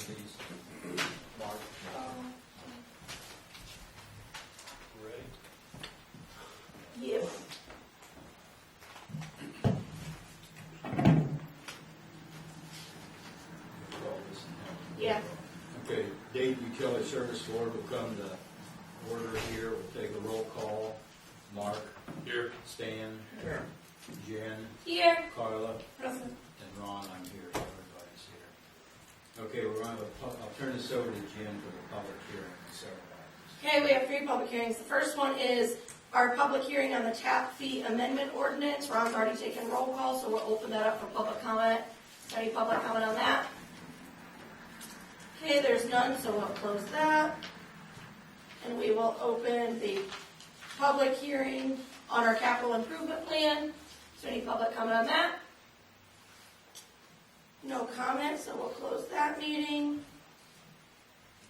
these. Mark. Ready? Yes. Yeah. Okay, Dayton Utility Service Board will come to order here. We'll take a roll call. Mark. Here. Stan. Here. Jen. Here. Carla. Present. And Ron, I'm here. Everybody's here. Okay, we're going to, I'll turn this over to Jen for the public hearing and several items. Okay, we have 3 public hearings. The first one is our public hearing on the tap fee amendment ordinance. Ron's already taken roll call, so we'll open that up for public comment. Any public comment on that? Okay, there's none, so we'll close that. And we will open the public hearing on our capital improvement plan. Is there any public comment on that? No comment, so we'll close that meeting.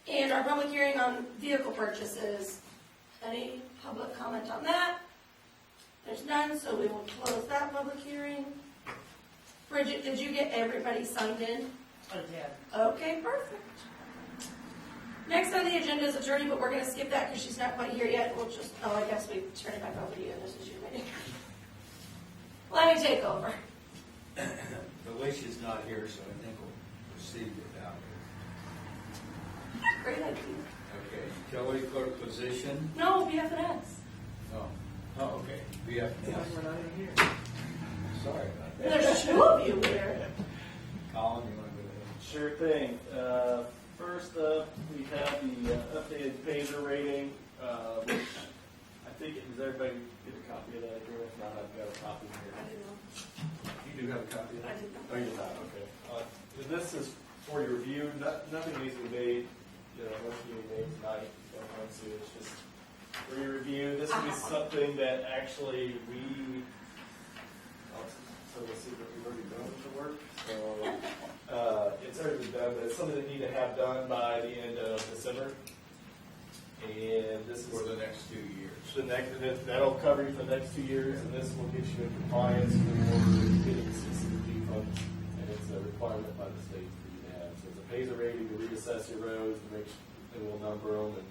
And our public hearing on vehicle purchases. Any public comment on that? There's none, so we will close that public hearing. Bridget, did you get everybody signed in? I did. Okay, perfect. Next on the agenda is attorney, but we're going to skip that because she's not quite here yet. We'll just, I guess we turn it back over to you, and this is your meeting. Let me take over. Alicia's not here, so I think we'll proceed without her. Great idea. Okay, utility clerk position. No, BFNS. Oh, okay. BFNS. We're not even here. Sorry about that. There's 2 of you here. Colin, you want to go ahead? Sure thing. First up, we have the updated phaser rating, which I think, does everybody get a copy of that? If not, I've got a copy I here. didn't know. You do have a copy of I that? didn't know. Oh, you did not, okay. This is for your review. Nothing needs to be made, nothing needs to be made tonight. Don't want to, it's just for your review. This will be something that actually so we'll see what we've already done with the work. So it's already been done, but it's something that you need to have done by the end of December. And this is For the next 2 years. that'll cover you for the next 2 years, and this will get you in compliance for getting CCD funds, and it's a requirement by the state for you to have. So it's a phaser rating to reassess your roads, to make sure, and we'll number them and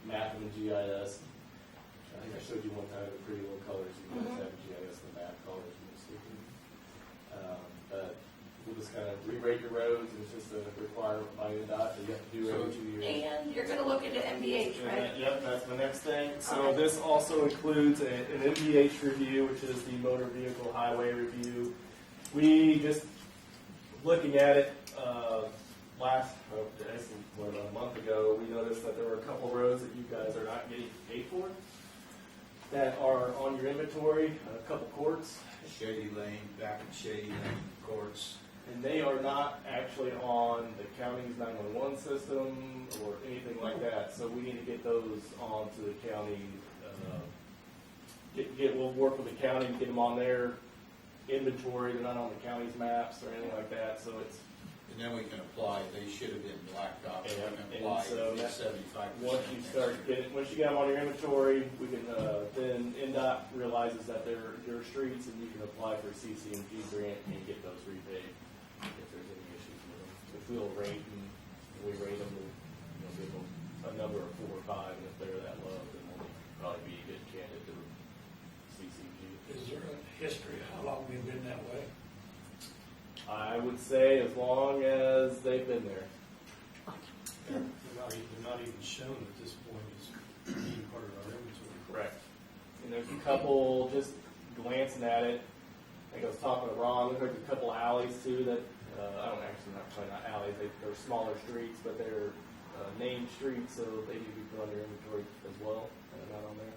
map them in GIS. I think I showed you one time the pretty little colors. You guys have GIS and map colors. But we'll just kind of re-rate your roads, and it's just a requirement by the dot that you have to do every 2 years. And you're going to look into MBH, right? Yep, that's my next thing. So Okay. this also includes an MVH review, which is the motor vehicle highway review. We just, looking at it, about a month ago, we noticed that there were a couple roads that you guys are not getting paid for that are on your inventory, a couple courts. Shady Lane, back in Shady Lane courts. And they are not actually on the county's 911 system or anything like that. So we need to get those onto the county. We'll work with the county to get them on their inventory. They're not on the county's maps or anything like that. So it's And then we can apply, they should have been blacked out, so we can And apply so the that- 75%. once you get them on your inventory, we can then NDOT realizes that they're your streets, and you can apply for a CC&G grant and get those repaid if there's any issues with them. If we'll rate and we rate them, we'll give them a number of 4 or 5, and if they're that low, then we'll probably be a good candidate to CC&G. Is there a history of how long we've been that way? I would say as long as they've been there. They're not even shown at this point as being part of our inventory. Correct. And there's a couple, just glancing at it, I think I was talking to Ron, there's a couple alleys too that, probably not alleys, they're smaller streets, but they're named streets, so they need to be put on your inventory as well, and they're not on there.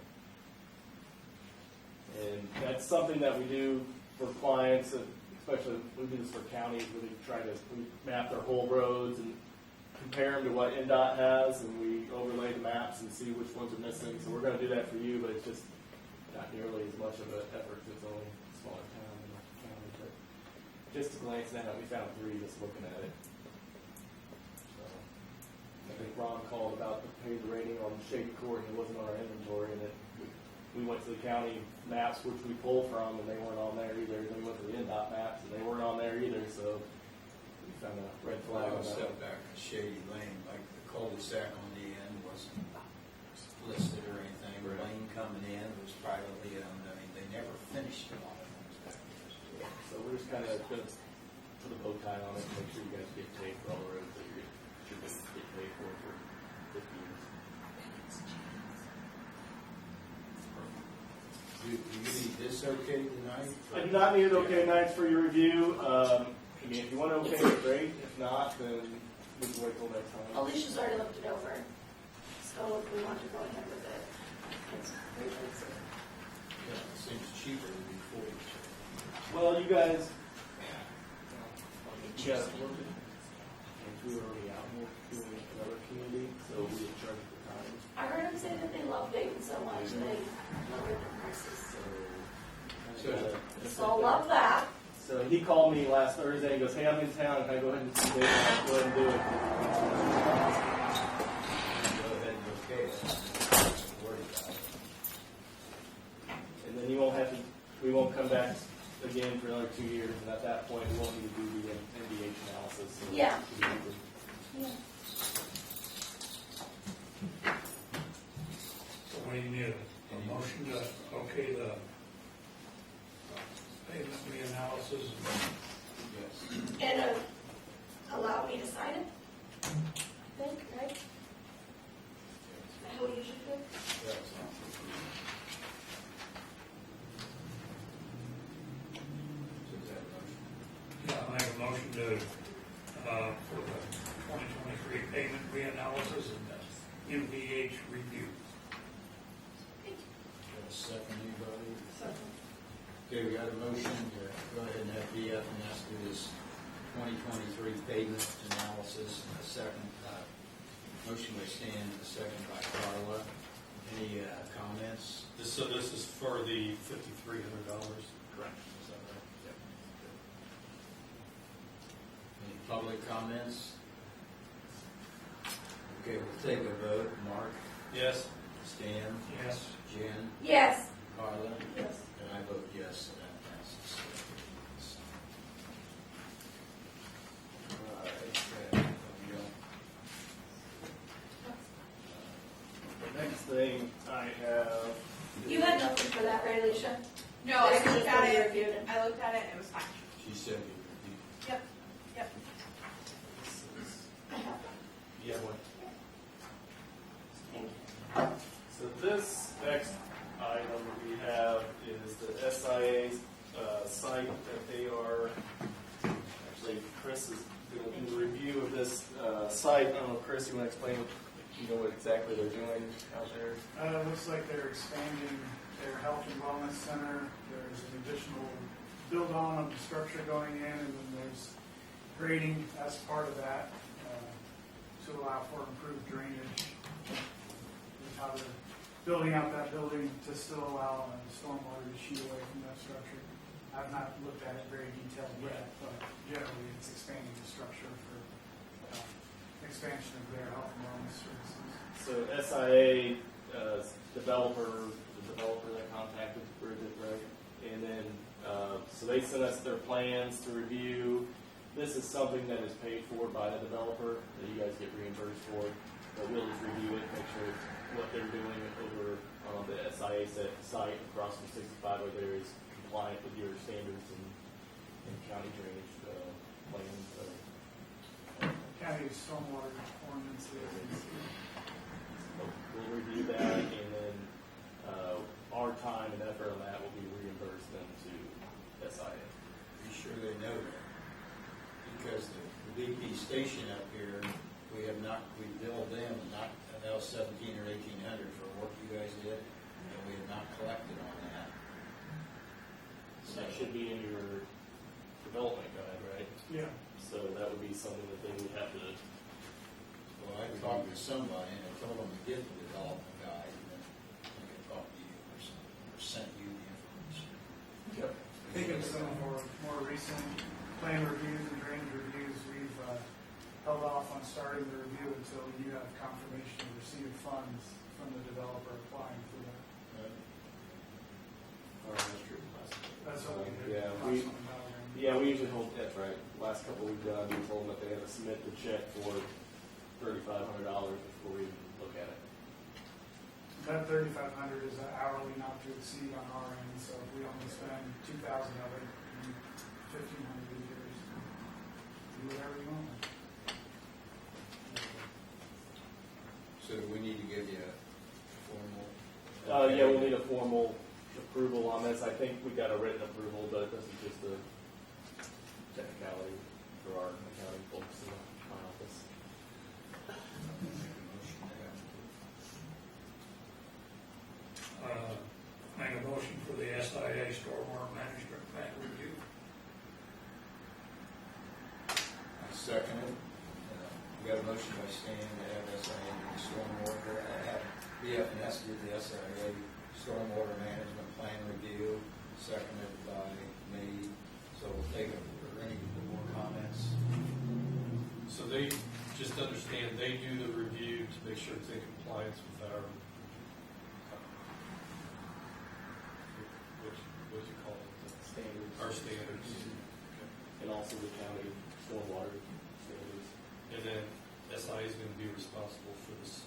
And that's something that we do for clients, especially we do this for counties, where we map their whole roads and compare them to what NDOT has, and we overlay the maps and see which ones are missing. So we're going to do that for you, but it's just not nearly as much of an effort because it's only a smaller town in the county. But just to glance at it, we found 3 just looking at it. So I think Ron called about the phaser rating on Shady Court, and it wasn't on our inventory, and we went to the county maps, which we pulled from, and they weren't on there either. Then we went to the NDOT maps, and they weren't on there either. So we found a red flag I'll on that. step back to Shady Lane, like the cul-de-sac on the end wasn't listed or anything. The Right. lane coming in was privately owned. I mean, they never finished a lot of things back there. So we're just kind of gonna put a bow tie on it, and make sure you guys get paid for all the roads that you're gonna get paid for 50 years. Do you need this okay tonight? I do not need it okay nights for your review. I mean, if you want to okay it, great. If not, then we can wait till next time. Alicia's already looked it over, so if we want to go ahead with it, it's pretty basic. Yeah, it seems cheaper than before. Well, you guys, just looking, and we were already out here doing another community, so we would charge for time. I heard him say that they love Dayton so much, they lowered their prices. So love that. So he called me last Thursday and goes, "Hey, I'm in town. Can I go ahead and see Dave? I'll go ahead and do it." Go ahead and okay it. Don't worry about it. And then you won't have to. We won't come back again for another 2 years, and at that point, we won't need to do the NDH analysis. So Yeah. Yeah. So we need a motion to okay the payment reanalysis. Yes. And allow me to sign it, I think, right? Is that how we usually do? That's is that a motion? Yeah, I have a motion to, for the 2023 payment reanalysis and the MVH review. Got a second, anybody? Okay, we got a motion to go ahead and have DF&S do this 2023 payment analysis. And a second, motion by Stan, and a second by Carla. Any comments? So this is for the $5,300? Correct. Is that right? Yep. Any public comments? Okay, we'll take a vote. Mark? Yes. Stan? Yes. Jen? Yes. Carla? Yes. And I vote yes, so that passes. All right, okay, The next thing I have. You had nothing for that, right, Alicia? No, I This is looked just at what you it. reviewed it. I looked at it and it was fine. She said you Yep, yep. I have. Yeah, one. Thank you. So this next item that we have is the SIA site that they are, actually Chris is going to do a review of this site. I don't know, Chris, you want to explain, you know what exactly they're doing out there? It looks like they're expanding their health and wellness center. There's an additional build-on of the structure going in, and then there's grading as part of that to allow for improved drainage. And how they're building out that building to still allow stormwater to sheet away from that structure. I've not looked at it very detailed yet, but generally it's expanding the structure for expansion of their health and wellness services. So SIA developer, the developer that contacted Bridget, right? And then, so they sent us their plans to review. This is something that is paid for by the developer that you guys get reimbursed for. But we'll just review it, make sure what they're doing over on the SIA site across from 65 over there is compliant with your standards and county drainage plans. County stormwater ordinances. We'll review that, and then our time and effort on that will be reimbursed then to SIA. Be sure they know that. Because the BP station up here, we billed them not about 17 or 1800 for work you guys did, and we have not collected on that. So that should be in your development guide, right? Yeah. So that would be something that they would have to. Well, I talked to somebody and I told them to get the development guide, and then I think I talked to you or something, or sent you the information. Yep. I think in some of our more recent plan reviews and drainage reviews, we've held off on starting the review until you have confirmation of receipt of funds from the developer applying for that. Or that's true. That's what we did. Yeah, Yeah, we usually hold, that's right. Last couple we've done, we told them that they had to submit the check for $3,500 before we even look at it. That 3,500 is an hourly not to exceed on our end, so if we only spend 2,000 of it, 1,500 a year, do whatever you want. So do we need to give you a formal? Yeah, we'll need a formal approval on this. I think we got a written approval, but this is just a technicality for our accounting folks in our office. Make a motion for the SIA stormwater management plan review. Second it. We got a motion by Stan to have SIA do the stormwater, have BFS do the SIA stormwater management plan review, seconded by me. So we'll take it. Are there any more comments? So they, just understand, they do the review to make sure it's in compliance with our, what do you call it? Standards. Our standards. And also the county stormwater standards. And then SI is going to be responsible for this,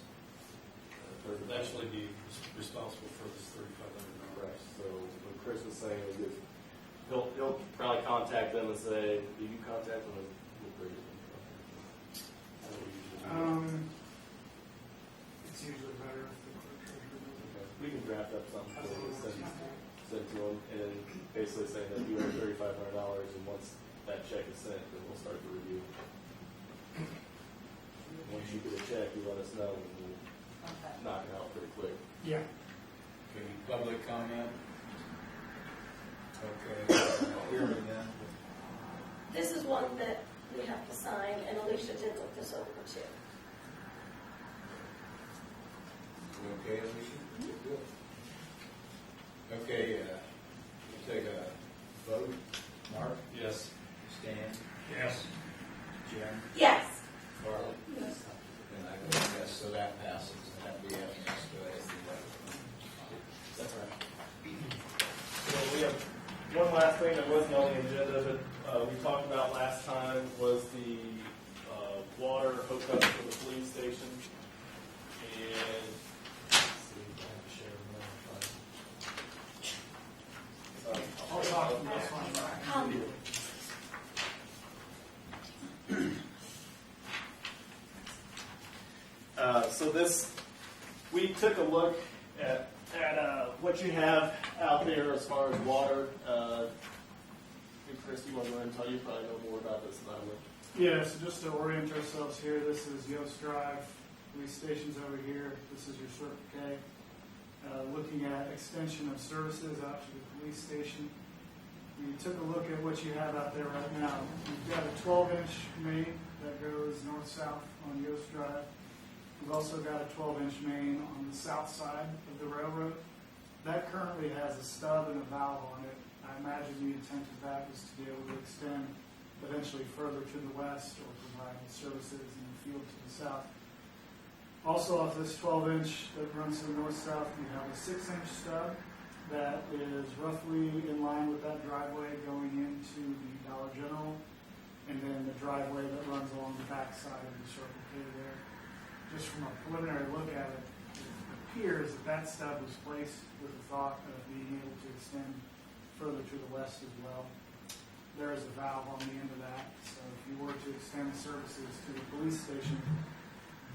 For will actually be responsible for this $3,500. Correct. So what Chris was saying is that he'll probably contact them and say, do you contact them? We'll bring it. That's what we usually do. It's usually better if the clerk treasurer does it. Okay. We can draft up something for you, send to them, and basically saying that you owe $3,500, and once that check is sent, then we'll start the review. Once you get a check, you let us know, and we'll Okay. knock it out pretty quick. Yeah. Any public comment? Okay, hearing none. This is one that we have to sign, and Alicia did look this over too. You okay, Alicia? Good. Okay, we'll take a vote. Mark? Yes. Stan? Yes. Jim? Yes. Carly? Yes. And I vote yes, so that passes. That'd be yes, go ahead. That's right. So we have one last thing that wasn't on the agenda, but we talked about last time was the water hookup for the police station. And let's see, if I can share my I'll talk to this one. So this, we took a look at what you have out there as far as water. Chris, you want to go ahead and tell you probably know more about this than I would. Yeah, so just to orient ourselves here, this is Yost Drive, police station's over here, this is your Circle K. Looking at extension of services out to the police station. We took a look at what you have out there right now. You've got a 12-inch main that goes north-south on Yost Drive. We've also got a 12-inch main on the south side of the railroad. That currently has a stub and a valve on it. I imagine the intent of that is to be able to extend eventually further to the west or provide services in the field to the south. Also off this 12-inch that runs to the north-south, we have a 6-inch stub that is roughly in line with that driveway going into the Dollar General, and then the driveway that runs along the back side of the Circle K there. Just from a preliminary look at it, it appears that that stub was placed with the thought of being able to extend further to the west as well. There is a valve on the end of that, so if you were to extend services to the police station,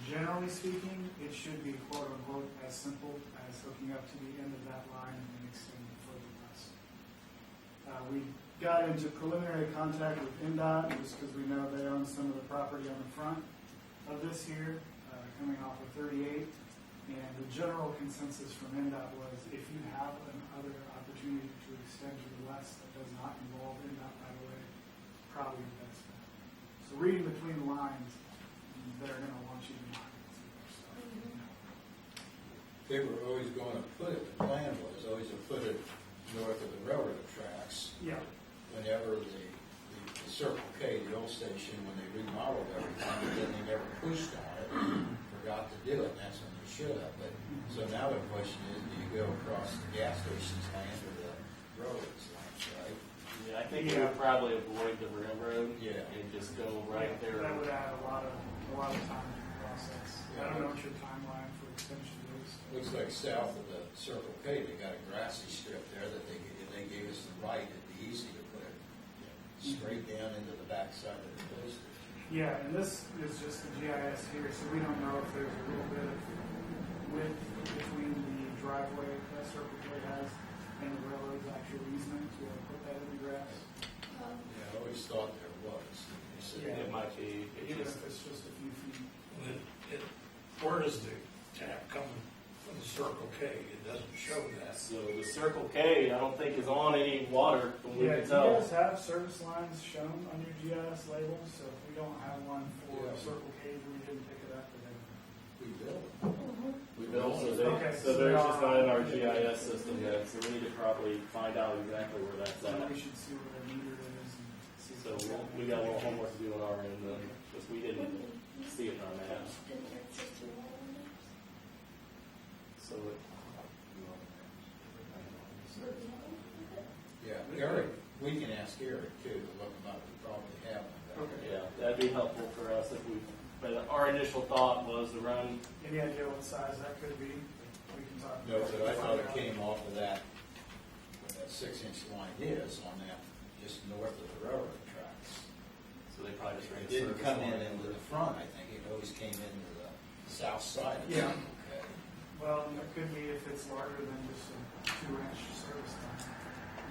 generally speaking, it should be quote-unquote as simple as hooking up to the end of that line and then extending further west. We got into preliminary contact with NDOT just because we know they own some of the property on the front of this here, coming off of 38. And the general consensus from NDOT was if you have another opportunity to extend to the west that does not involve NDOT right away, probably the best bet. So reading between the lines, they're going to want you to not consider stuff. They were always going to put it, the plan was always to put it north of the railroad tracks. Yeah. Whenever the Circle K, the old station, when they remodeled everything, then they never pushed on it, forgot to do it, and that's when they should have. But so now the question is, do you go across the gas station's land or the railroad's land, right? Yeah, I think we would probably avoid the railroad. Yeah. And just go right Yeah, there. That would add a lot of time to the process. I don't know what your timeline for extension is. Looks like south of the Circle K, they got a grassy strip there that if they gave us the right, it'd be easy to put it straight down into the backside of the police station. Yeah, and this is just the GIS here, so we don't know if there's a little bit of width between the driveway that Circle K has and the railroad's actual easement to put that in the grass. Yeah, I always thought there was. They said Yeah. It might be. Even if it's just a few feet. Where does the tap come from the Circle K? It doesn't show that. So the Circle K, I don't think is on any water from we Yeah, can do you tell. guys have service lines shown on your GIS labels? So if we don't have one for Yeah. Circle K, we didn't pick it up today. we built. We built, so, Okay, so so they're they just are not in on- our GIS system yet, so we need to probably find out exactly where that's So at. we should see where the meter is and see. So we got a little homework to do on our end then, because we didn't see it in our maps. So it, Yeah, Eric, we can ask Eric too, to look them up, we probably have them. Okay. yeah, that'd be helpful for us if we, but our initial thought was to run, Any idea what size that could be? We can talk. No, but I thought it came off of that, where that 6-inch line is on that, just north of the railroad tracks. so they probably just ran It a didn't service come in line. into the front, I think, it always came into the south side. of Yeah. it. Okay. Well, it could be if it's larger than just a 2-inch service line.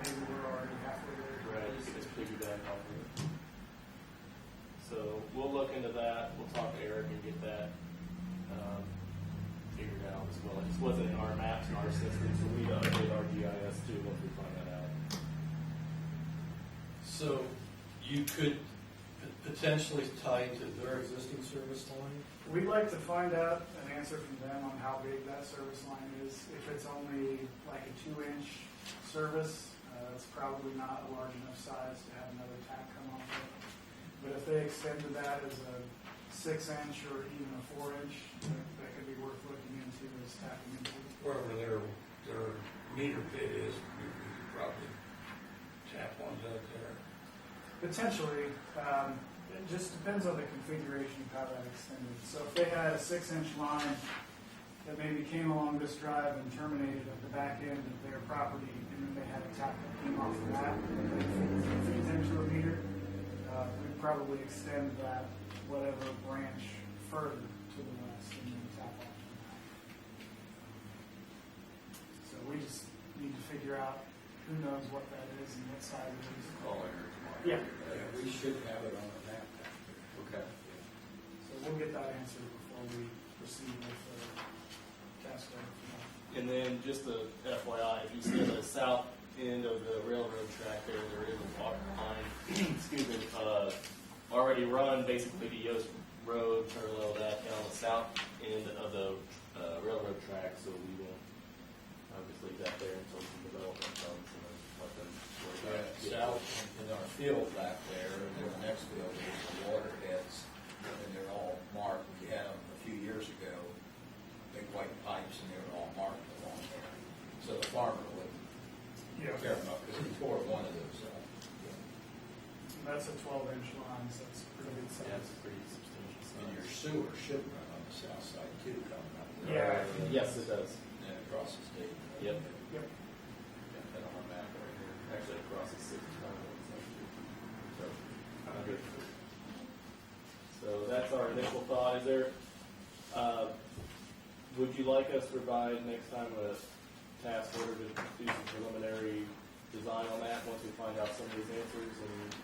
Maybe we're already halfway there. Right, you could just piggyback off of it. So we'll look into that, we'll talk to Eric and get that, figured out as well. It just wasn't in our maps and our system, so we need to update our GIS too once we find that out. So you could potentially tie into their existing service line? We'd like to find out an answer from them on how big that service line is. If it's only like a 2-inch service, it's probably not a large enough size to have another tap come off of. But if they extended that as a 6-inch or even a 4-inch, that could be worth looking into as tapping into. Wherever their meter pit is, we could probably tap one out there. Potentially, it just depends on the configuration of how that extended. So if they had a 6-inch line that maybe came along this drive and terminated at the back end of their property, and then they had a tap that came off of that, that feeds into a meter, we'd probably extend that whatever branch further to the west and then tap off from that. So we just need to figure out who knows what that is and what size it is. Call Eric tomorrow. Yeah. Yeah, we should have it on the map. Okay. So we'll get that answer before we proceed with the task order. And then just a FYI, if you see the south end of the railroad track there is a water line, excuse me, already run basically to Yost Road, parallel that down the south end of the railroad track, so we won't obviously leave that there until some development comes and then let them work out. South in our field back there, and then the next field is the water heads, and they're all marked. We had them a few years ago, big white pipes, and they were all marked along there. So the farmer wouldn't tear them up, because he tore one of those up. That's a 12-inch line, so it's a pretty good Yeah, size. it's pretty substantial And your size. sewer should run on the south side too, coming up. Yeah. Yes, it does. And then across the state. Yep. Yep. Got that on our map right here. Actually, across the 6 times. So that's our initial thought. Is there, would you like us to provide next time a task order to do some preliminary design on that once we find out some of these answers and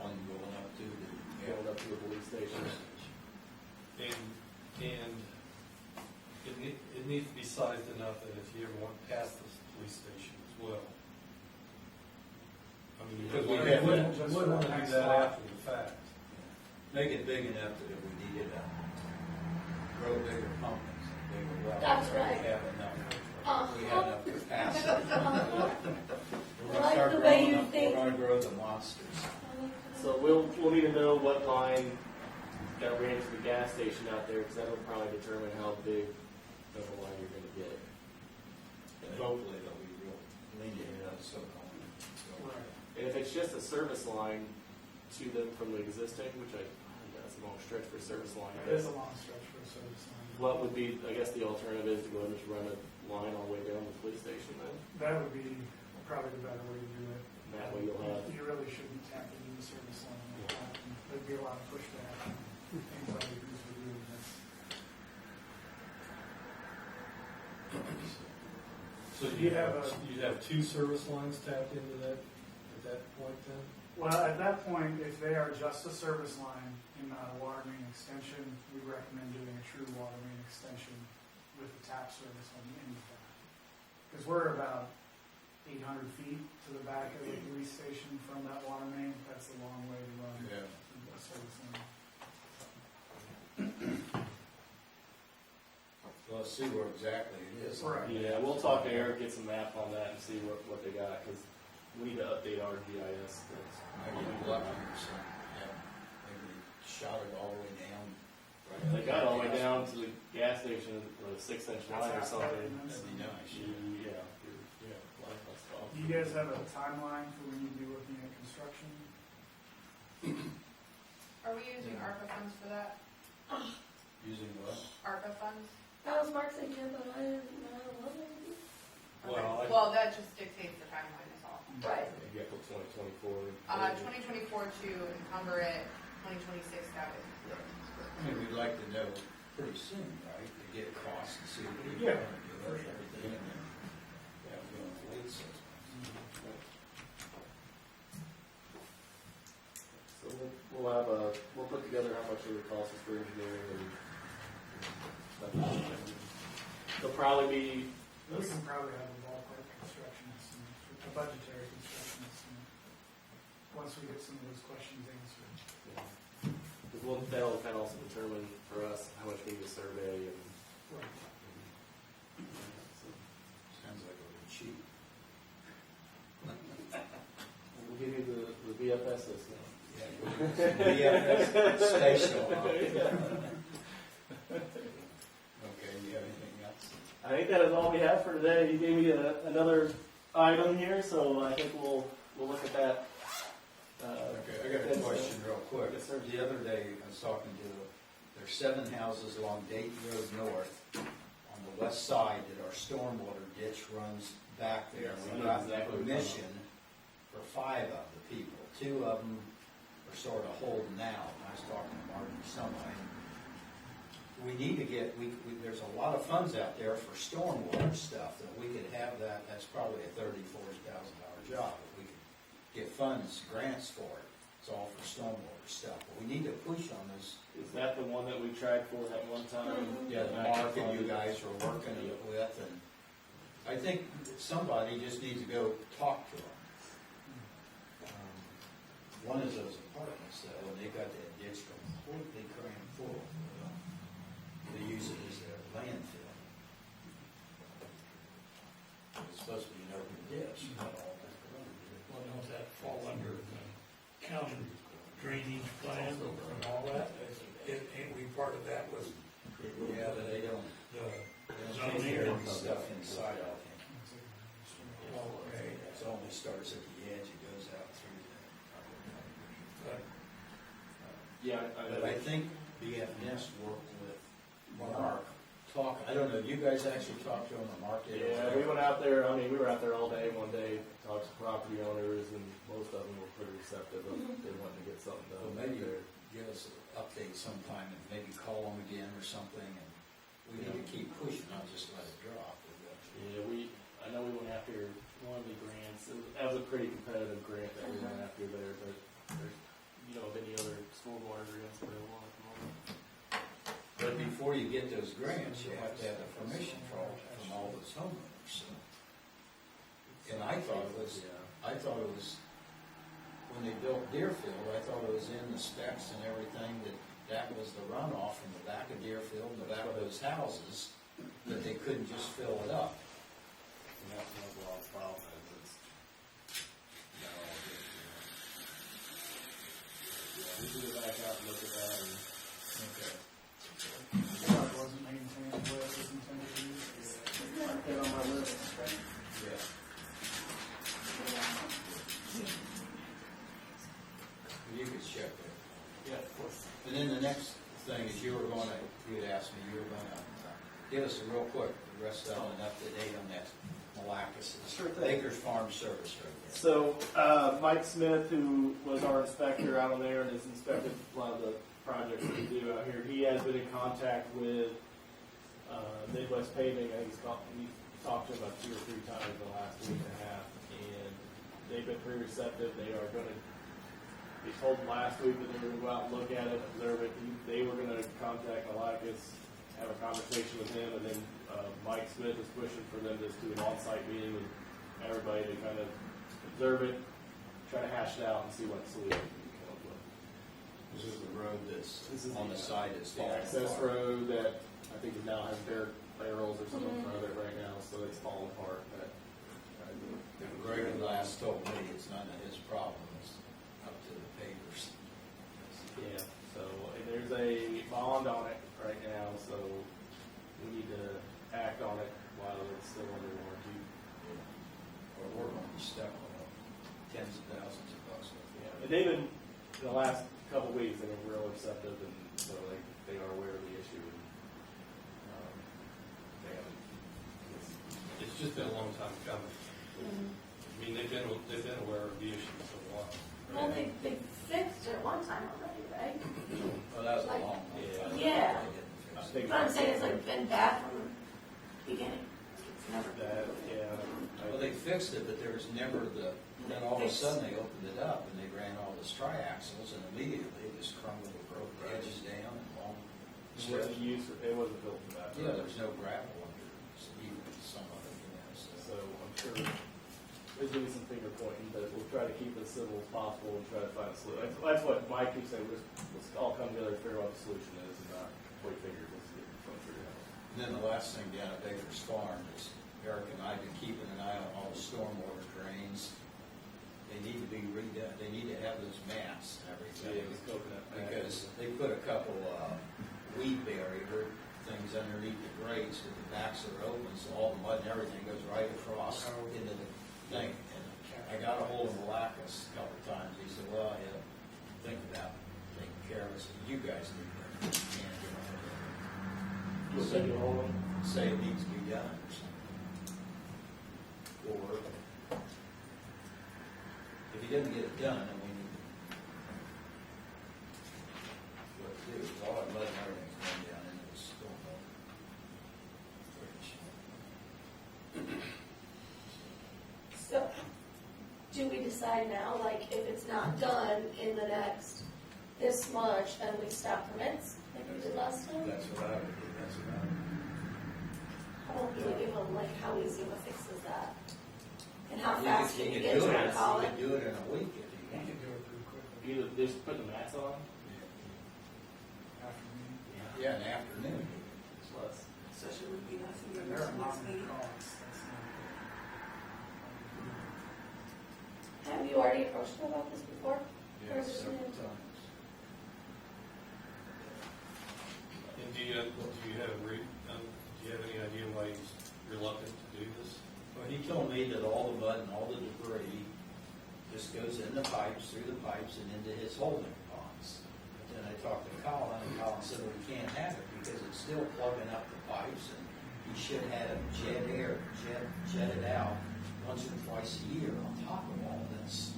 One going up to the. build up to the police station? And it needs to be sized enough that if you ever want past the police station as well. I mean, Because we you have wouldn't that- want to do that after the fact. Make it big enough that if we needed a grow bigger pumpkins, bigger wells. That's right. We have enough. We Uh-huh. have enough capacity. We're Like gonna start the way growing you them. think. We're gonna grow the monsters. So we'll need to know what line got ran to the gas station out there, because that'll probably determine how big of a line you're gonna get. And hopefully they'll be real lenient, so. Right. And if it's just a service line to them from the existing, which I think that's a long stretch for a service line. It is a long stretch for a service line. What would be, I guess the alternative is to go and just run a line all the way down to the police station then? That would be probably the better way to do it. And that way you'll have, You really shouldn't tap into the service line. There'd be a lot of pushback. Anybody who's doing this. So You have you'd have two service lines tapped into that at that point then? Well, at that point, if they are just a service line and not a water main extension, we recommend doing a true water main extension with a tap service on the end of that. Because we're about 800 feet to the back of the police station from that water main. That's a long way to run Yeah. a service line. Well, let's see where exactly it is. Right. yeah, we'll talk to Eric, get some map on that and see what they got, because we need to update our GIS. Maybe lucky or something, yeah. Maybe shot it all the way down. Right. They got all the way down to the gas station or the 6-inch line or That's something. That'd be nice. Yeah. Do you guys have a timeline for when you'd be looking at construction? Are we using ARPA funds for that? Using what? ARPA funds? That was Mark's idea, but I didn't know what it was. Well, Well, that just dictates the timeline is all. Right. You got till 2024. 2024 to encumber it, 2026 that would complete. I mean, we'd like to know pretty soon, right, to get costs and see what we Yeah, can do for and sure. everything. And then, yeah, we're going to wait 6 months. So we'll put together how much it would cost us for engineering and stuff. There'll probably be, We can probably have a ballpark construction estimate, a budgetary construction estimate, once we get some of those questions answered. that'll kind of also determine for us how much we need to survey and. Sounds like a little cheap. We'll give you the BFS discount. Yeah, station. Okay, you have anything else? I think that is all we have for today. You gave me another item here, so I think we'll look at that. Okay, I got a question real quick. Yes, sir. The other day, I was talking to, there's 7 houses along Dayton Road North on the west side that our stormwater ditch runs back there. Yes, I We know got exactly what you're permission for 5 of the people. 2 of them are sort of holding out. And I was talking to Martin somebody. We need to get, there's a lot of funds out there for stormwater stuff, that we could have that, that's probably a $30,000 to $40,000 job. If we could get funds, grants for it, it's all for stormwater stuff. But we need to push on this. Is that the one that we tried for that one time? Yeah, the Mark and you guys are working with, and I think somebody just needs to go talk to them. One of those apartments though, and they got that ditch completely crammed full. They use it as their landfill. It's supposed to be an open ditch, not all that. Well, don't that fall under the county drainage plan and all that? Ain't we part of that with Yeah, but they don't the take care zoning? of the stuff inside of it. Okay, It only starts at the edge, it goes out through but Yeah, But I think BFS worked with Mark, I don't know, you guys actually talked to him, or Mark did? Yeah, we went out there, we were out there all day one day, talked to property owners, and most of them were pretty receptive. They wanted to get something done. Well, maybe give us an update sometime, and maybe call them again or something, and we need to keep pushing, not just let it drop. Yeah, I know we went after one of the grants. That was a pretty competitive grant that we went after there, but there's, any other stormwater grants available at the moment. But before you get those grants, you have to have the permission from all those homeowners, so. And I thought it was, when they built Deerfield, I thought it was in the specs and everything, that was the runoff from the back of Deerfield and the back of those houses, that they couldn't just fill it up. And that's one of the problem is we can go back out and look at that and. Okay. It wasn't maintained the way it was intended to use. Mark that on my list. Yeah. thing is you had asked me, you were gonna give us a real quick, the rest of an up-to-date on that Malacca's. Sure thing. Baker's Farm Service right there. So, Mike Smith, who was our inspector out on there and has inspected a lot of the projects that we do out here, he has been in contact with Midwest Paving. I think he's talked to them about 2 or 3 times in the last week and a half, and they've been pretty receptive. They are going to, they told them last week that they were going to go out and look at it, observe it. They were going to contact Malacca's, have a conversation with him, and then Mike Smith is pushing for them to just do an on-site meeting with everybody to kind of observe it, try to hash it out and see what solution we can come up with. This is the road that's This is on the side that's The falling access apart. road that I think it now has barrels or something in front of it right now, so it's falling apart. But Greg last told me it's none of his problem, it's up to the pavers. yeah, so and there's a bond on it right now, so we need to act on it while it's still under warranty. Or we're going to be stuck on tens of thousands of bucks. Yeah, and they've been in the last couple of weeks. They've been real receptive, and so they are aware of the issue. And, they haven't. It's just been a long time coming. I mean, they've been aware of the issue for a while. Well, they fixed it one time already, right? Well, that was a Like- long time. Yeah. I think But I'm saying it's like been bad from the beginning. It's never. that, yeah. Well, they fixed it, but there was never then all of a sudden they opened it up and they ran all the triaxles and immediately it just crumbled and broke the edges down and long It strips. wasn't used. It wasn't built for that. Yeah, there's no gravel under even some of it, So I'm sure there's going to be some finger pointing, but we'll try to keep it as civil as possible and try to find a solution. That's what Mike keeps saying. Let's all come together and figure out what the solution is and not point fingers. Let's get it figured out. And then the last thing down at Baker's Farm is Eric and I have been keeping an eye on all the stormwater drains. They need to be redone. They need to have those mats and everything. Yeah, it was coconut. Because they put a couple weed barrier things underneath the grates, but the backs are open, so all the mud and everything goes right across into the thing. And I got a hold of Malacca's a couple of times. He said, well, I had to think about taking care of it. So you guys need to manage it. You'll send you a whole one? Say it needs to be done or something. Or if he doesn't get it done, then we need to what to do. All that mud and everything's going down into the stormwater. So, do we decide now, like, if it's not done in the next this much, then we stop permits, like we did last time? That's what I would do, that's what I would do. How don't we give them, like, how easy of a fix is that? And how You fast could- can you you get could to do it, call You it? could do it in a week if you You want. can do it pretty quickly. Either just put the mats on, Afternoon. Yeah, in the afternoon. it's less. So should we be nothing And but they're a next mountain meeting? cost, that's not Have you already approached them about this before? Or Yes, is this several new? times. And do you have any idea why he's reluctant to do this? Well, he told me that all the mud and all the debris just goes in the pipes, through the pipes, and into his holding ponds. But then I talked to Colin, and Colin said, well, we can't have it because it's still plugging up the pipes, and he should have jet it out once or twice a year on top of all this.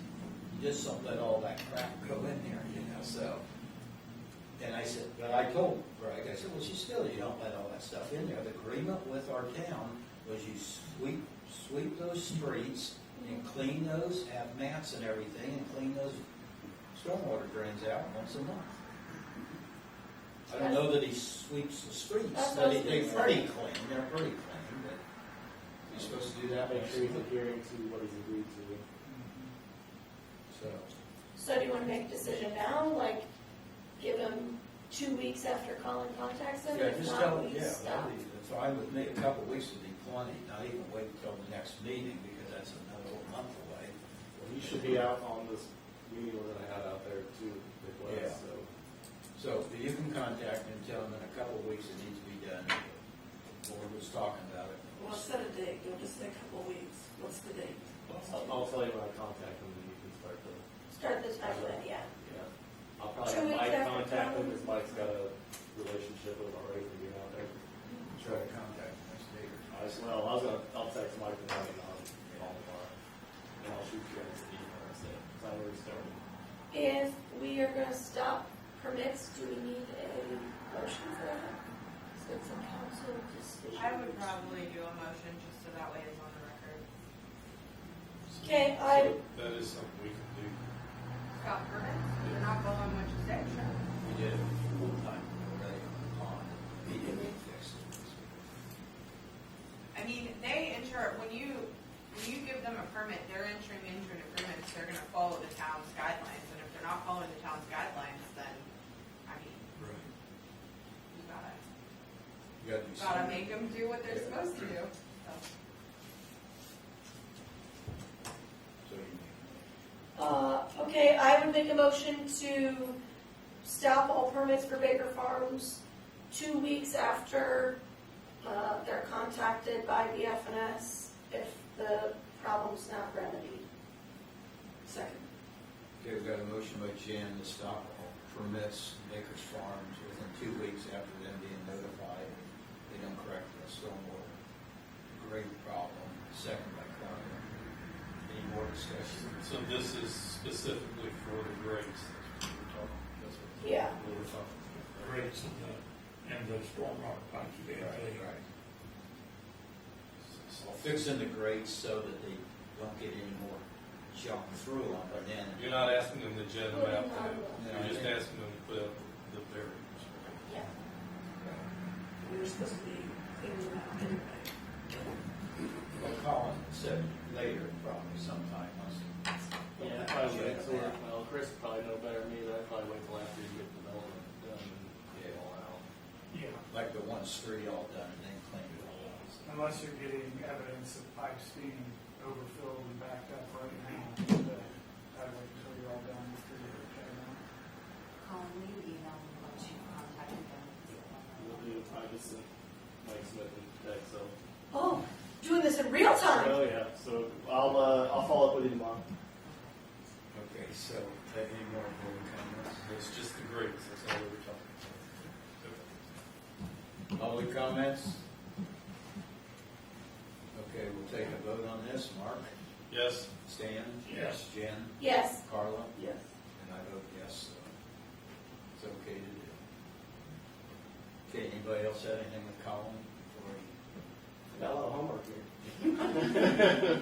You just don't let all that crap go in there, so. And I said, but I told Greg, I said, well, you don't let all that stuff in there. The agreement with our town was you sweep those streets and clean those, have mats and everything, and clean those stormwater drains out once a month. I don't know that he sweeps the streets, That's but what I was they're gonna pretty say. clean, but you're supposed to do that. Make sure he's adhering to what he's agreed to. So, So do you want to make a decision now, like, give them 2 weeks after Colin contacts them? yeah, If just not, tell, we yeah, stop. that'd be, that's fine with me. A couple of weeks would be plenty, not even wait until the next meeting, because that's another month away. Well, he should be out on this meeting we're gonna have out there too, Yeah. Midwest, so. So you can contact him, tell him in a couple of weeks it needs to be done. The board was talking about it. Well, set a date, don't just say a couple of weeks. What's the date? I'll tell you when I contact him and you can start the, Start this time then, yeah. yeah. I'll probably 2 have weeks Mike after contact him Colin? because Mike's got a relationship with them already from being out there. Try to contact Ms. Baker. I'll text Mike and I'll call tomorrow. And I'll shoot you guys an email instead. So I already started. If we are gonna stop permits, do we need a motion for that? So it's a council decision. I would probably do a motion just so that way it's on the record. Okay, So that is something we can do. Stop permits, you're not following what you said. We did it full time already on the pond. He didn't fix it. I mean, they enter, when you give them a permit, they're entering into an agreement, so they're gonna follow the town's guidelines, and if they're not following the town's guidelines, then, I mean, Right. you gotta, You gotta do gotta something. make them do what they're supposed to do. So, So you Okay, I would make a motion to stop all permits for Baker Farms 2 weeks after they're contacted by the FNS if the problem's not remedied. Second. Okay, we've got a motion by Jan to stop all permits Baker's Farms within 2 weeks after them being notified. They don't correct the stormwater grade problem. Second by Carla. Any more discussion? So this is specifically for the grades. That's what we're talking. That's what Yeah. we're talking. Rates and the stormwater pipes you get. Right. So fixing the grates so that they don't get any more junk through them, but then. You're not asking them to jet them out, No, you're just I think- asking them to put up the barriers. Yeah. We were supposed to be cleaning them out anyway. Well, Colin said later, probably sometime once. Yeah, probably wait till, well, Chris would probably know better than me, but I'd probably wait till after you get the development done and get it all out. Yeah, Like the one street all done and then clean it all out. unless you're getting evidence of pipes being overfilled and backed up right now, I'd wait until you're all done before you tear them out. Colin, will you email me once you contacted them? We'll do, I just sent Mike Smith and text, so. Oh, doing this in real time. Oh, yeah, so I'll follow up with you tomorrow. Okay, so any more voting comments? It's just the grades, that's all we were talking about. Public comments? Okay, we'll take a vote on this. Mark? Yes? Stan? Yes. Jen? Yes. Carla? Yes. And I vote yes, so it's okay to do. Okay, anybody else have anything with Colin before he? Got a lot of homework here.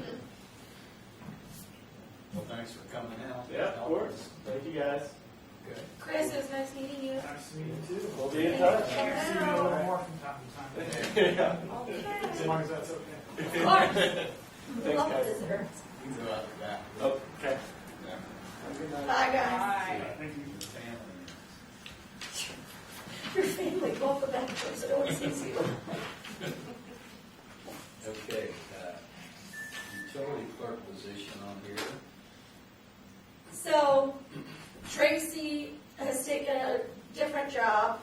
Well, thanks for coming out. Yeah, of course. Thank you, guys. Okay. Chris, it was nice meeting you. Nice to meet you too. We'll be in touch. Come See you a out. little more from time to time, Yeah. as Okay. long as that's okay. Of course. Thanks, Love guys. desserts. You can go out the back. Okay. Yeah. Have a good night. Bye, guys. Bye. Thank you. Your family. Your family, both of them, so no one sees you. Okay, utility clerk position on here. So Tracy has taken a different job.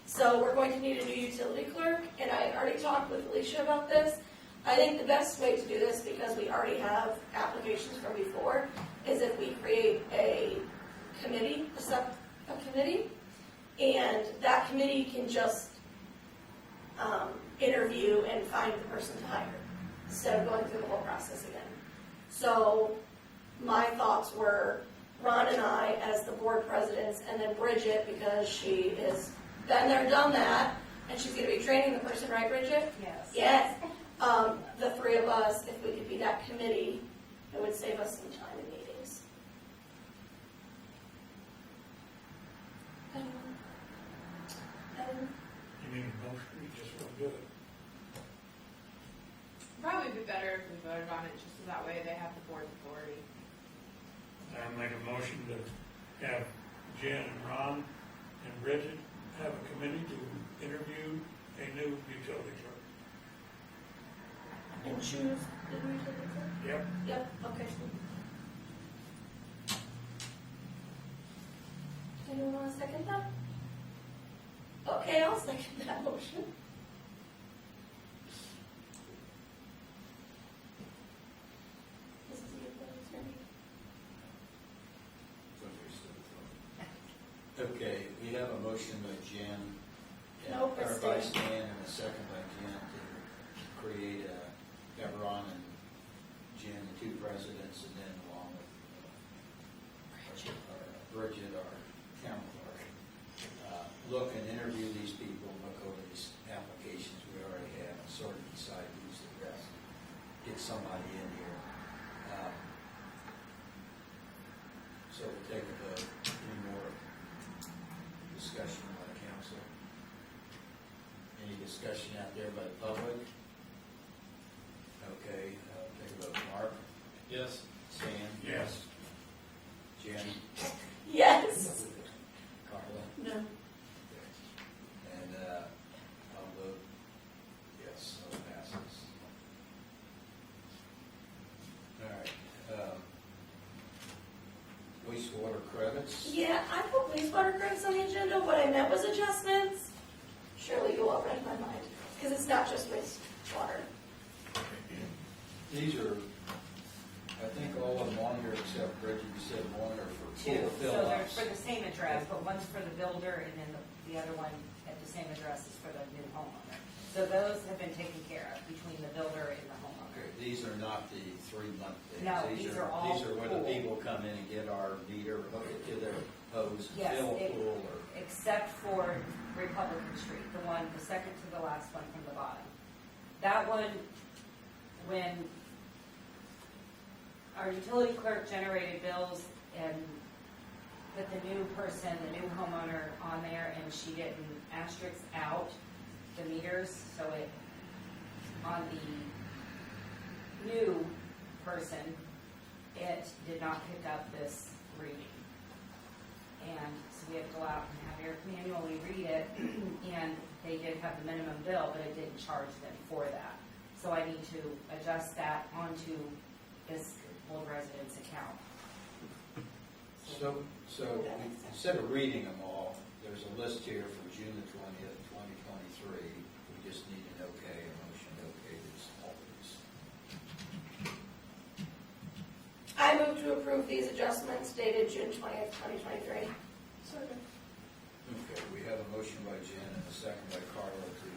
So we're going to need a new utility clerk, and I already talked with Alicia about this. I think the best way to do this, because we already have applications from before, is if we create a committee, a subcommittee, and that committee can just interview and find the person to hire, instead of going through the whole process again. So my thoughts were Ron and I as the board presidents, and then Bridget, because she has been there, done that, and she's going to be training the person, right, Bridget? Yes. Yes. The three of us, if we could be that committee, it would save us some time in meetings. You mean most streets just won't do it? Probably be better if we voted on it, just so that way they have the board's authority. I make a motion to have Jen and Ron and Bridget have a committee to interview a new utility clerk. And choose the new utility clerk? Yep. Yep, okay. Anyone want to second that? Okay, I'll second that motion. This is your attorney. Okay, we have a motion by Jen. Nope, Or it's by Stan. Stan and a second by Jen to create Deveron and Jen, the two presidents, and then along with Bridget, our town clerk. Look and interview these people, look over these applications we already have, and sort of decide who's the best. Get somebody in here. So we'll take a vote. Any more discussion by the council? Any discussion out there by the public? Okay, take a vote. Mark? Yes. Stan? Yes. Jen? Yes. Carla? No. And I'll vote yes, so it passes. All right. Wastewater credits? Yeah, I put wastewater credits on the agenda. What I meant was adjustments. Surely you all read my mind, because it's not just wastewater. These are, I think all of them on here except Bridget, you said one are for Two, full so they're fill-ups. for the same address, but one's for the builder, and then the other one at the same address is for the new homeowner. So those have been taken care of between the builder and the homeowner. Okay, these are not the 3-month things. No, these are all These are where the pool. people come in and get our meter, hook it to their hose, Yes, fill a it- pool, or, Except for Republican Street, the second to the last one from the bottom. That one, when our utility clerk generated bills and put the new person, the new homeowner on there, and she didn't asterisk out the meters, so it, on the new person, it did not pick up this reading. And so we had to go out and have Eric manually read it, and they did have the minimum bill, but it didn't charge them for that. So I need to adjust that onto this old resident's account. so instead of reading them all, there's a list here for June the 20th, 2023. We just need an okay, a motion to okay this, all of these. I move to approve these adjustments dated June 20th, 2023. Okay, we have a motion by Jen and a second by Carla to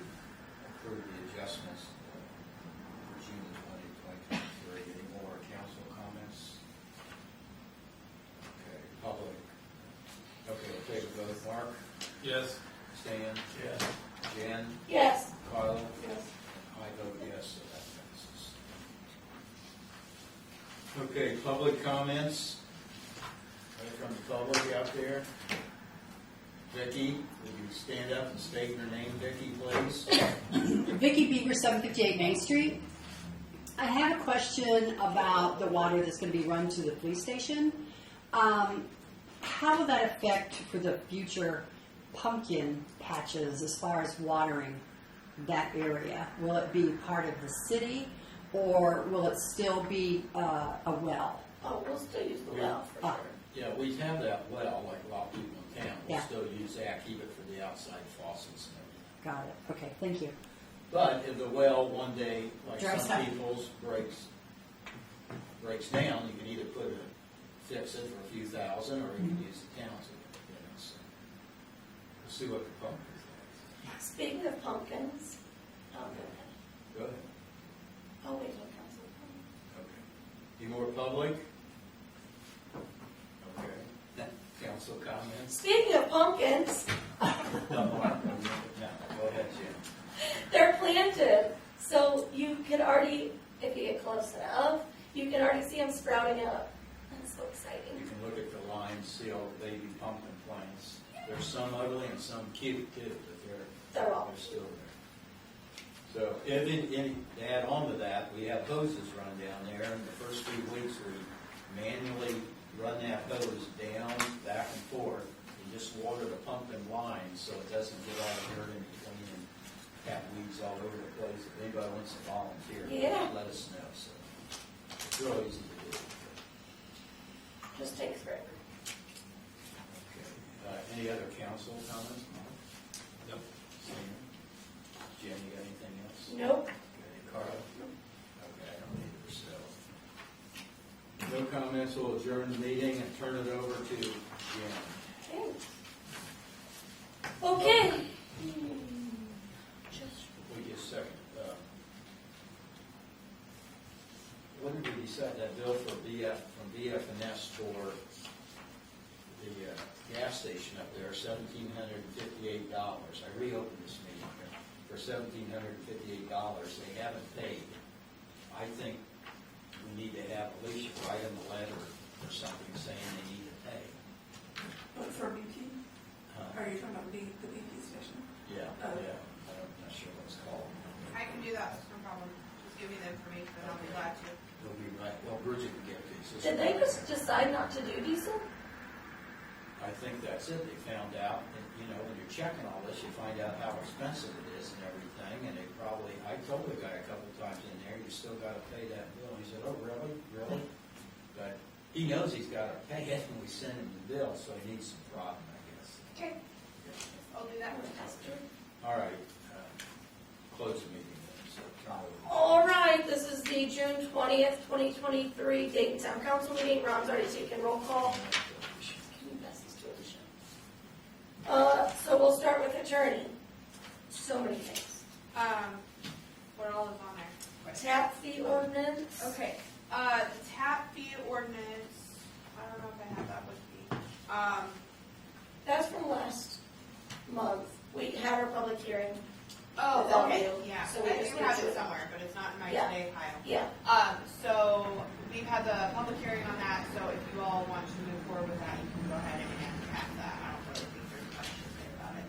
approve the adjustments for June the 20th, 2023. Any more council comments? Okay, public. Okay, we'll take a vote. Mark? Yes. Stan? Yes. Jen? Yes. Carla? Yes. I vote yes, so that passes. Okay, public comments. Right from the public out there. Vicki, will you stand up and state your name, Vicki, please? Vicki Beaver, 758 Main Street. I had a question about the water that's going to be run to the police station. How will that affect for the future pumpkin patches as far as watering that area? Will it be part of the city, or will it still be a well? Oh, we'll still use the well for Ah. sure. Yeah, we have that well, like a lot of people in town. We'll Yeah. still use that, keep it for the outside faucets and everything. Got it. Okay, thank you. But if the well one day, like Dries some up. people's, breaks down, you can either fix it for a few thousand, or you can use the town's, so. We'll see what the public thinks. Speaking of pumpkins, oh, Go ahead. I'll wait till council. Okay. Any more public? Okay. Council comments? Speaking of pumpkins, No, go ahead, Jim. they're planted, so you can already, if you get close enough, you can already see them sprouting up. That's so You exciting. can look at the lines, see all the baby pumpkin plants. There's some ugly and some cute too, but They're all they're still there. So, to add on to that, we have hoses run down there, and the first few weeks we manually run that hose down, back and forth, and just water the pumpkin lines so it doesn't get all the dirt in between and have weeds all over the place. If anybody wants to volunteer, Yeah. let us know. So it's real easy to do. Just takes forever. Okay. Any other council comments? Nope. Sam? Jen, you got anything else? Nope. Okay, Carla? Okay, I don't either, so. No comments, we'll adjourn the meeting and turn it over to Jen. Thanks. Okay. We just second. When did we decide that bill for from BF&S for the gas station up there, $1,758? I reopened this meeting for $1,758. They haven't paid. I think we need to have Alicia write them a letter or something saying they need to pay. But for BP? Are you talking about the BP station? Yeah, Oh. yeah. I'm not sure what it's called. I can do that, that's no problem. Just give me the information and I'll be glad to. It'll be right. Well, Bridget can get these. Did they just decide not to do diesel? I think that's it. They found out, and, you know, when you're checking all this, you find out how expensive it is and everything, and they probably, I told the guy a couple times in there, you still gotta pay that bill. He said, oh, really? Really? But he knows he's gotta pay it when we send him the bill, so he needs some problem, I guess. Okay. I'll do that. All right, close the meeting then, so Charlie. All right, this is the June 20th, 2023 Dayton Town Council meeting. Ron's already taken roll call. Can you pass this to Alicia? So we'll start with attorney. So many things. What all is on there? Tap fee ordinance. Okay, the tap fee ordinance, I don't know if I have that with me. That's from last month. We had our public hearing. Oh, Without okay, you. yeah, So so we I just do need have to- it somewhere, but it's not in my Yeah. today pile. Yeah. So we've had the public hearing on that, so if you all want to move forward with that, you can go ahead and pass that. I don't really think there's much to say about it.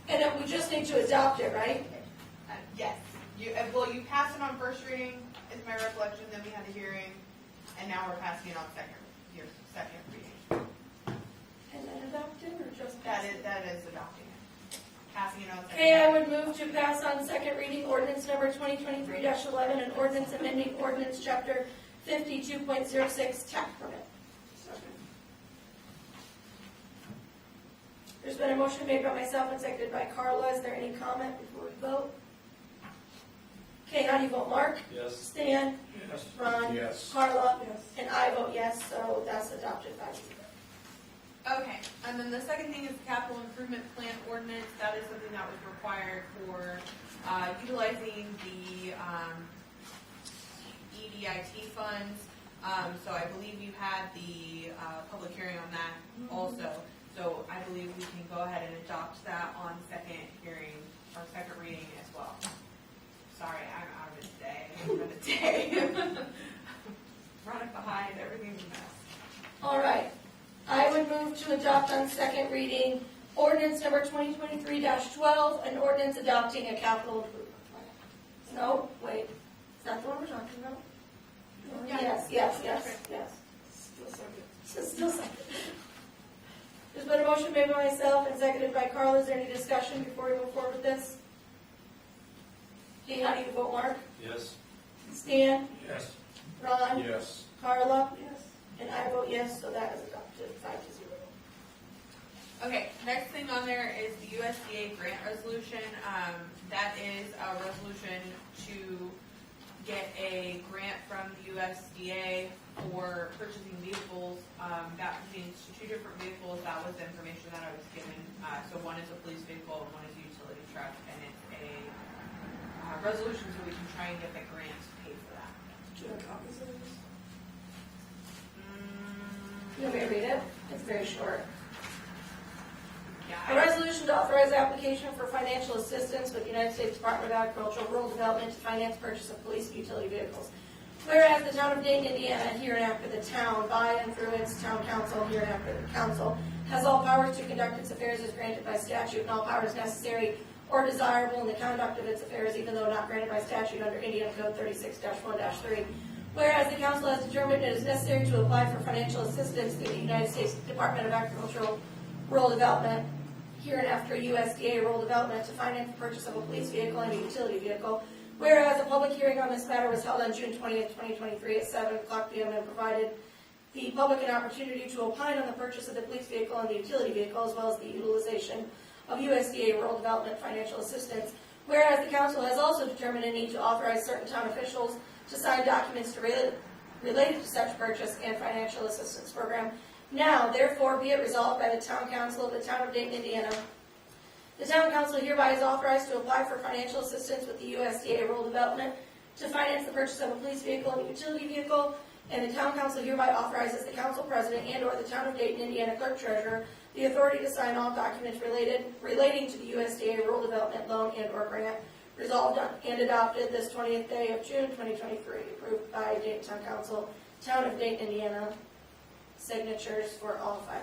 And then we just need to adopt it, right? Yes, well, you passed it on first reading, is my recollection, then we had the hearing, and now we're passing it on your second reading. And then adopt it or just That pass is, it? that is adopting it. Passing it on second. Okay, I would move to pass on second reading ordinance number 2023-11 and ordinance amending ordinance chapter 52.06 tax permit. There's been a motion made by myself and seconded by Carla. Is there any comment before we vote? Okay, how do you vote, Mark? Yes. Stan? Yes. Ron? Yes. Carla? Yes. And I vote yes, so that's adopted 5-0. Okay, and then the second thing is the capital improvement plan ordinance. That is something that was required for utilizing the EDIT funds. So I believe you had the public hearing on that also. So I believe we can go ahead and adopt that on second hearing, or second reading as well. Sorry, I'm out of it today. I'm out of the day. Running behind, everything's a mess. All right. I would move to adopt on second reading ordinance number 2023-12, an ordinance adopting a capital improvement plan. No, wait, is that the one we're talking about? Yeah. Yes. Still second. There's been a motion made by myself and seconded by Carla. Is there any discussion before we move forward with this? Okay, how do you vote, Mark? Yes. Stan? Yes. Ron? Yes. Carla? Yes. And I vote yes, so that is adopted 5-0. Okay, next thing on there is the USDA grant resolution. That is a resolution to get a grant from the USDA for purchasing vehicles. That pertains to two different vehicles. That was the information that I was given. So one is a police vehicle and one is a utility truck, and it's a resolution so we can try and get the grant paid for that. Do you have copies of this? You want me to read it? It's very short. A Yeah, resolution to authorize application for financial assistance with the United States Department of Agricultural Rural Development to finance purchase of police and utility vehicles. Whereas the town of Dayton, Indiana, hereinafter the town, by and through its town council, hereinafter the council, has all powers to conduct its affairs as granted by statute and all powers necessary or desirable in the conduct of its affairs, even though not granted by statute under Indiana Code 36-1-3. Whereas the council has determined it is necessary to apply for financial assistance through the United States Department of Agricultural Rural Development, hereinafter USDA Rural Development, to finance the purchase of a police vehicle and a utility vehicle. Whereas a public hearing on this matter was held on June 20th, 2023 at 7:00 p.m. and provided the public an opportunity to opine on the purchase of the police vehicle and the utility vehicle, as well as the utilization of USDA Rural Development financial assistance. Whereas the council has also determined a need to authorize certain town officials to sign documents related to such purchase and financial assistance program. Now, therefore, be it resolved by the Town Council of the Town of Dayton, Indiana. The Town Council hereby is authorized to apply for financial assistance with the USDA Rural Development to finance the purchase of a police vehicle and a utility vehicle, and the Town Council hereby authorizes the Council President and/or the Town of Dayton, Indiana Clerk Treasurer the authority to sign all documents relating to the USDA Rural Development Loan and/or grant resolved on and adopted this 20th day of June 2023, approved by Dayton Town Council, Town of Dayton, Indiana. Signatures for all 5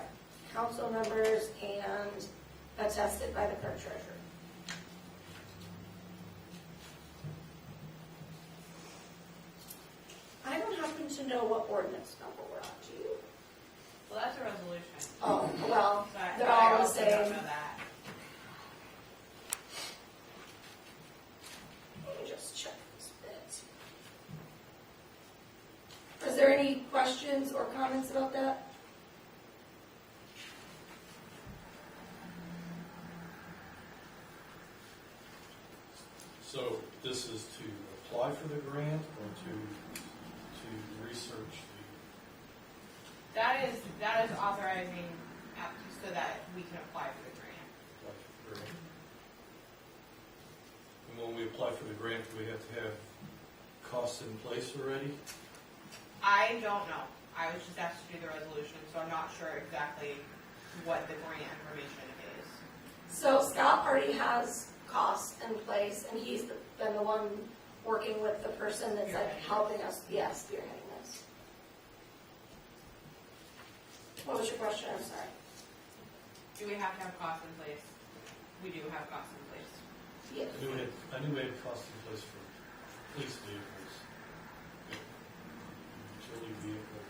council members and attested by the clerk treasurer. I don't happen to know what ordinance number we're on, do you? Well, that's a resolution. Oh, well, So I- they're I all the also don't same. know that. Let me just check this bit. Is there any questions or comments about that? So this is to apply for the grant or to research That is authorizing so that we can apply for the grant. apply for the grant? And when we apply for the grant, do we have to have costs in place already? I don't know. I was just asked to do the resolution, so I'm not sure exactly what the grant information is. So Scott already has costs in place, and he's been the one working with the person that's like helping us, yes, spearheading this. What was your question? I'm sorry. Do we have to have costs in place? We do have costs in place. Yes. I knew we had costs in place for police vehicles. Utility vehicle.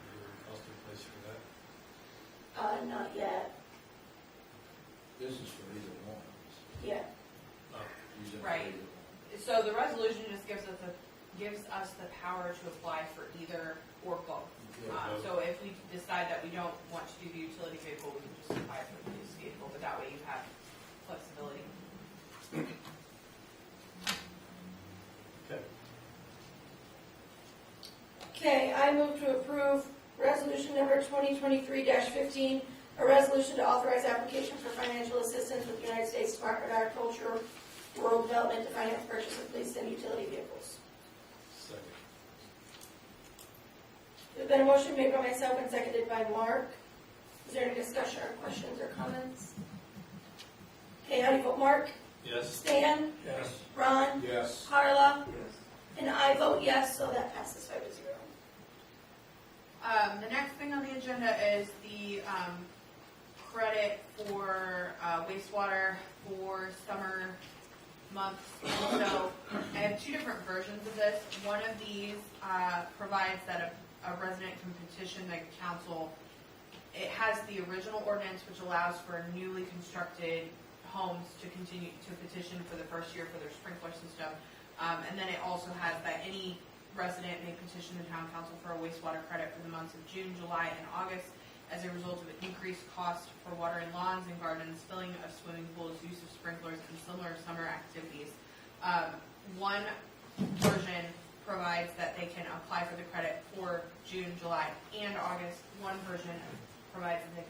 Is there a cost in place for that? Not yet. This is for either one. Yeah. Using Right. either. So the resolution just gives us the power to apply for either or both. So if we decide that we don't want to do the utility vehicle, we can just apply for the police vehicle, but that way you have flexibility. Okay. Okay, I move to approve resolution number 2023-15, a resolution to authorize application for financial assistance with the United States Department of Agriculture, Rural Development to finance purchase of police and utility vehicles. Second. There's been a motion made by myself and seconded by Mark. Is there any discussion or questions or comments? Okay, how do you vote, Mark? Yes. Stan? Yes. Ron? Yes. Carla? And I vote yes, so that passes 5-0. The next thing on the agenda is the credit for wastewater for summer months. So I have 2 different versions of this. One of these provides that a resident can petition the council. It has the original ordinance, which allows for newly constructed homes to continue to petition for the first year for their sprinkler system. And then it also has that any resident may petition the town council for a wastewater credit for the months of June, July, and August as a result of an increased cost for watering lawns and gardens, filling of swimming pools, use of sprinklers, and similar summer activities. One version provides that they can apply for the credit for June, July, and August. One version provides that they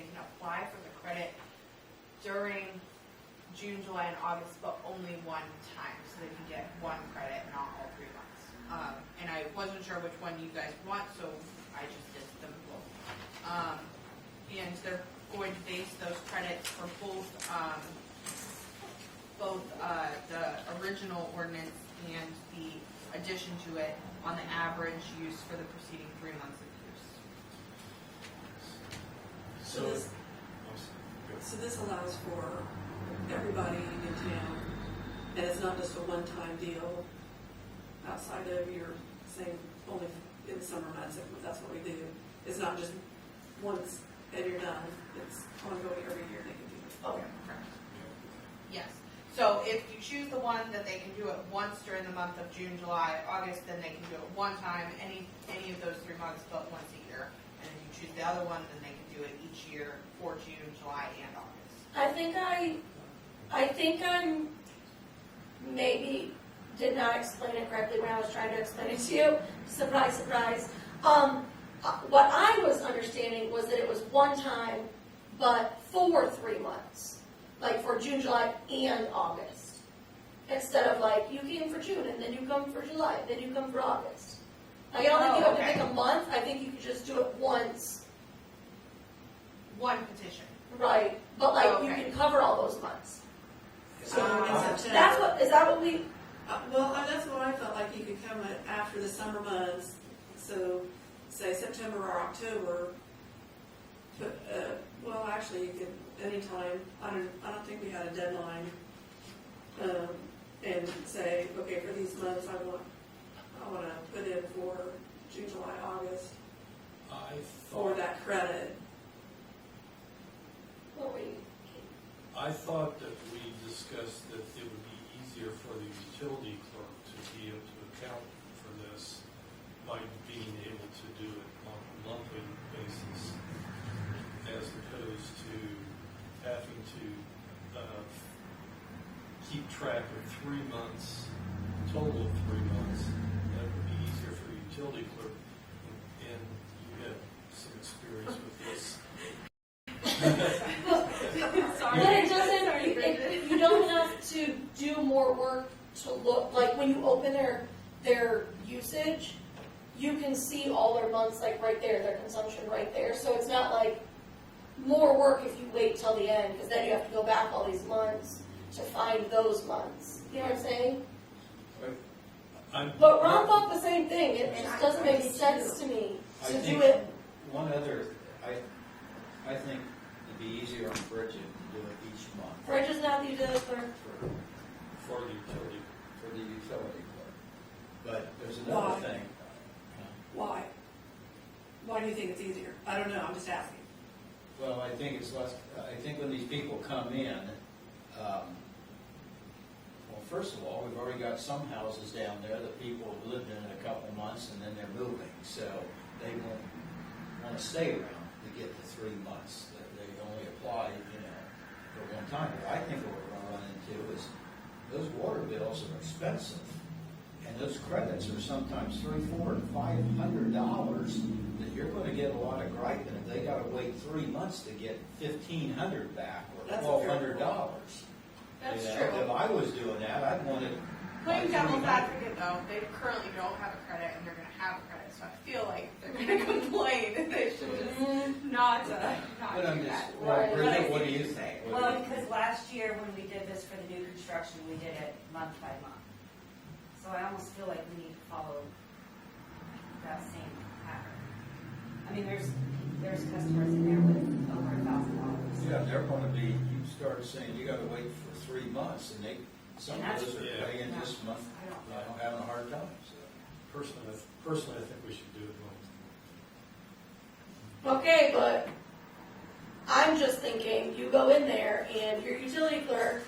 can apply for the credit during June, July, and August, but only one time, so they can get one credit, not all 3 months. And I wasn't sure which one you guys want, so I just did them both. And they're going to base those credits for both the original ordinance and the addition to it on the average use for the preceding 3 months of use. So this allows for everybody in town, and it's not just a one-time deal outside of your saying only in the summer months, if that's what we do. It's not just once and you're done, it's ongoing every year they can do it. Okay. Yes. So if you choose the one that they can do it once during the month of June, July, August, then they can do it one time, any of those 3 months, but once a year. And if you choose the other one, then they can do it each year for June, July, and August. I think I'm maybe did not explain it correctly when I was trying to explain it to you. Surprise, surprise. what I was understanding was that it was one time, but for 3 months, like for June, July, and August. Instead of like, you came for June, and then you come for July, then you come for August. Like, I don't think you have to okay. pick a month, I think you could just do it once, One petition. right? But like, you Okay. can cover all those months. So in September. That's what, is that what we, Well, that's what I felt like you could come after the summer months, so say September or October. But, well, actually, you could anytime. I don't think we had a deadline. And say, okay, for these months, I want to put in for June, July, August I for thought, that credit. what were you? I thought that we discussed that it would be easier for the utility clerk to be able to account for this by being able to do it on a monthly basis, as opposed to having to keep track of 3 months, total of 3 months. That would be easier for the utility clerk, and you have some experience with this. But it doesn't, you don't have to do more work to look, like when you open their usage, you can see all their months, like right there, their consumption right there. So it's not like more work if you wait till the end, because then you have to go back all these months to find those months. You know what I'm saying? But Ron thought the same thing. It just doesn't make sense to me I to do think it. one other, I think it'd be easier on Bridget to do it each month Fred is not the utility clerk. For the utility. for the utility clerk. But there's another Why? thing. Why? Why do you think it's easier? I don't know. I'm just asking. Well, I think it's less, I think when these people come in, well, first of all, we've already got some houses down there that people have lived in a couple months and then they're moving, so they won't want to stay around to get the 3 months. They only apply, for one time. But I think what we're going to run into is those water bills are expensive, and those credits are sometimes $300, $400, and $500 that you're going to get a lot of griping if they got to wait 3 months to get $1,500 back or That's a fair $1,200. That's You know, true. If I was doing that, I'd want it. Playing like devil's $300. advocate though, they currently don't have a credit and they're gonna have a credit, so I feel like if they're gonna complain, they should just not But I'm do just, that. well, Right. Bridget, what do you think? What do Well, you- because last year when we did this for the new construction, we did it month by month. So I almost feel like we need to follow that same pattern. I mean, there's customers in there with over $1,000. Yeah, they're going to be, you start saying you got to wait for 3 months, and some of those are Yeah. paying this month, I don't having a hard time, so. Personally, I think we should do it once. Okay, but I'm just thinking, you go in there and your utility clerk,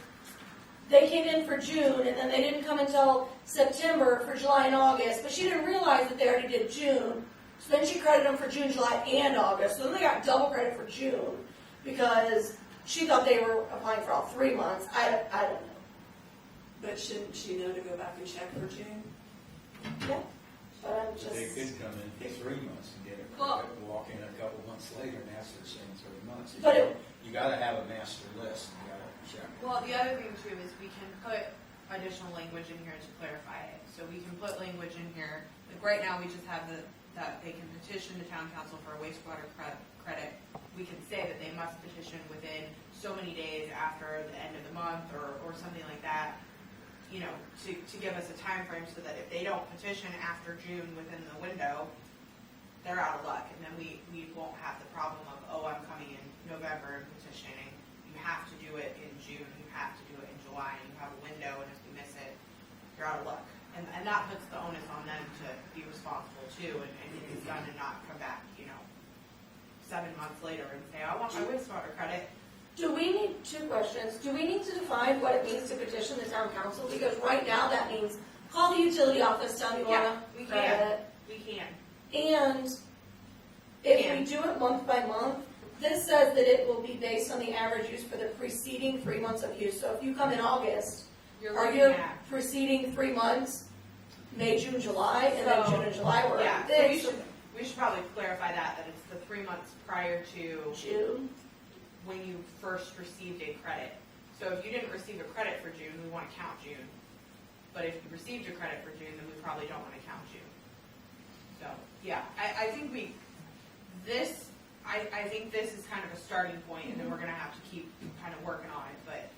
they came in for June and then they didn't come until September for July and August, but she didn't realize that they already did June. So then she credited them for June, July, and August. So then they got double credit for June because she thought they were applying for all 3 months. I don't know. But shouldn't she know to go back and check for June? Yeah. But I'm But they just, could come in for 3 months and get it, Well- walk in a couple months later and ask for the same 3 months. But You got to have a master list, you got to check. Well, the other thing too is we can put additional language in here to clarify it. So we can put language in here, like right now, we just have that they can petition the town council for a wastewater credit. We can say that they must petition within so many days after the end of the month or something like that, to give us a time frame so that if they don't petition after June within the window, they're out of luck. And then we won't have the problem of, I'm coming in November and petitioning. You have to do it in June, you have to do it in July, and you have a window, and if you miss it, you're out of luck. And that puts the onus on them to be responsible too, and get it done and not come back, 7 months later and say, I want my wastewater credit. do we need, 2 questions, do we need to define what it means to petition the town council? Because right now that means call the utility office, tell me you Yeah, want we to can. credit. We can. And if And- we do it month by month, this says that it will be based on the average use for the preceding 3 months of use. So if you come in August, You're are looking your at. preceding 3 months, May, June, July, and then So, June and July were Yeah, like so we this? should, we should probably clarify that it's the 3 months prior to June, when you first received a credit. So if you didn't receive a credit for June, we want to count June. But if you received a credit for June, then we probably don't want to count June. So, yeah, I think I think this is kind of a starting point, and then we're going to have to keep kind of working on it. But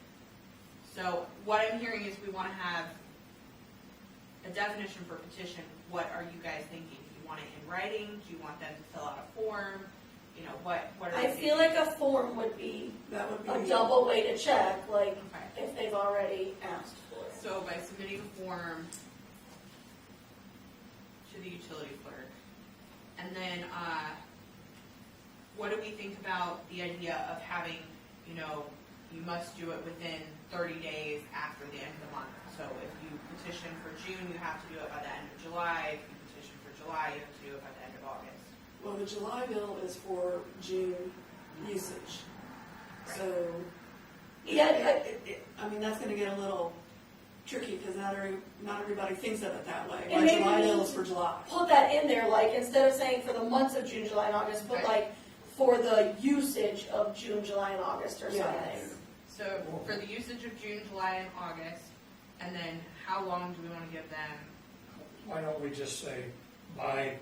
so what I'm hearing is we want to have a definition for petition. What are you guys thinking? Do you want it in writing? Do you want them to fill out a form? You know, what are I they feel thinking? like a form would be That would be. a double way to check, like, Okay. if they've already asked for it. So by submitting a form to the utility clerk, and then what do we think about the idea of having, you know, you must do it within 30 days after the end of the month. So if you petition for June, you have to do it by the end of July. If you petition for July, you have to do it by the end of August. Well, the July bill is for June usage. So, Yeah, I mean, that's gonna get a little tricky, because not everybody thinks of it that way. And My maybe July we bill is for July. put that in there, like, instead of saying for the months of June, July, and August, put Okay. like, for the usage of June, July, and August, or Yes. something. So for the usage of June, July, and August, and then how long do we want to give them? Why don't we just say by,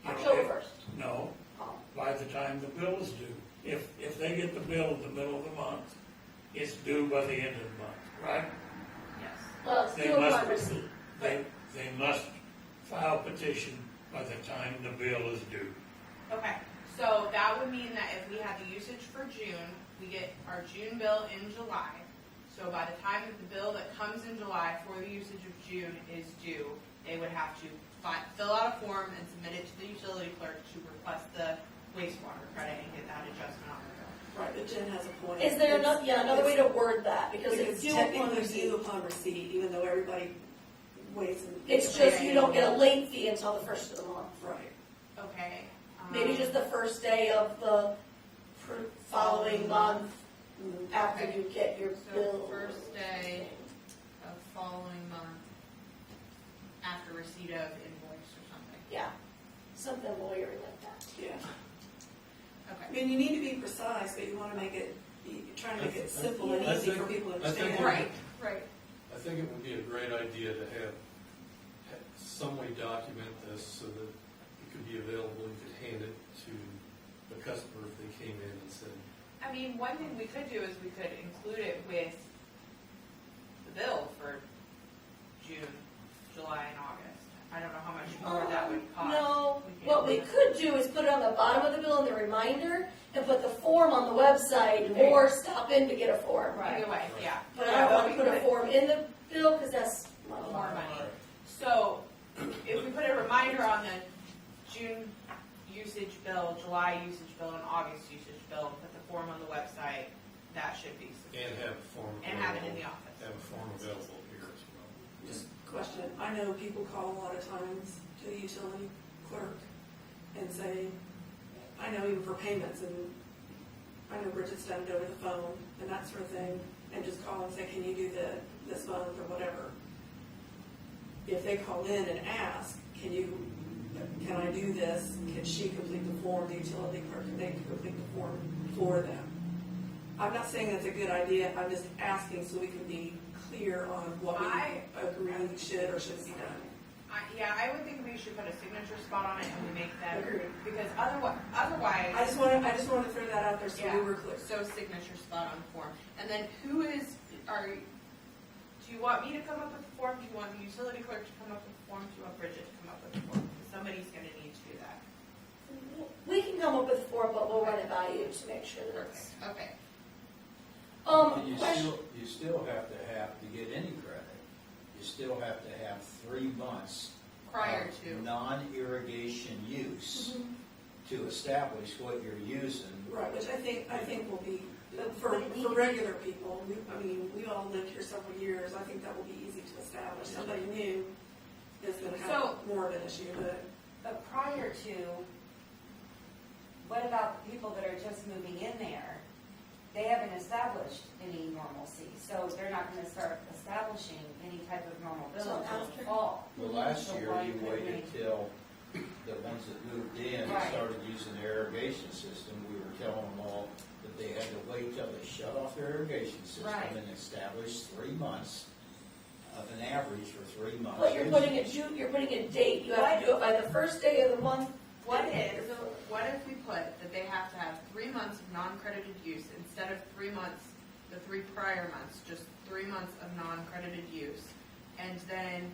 you know, October if- 1st. No, Oh. by the time the bill is due. If they get the bill in the middle of the month, it's due by the end of the month, right? Yes. Well, it's They still must- on receipt. They must file petition by the time the bill is due. Okay, so that would mean that if we have the usage for June, we get our June bill in July. So by the time that the bill that comes in July for the usage of June is due, they would have to fill out a form and submit it to the utility clerk to request the wastewater credit and get that adjustment on their bill. Right, but Jen has a point. Is there It's- another way to word that? Because it's due upon technically due receipt. upon receipt, even though everybody waits and. It's just you don't get a late fee until the first of the month. Right. Okay. Maybe just the first day of the following month after you get your So bill. first day of following month after receipt of invoice or something. Yeah, something lawyery like that. Yeah. I Okay. mean, you need to be precise, but you want to make it, you're trying to make it simple and I easy think- for people to I think understand. Right, right. I think it would be a great idea to have some way document this so that it could be available, you could hand it to the customer if they came in and said, I mean, one thing we could do is we could include it with the bill for June, July, and August. I don't know how much more that would cost. No, We what we could do is put it on the bottom of the bill in the reminder and put the form on the website or stop in to get a form. Either way, yeah. But I don't want to put a form in the bill because that's More money. So if we put a reminder on the June usage bill, July usage bill, and August usage bill, put the form on the website, that should be sufficient. and have a form available. And have it in the office. Have a form available here as well. Just question, I know people call a lot of times to the utility clerk and say, I know even for payments, and I know Bridget's done it over the phone and that sort of thing, and just call and say, can you do this month or whatever. If they call in and ask, can I do this, can she complete the form, the utility clerk, can they complete the form for them? I'm not saying that's a good idea, I'm just asking so we can be clear on what we agree should or shouldn't be done. Yeah, I would think we should put a signature spot on it and we make that, Agreed. because otherwise. I just wanted to throw that out there so we were clear. So signature spot on the form. And then do you want me to come up with the form? Do you want the utility clerk to come up with the form? Do you want Bridget to come up with the form? Because somebody's gonna need to do that. We can come up with a form, but we'll run it by you to make sure that it's. Okay. And Question. you still have to get any credit, you still have to have 3 months Prior of to. non-irrigation use Mm-hmm. to establish what you're using. Right, which I think will be, for regular people, we all lived here several years, I think that will be easy to establish. Somebody new is gonna have more of an issue, but. But prior to, what about the people that are just moving in there? They haven't established any normalcy, so they're not gonna start establishing any type of normal bill So until after? the fall. Well, last So year why you couldn't waited we- till the ones that moved in and Right. started using their irrigation system, we were telling them all that they had to wait till they shut off their irrigation system Right. and establish 3 months of an average for 3 months. But you're putting a date, you have to do it by the first day of the month. What if we put that they have to have 3 months of non-credited use instead of 3 months, the 3 prior months, just 3 months of non-credited use, and then,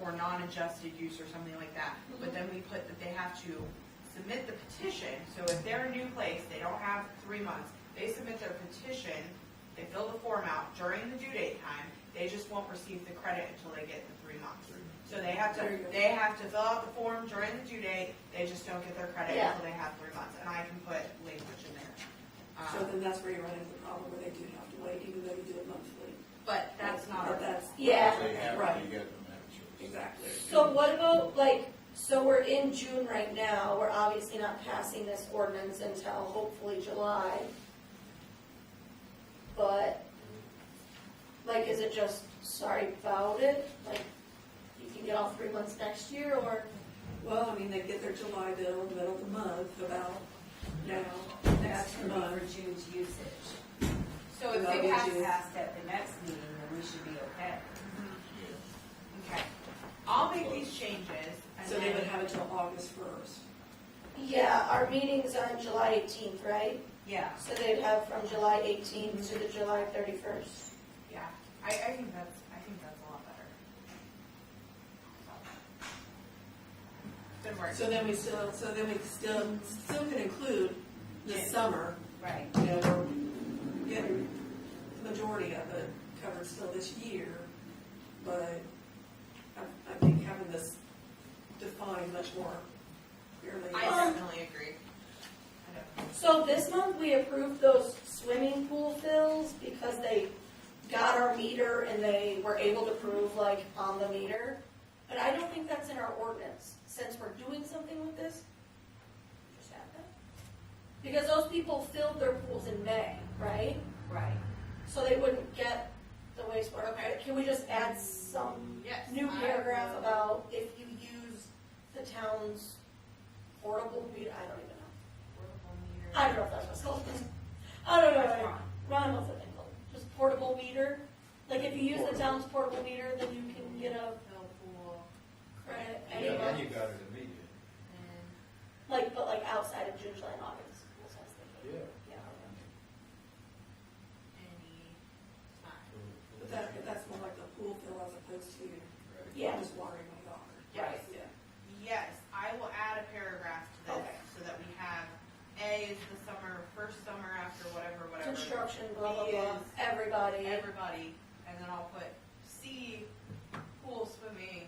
or non-adjusted use or something like that. But then we put that they have to submit the petition, so if they're a new place, they don't have 3 months, they submit their petition, they fill the form out during the due date time, they just won't receive the credit until they get the 3 months. So they have to fill out the form during the due date, they just don't get their credit Yeah. until they have 3 months, and I can put language in there. So then that's where you run into the problem where they do have to wait, even though you do it monthly. But that's not, But that's. Yeah. They have Right. to get them that choice. Exactly. So what about, so we're in June right now, we're obviously not passing this ordinance until hopefully July. But, is it just, sorry about it, you can get all 3 months next year, or? Well, I mean, they get their July bill, middle of the month, about now, That's that's the gonna be month. for June's usage. so if Well, they we pass, do. Passed at the next meeting, then we should be okay. okay, I'll make these changes, and So they would then, have until August 1st. Yeah, our meeting's on July 18th, right? Yeah. So they'd have from July 18th to the July 31st. yeah, I think that's a lot better. Good work. So then we still can include the Yeah. summer, Right. we're getting the majority of it covered still this year, but I think having this defined much more clearly. I definitely agree. I definitely. So this month, we approved those swimming pool fills because they got our meter and they were able to prove on the meter. But I don't think that's in our ordinance, since we're doing something with this. Just add that. Because those people filled their pools in May, right? Right. So they wouldn't get the wastewater. Okay, can we just add some Yes, new I paragraph will. about if you use the town's portable meter, I don't even know. Portable meter. I don't know if that's what's called. I don't know. That's fine. Ron, what's it called? Just portable meter? If you use the town's portable meter, then you can get a Fill pool, credit Yeah, any then month. you got it immediately. and But outside of June, July, and August. That's what I was thinking. Yeah. Yeah, okay. any time. But that's more like the pool fill as opposed to Yeah. just watering my yard. Yes. Yeah. Yes, I will add a paragraph to this Okay. so that we have A is the first summer after whatever. Construction, blah, blah, B blah, is everybody. everybody, and then I'll put C, pool swimming,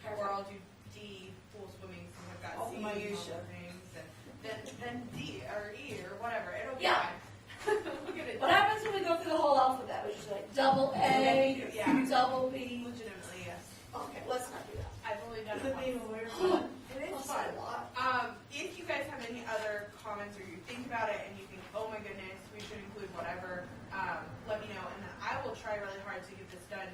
or I'll do D, pool swimming, so we've got All C, the all the minutia. things, and then D, or E, or whatever, it'll be Yeah. fine. We'll get it What done. happens when we go through the whole alphabet? We just double A, Yeah. double B. Legitimately, yes. Okay, let's not do that. I've only done Is it it being once. aware? It is That's fun. a lot. If you guys have any other comments or you think about it and you think, oh my goodness, we should include whatever, let me know. And then I will try really hard to get this done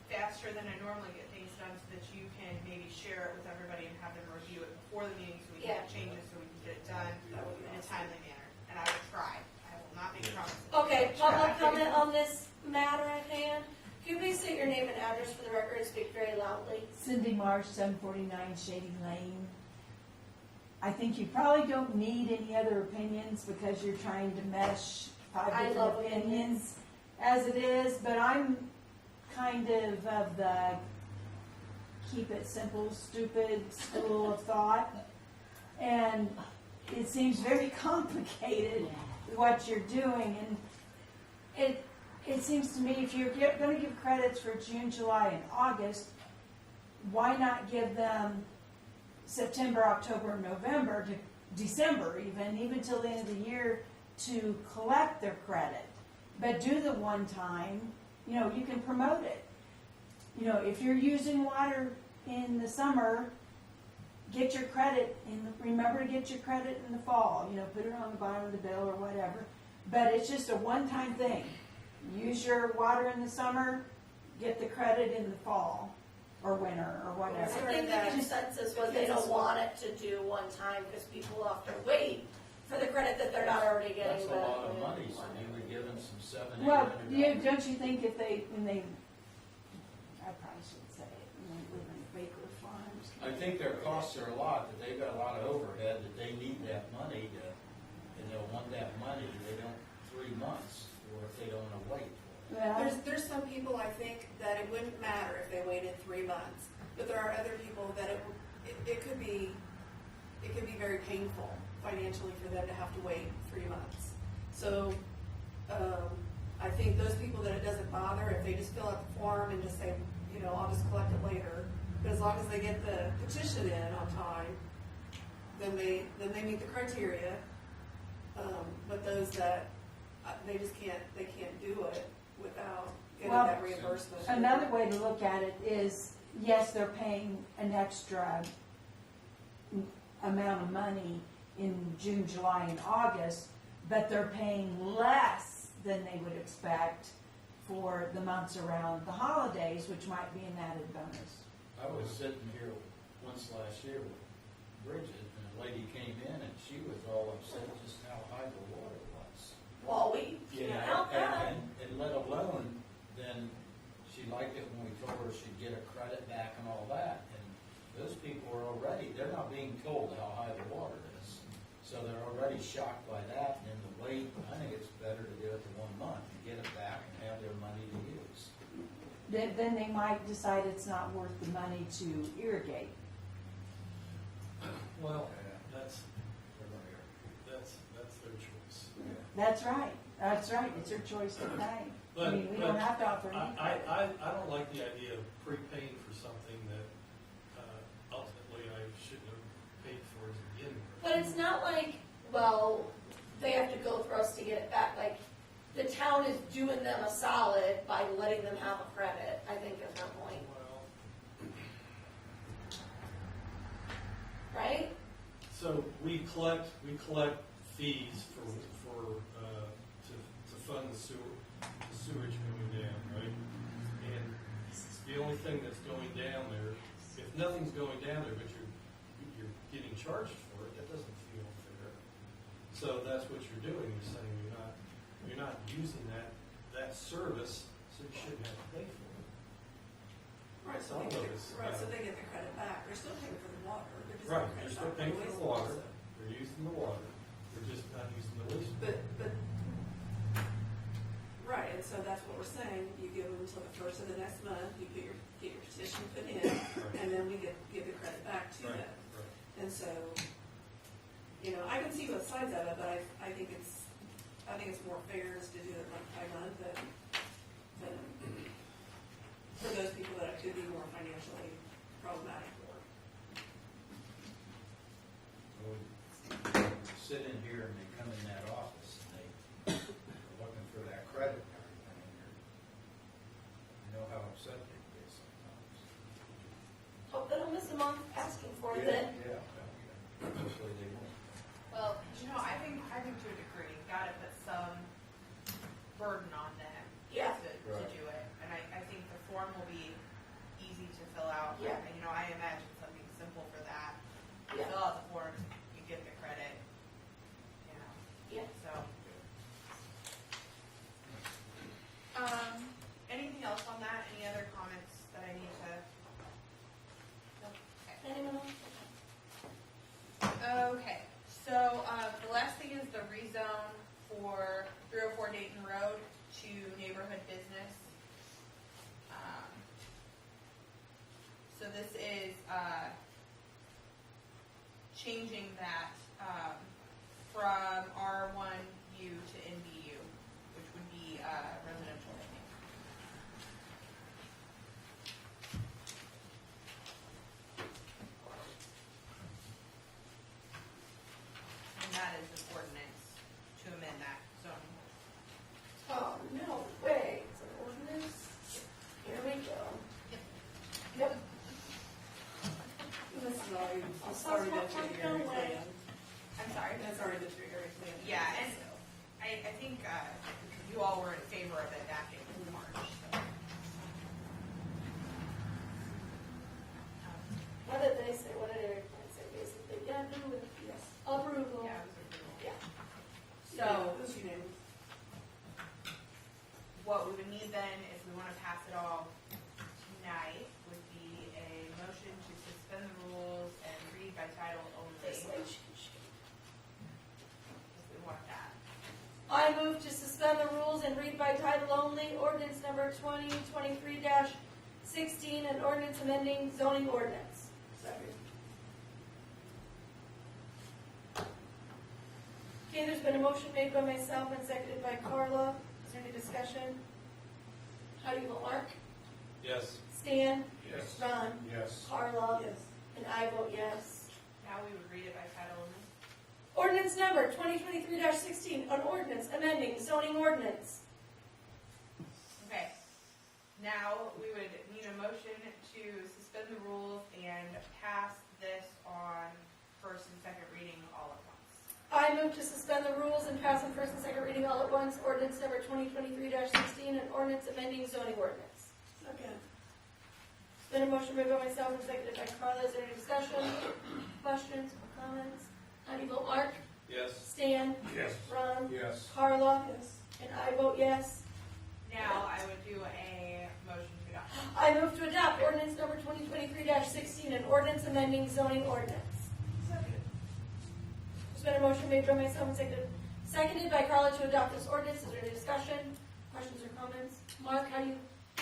faster than I normally get things done so that you can maybe share it with everybody and have them review it before the meeting so we can Yeah. make changes so we can get it done in a timely manner. And I will try. I will not make promises. Okay, public comment on this matter at hand. Can you please state your name and address for the record and speak very loudly? Cindy Marsh, 749 Shady Lane. I think you probably don't need any other opinions because you're trying to mesh five I different love opinions as it is, but I'm kind of the keep it simple, stupid school of thought. And it seems very complicated what you're doing, and it seems to me if you're going to give credits for June, July, and August, why not give them September, October, November, to December even till the end of the year to collect their credit? But do the one time, you can promote it. If you're using water in the summer, get your credit, remember to get your credit in the fall, put it on the bottom of the bill or whatever. But it's just a one-time thing. Use your water in the summer, get the credit in the fall. or winter or I whatever. think the consensus was they don't want it to do one time because people have to wait for the credit that they're not already That's getting. a lot of money, so you would give them some $700, Well, $800. don't you think if when they, I probably shouldn't say it, when they live in Baker Farms. I think their costs are a lot, that they've got a lot of overhead, that they need that money to, and they'll want that money, they don't 3 months, or if they don't want to wait for it. Well, There's some people, I think, that it wouldn't matter if they waited 3 months, but there are other people that it could be very painful financially for them to have to wait 3 months. So, I think those people that it doesn't bother, if they just fill out the form and just say, I'll just collect it later, but as long as they get the petition in on time, then they meet the criteria. But those that, they can't do it without getting Well, that reimbursement. another way to look at it is, yes, they're paying an extra amount of money in June, July, and August, but they're paying less than they would expect for the months around the holidays, which might be an added bonus. I was sitting here once last year with Bridget, and a lady came in, and she was all upset just how high the water was. Well, we You can't know, help that. and let alone, then she liked it when we told her she'd get a credit back and all that, and those people are already, they're not being told how high the water is. So they're already shocked by that, and in the wait, I think it's better to do it to 1 month, and get it back and have their money to use. Then they might decide it's not worth the money to irrigate. Well, that's their choice. That's right, it's your choice to pay. I mean, we don't have to offer any credit. I don't like the idea of prepaying for something that ultimately I shouldn't have paid for to begin with. But it's not like, well, they have to go through us to get it back. Like, the town is doing them a solid by letting them have a credit, I think is her point, Well, right? so we collect fees to fund the sewage going down, right? And the only thing that's going down there, if nothing's going down there, but you're getting charged for it, that doesn't feel fair. So that's what you're doing, you're saying you're not using that service, so you shouldn't have to pay for it. Right, so they get the credit back. They're still paying for the water. They're just Right, getting you're credit still back paying for for the waste. water, you're using the water, you're just not using the waste. Right, and so that's what we're saying. You give them until the first of the next month. You get your petition put in, and then we give the credit back to Right, them. right. And so, I can see both sides of it, but I think it's more fair is to do it month by month than for those people that it could be more financially problematic for. Sit in here and they come in that office and they are looking for that credit and everything. You know how upset they get sometimes. Hope they don't miss a month asking for it then. Yeah. Hopefully they won't. Well, I think to a degree, gotta put some burden on them Yeah. to Right. do it. And I think the form will be easy to fill out. Yeah. And, I imagine something simple for that. You Yeah. fill out the form, you get the credit, Yeah. so. Anything else on that? Any other comments that I need to? No? Okay. Anyone else? Okay, so, the last thing is the rezone for 304 Dayton Road to neighborhood business. So this is, changing that, from R1U to NBU, which would be, residential, I think. And that is the ordinance to amend that zoning. Oh, no way. It's an ordinance. Here we go. Yep. This is already, I'll it's already stop the talking trigger away. plan. I'm sorry? That's already the trigger plan. Yeah, and I think, you all were in favor of it back in March, so. So, It's unanimous. what we would need then, if we want to pass it all tonight, would be a motion to suspend the rules and read by title only. This way. If we want that. I move to suspend the rules and read by title only ordinance number 2023-16 and ordinance amending zoning ordinance. Okay, there's been a motion made by myself and seconded by Carla. Is there any discussion? How do you vote, Mark? Yes. Stan? Yes. Ron? Yes. Carla? Yes. And I vote yes. Now we would read it by title only. Ordinance number 2023-16, an ordinance amending zoning ordinance. Okay. Now we would need a motion to suspend the rules and pass this on first and second reading all at once. I move to suspend the rules and pass on first and second reading all at once, ordinance number 2023-16, and ordinance amending zoning ordinance. Okay. Been a motion made by myself and seconded by Carla. Is there any discussion, questions, or comments? How do you vote, Mark? Yes. Stan? Yes. Ron? Yes. Carla? Yes. And I vote yes. Now I would do a motion to adopt. I move to adopt ordinance number 2023-16, and ordinance amending zoning ordinance. There's been a motion made by myself and seconded by Carla to adopt this ordinance. Is there any discussion, questions, or comments? Mark, how do you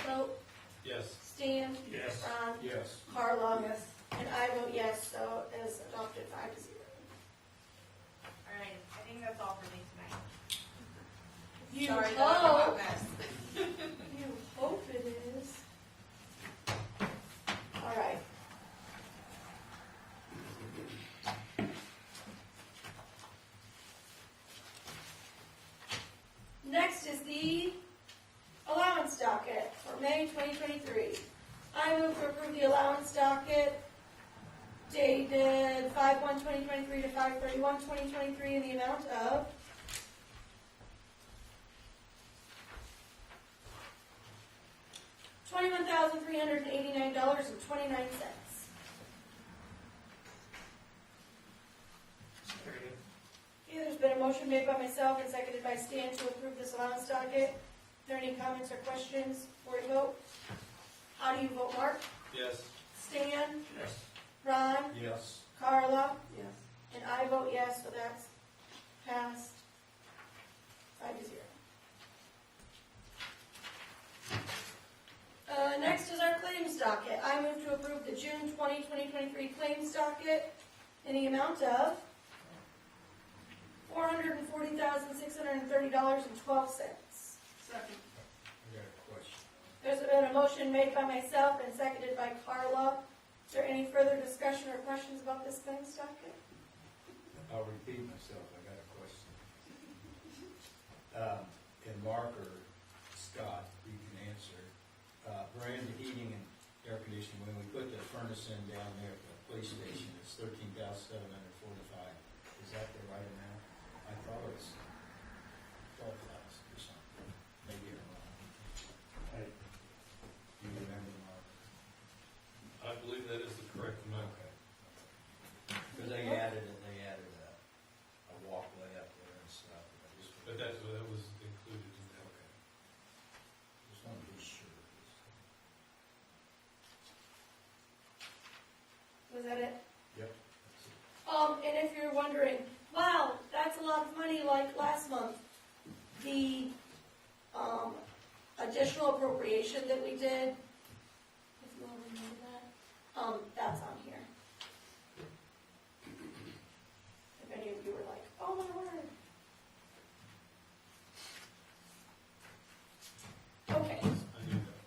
vote? Yes. Stan? Yes. Ron? Yes. Carla? Yes. And I vote yes, so it is adopted 5-0. All right, I think that's all for me tonight. You Sorry that I'm a hope, hot mess. you hope it is. All right. Next is the allowance docket for May 2023. I move to approve the allowance docket dated 5/1/2023 to 5/31/2023 in the amount of $21,389.29. Okay, there's been a motion made by myself and seconded by Stan to approve this allowance docket. Are there any comments or questions before we vote? How do you vote, Mark? Yes. Stan? Yes. Ron? Yes. Carla? Yes. And I vote yes, so that's passed 5-0. Next is our claims docket. I move to approve the June 20, 2023 claims docket in the amount of $440,630.12. Second. I got a question. There's been a motion made by myself and seconded by Carla. Is there any further discussion or questions about this claims docket? I'll repeat myself, I got a question. And Mark or Scott, you can answer. Brand, the heating and air conditioning, when we put the furnace in down there at the police station, it's $13,745. Is that the right amount? I thought it was 12,000 or something. Maybe I'm wrong. Do you remember, Mark? I believe that is the correct amount. Because they added a walkway up there and stuff. But that was included in that. Just want to be sure. Was that it? Yep. And if you're wondering, wow, that's a lot of money like last month, the additional appropriation that we did, if you all remember that, that's on here. If any of you were like, oh my word. Okay, I knew that.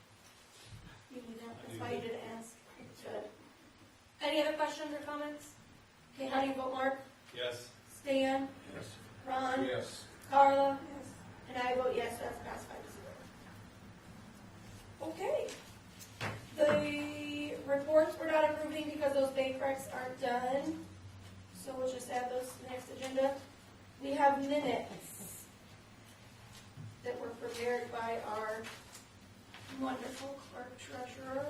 you knew that, that's why you didn't ask. Good. Any other questions or comments? Okay, how do you vote, Mark? Yes. Stan? Yes. Ron? Yes. Carla? Yes. And I vote yes, so that's passed 5-0. Okay. The reports we're not approving because those bank recs aren't done. So we'll just add those to the next agenda. We have minutes that were prepared by our wonderful clerk treasurer,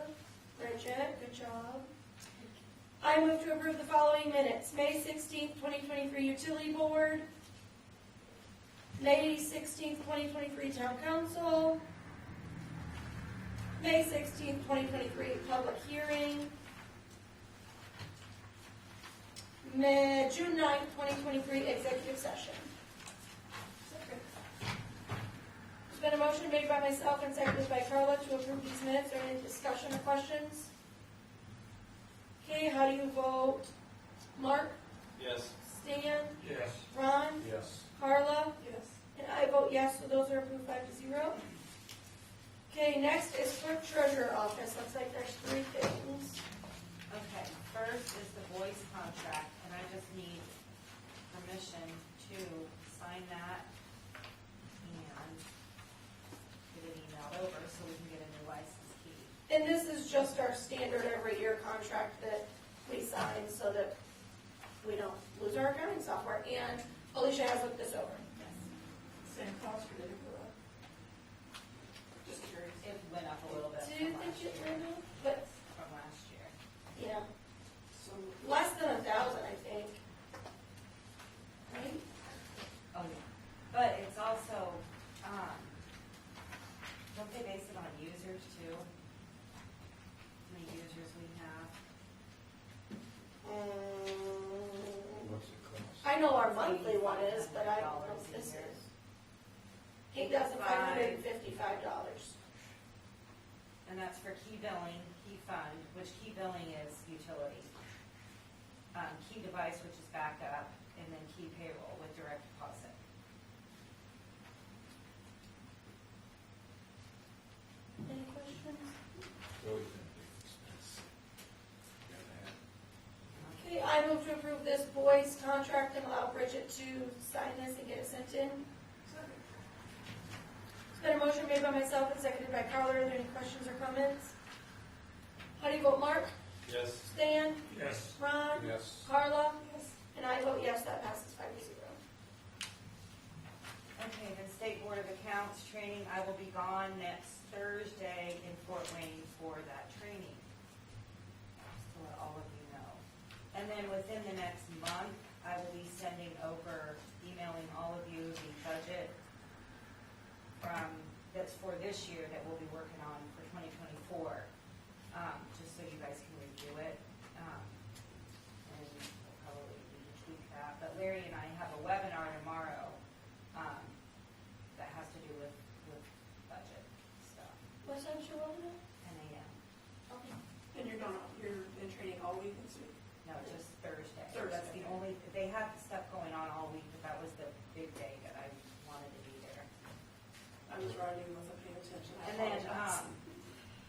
Bridget. Good job. I move to approve the following minutes. May 16th, 2023 Utility Board. May 16th, 2023 Town Council. May 16th, 2023 public hearing. June 9th, 2023 executive session. There's been a motion made by myself and seconded by Carla to approve these minutes. Are there any discussion or questions? Okay, how do you vote? Mark? Yes. Stan? Yes. Ron? Yes. Carla? Yes. And I vote yes, so those are approved 5-0. Okay, next is clerk treasurer office. Looks like there's 3 things. Okay, first is the voice contract, and I just need permission to sign that and get it emailed over so we can get a new license key. And this is just our standard every year contract that we sign so that we don't lose our accounting software. And Alicia has looked this over. Same cost or did it go up? Just curious. It went up a little bit Do you from think last it year. went up? But, From last year. yeah, So, less than 1,000, I think. Right? Oh, yeah. But it's also, don't they base it on users too? How many users we have? What's it cost? I know our monthly one is, but I don't know if this is. $8,555. And that's for key billing, key fund, which key billing is utility. Key device, which is backup, and then key payroll with direct deposit. Any questions? Always been a big expense. Gotta have. Okay, I move to approve this boys contract and allow Bridget to sign this and get it sent in. It's been a motion made by myself and seconded by Carla. Are there any questions or comments? How do you vote, Mark? Yes. Stan? Yes. Ron? Yes. Carla? Yes. And I vote yes, that passes 5-0. Okay, then State Board of Accounts training, I will be gone next Thursday in Fort Wayne for that training. Just to let all of you know. And then within the next month, I will be sending over, emailing all of you the budget that's for this year that we'll be working on for 2024, just so you guys can review it. And we'll probably need to tweak that. But Larry and I have a webinar tomorrow that has to do with budget stuff, What time's your webinar? 10 a.m. Okay. and you're in training all week this week? No, just Thursday. Thursday. That's the only, they have stuff going on all week, but that was the big day that I wanted to be there. I was writing, wasn't paying attention. I And then, apologize.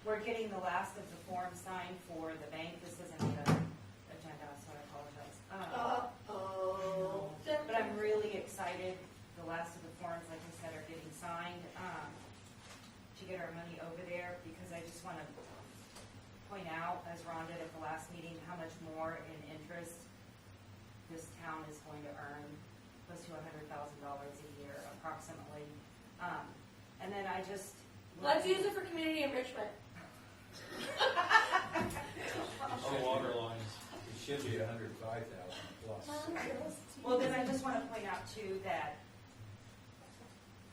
we're getting the last of the forms signed for the bank. This isn't on the agenda, so I apologize. Uh-oh. But I'm really excited. The last of the forms, like I said, are getting signed, to get our money over there, because I just want to point out, as Ron did at the last meeting, how much more in interest this town is going to earn, close to $100,000 a year approximately. And then I just. Let's use it for community enrichment. Our water lines. It should be 105,000 plus. Well, then I just want to point out too that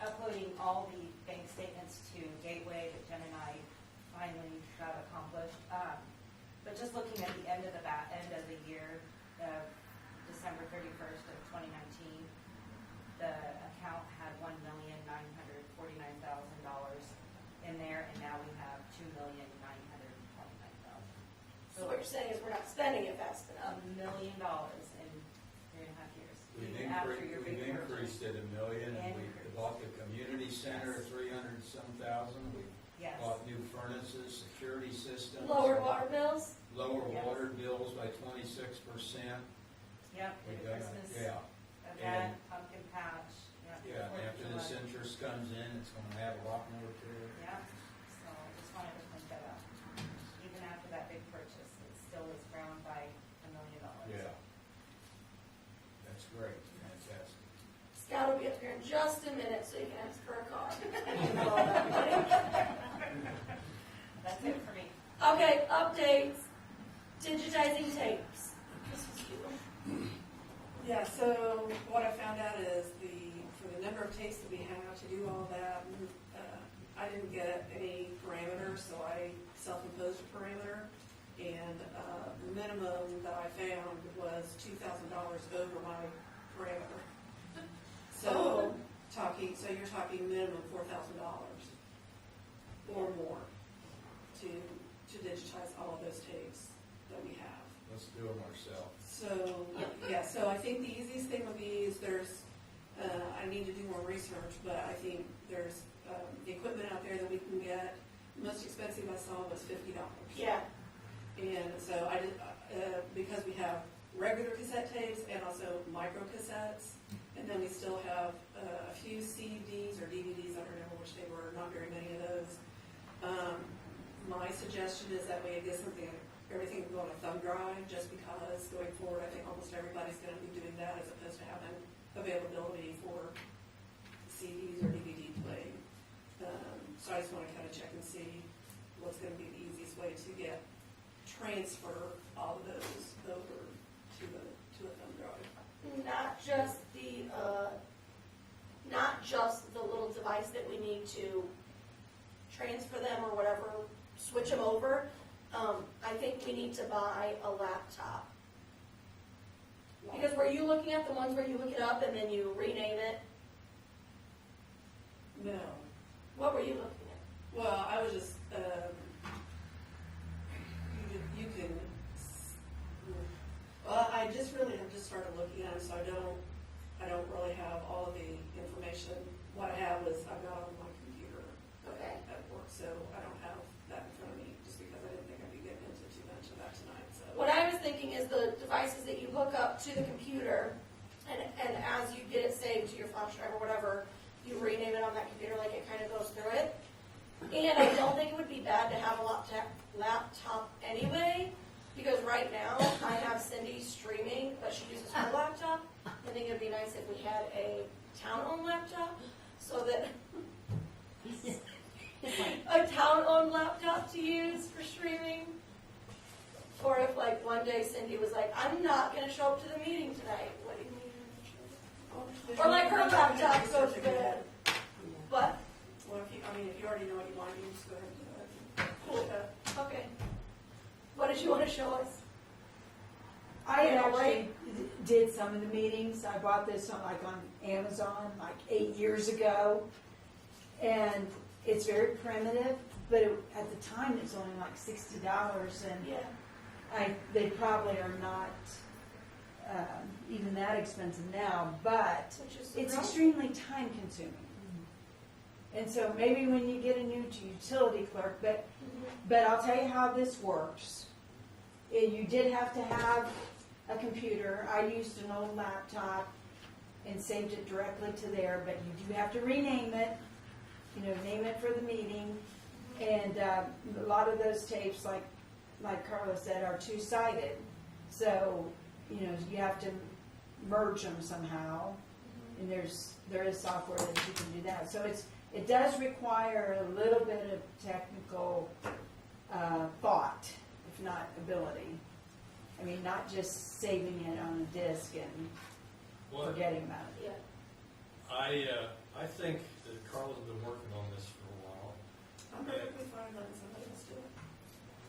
uploading all the bank statements to Gateway that Jen and I finally got accomplished. But just looking at the end of the year, December 31st of 2019, the account had $1,949,000 in there, and now we have $2,929,000. So what you're saying is we're not spending it fast enough. $1 million in 3.5 years. We've Even after your big increased it $1 million, and we Increased. bought the community center, 300-some thousand. We Yes. bought new furnaces, security systems. Lower water bills? Lower Yes. water bills by 26%. Yep, We the got- Christmas Yeah, event, pumpkin patch. Yep, yeah, and 4th of after this July. interest comes in, it's gonna have a lot more to it. Yeah, so just wanted to point that out. Even after that big purchase, it still is grown by $1 million. Yeah. That's great, fantastic. Scott will be up here in just a minute, so you can ask for a car. You know all that money. That's it for me. Okay, updates. Digitizing tapes. This was you. Yeah, so what I found out is for the number of tapes that we have to do all that. And, I didn't get any parameters, so I self-imposed a parameter. And the minimum that I found was $2,000 over my parameter. So you're talking minimum $4,000 or more to digitize all of those tapes that we have. Let's do them ourselves. So, yeah, so I think the easiest thing would be is I need to do more research, but I think there's the equipment out there that we can get. The most expensive I saw was $50. Yeah. And so I did, because we have regular cassette tapes and also micro cassettes, and then we still have a few CDs or DVDs, I don't remember which they were, not very many of those. My suggestion is that we get everything can go on a thumb drive, just because going forward, I think almost everybody's gonna be doing that as opposed to having availability for CDs or DVD playing. So I just wanna kinda check and see what's gonna be the easiest way to transfer all of those over to a thumb drive. Not just the little device that we need to transfer them or whatever, switch them over. I think we need to buy a laptop. Because were you looking at the ones where you look it up and then you rename it? No. What were you looking at? Well, I was just, you can, well, I just really have just started looking at them, so I don't really have all of the information. What I have was, I've got on my computer Okay. at work, so I don't have that in front of me, just because I didn't think I'd be getting into too much of that tonight, so. What I was thinking is the devices that you hook up to the computer, and as you get it saved to your flash drive or whatever, you rename it on that computer, like it kind of goes through it. And I don't think it would be bad to have a laptop anyway, because right now I have Cindy streaming, but she uses her laptop. I think it'd be nice if we had a town-owned laptop, so that a town-owned laptop to use for streaming. Or if like one day Cindy was like, I'm not gonna show up to the meeting tonight, what do you mean? Or like her laptop goes to bed. What? Well, if you already know what you want, you can just go ahead and do it. Cool. Okay. What did you want to show us? I Yeah, actually right. did some of the meetings. I bought this on Amazon 8 years ago, and it's very primitive. But at the time, it's only like $60, and Yeah. they probably are not even that expensive now. But Which is it's surprising. extremely time consuming. And so maybe when you get a new utility clerk, but I'll tell you how this works. You did have to have a computer. I used an old laptop and saved it directly to there, but you do have to rename it, name it for the meeting. And a lot of those tapes, like Carla said, are two-sided. So, you have to merge them somehow. And there is software that you can do that. So it does require a little bit of technical thought, if not ability. I mean, not just saving it on a disk and forgetting about it. Yeah. I think that Carla's been working on this for a while. I'm perfectly fine letting somebody else do it.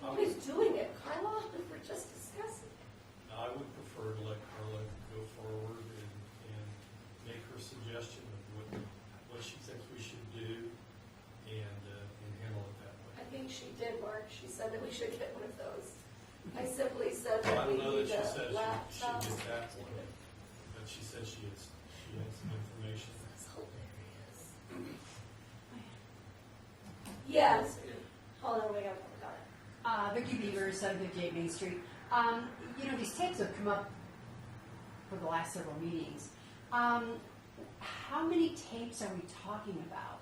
Nobody's doing it, Carla. We're just discussing. I would prefer to let Carla go forward and make her suggestion of what she thinks we should do and handle it that way. I think she did, Mark. She said that we should get one of those. I simply said Well, I that we don't know that need she a said laptop. she get that one, but she said she had some information. That's hilarious. Yes. Hold on, we got it. Vicki Beaver, 758 Main Street. These tapes have come up for the last several meetings. How many tapes are we talking about?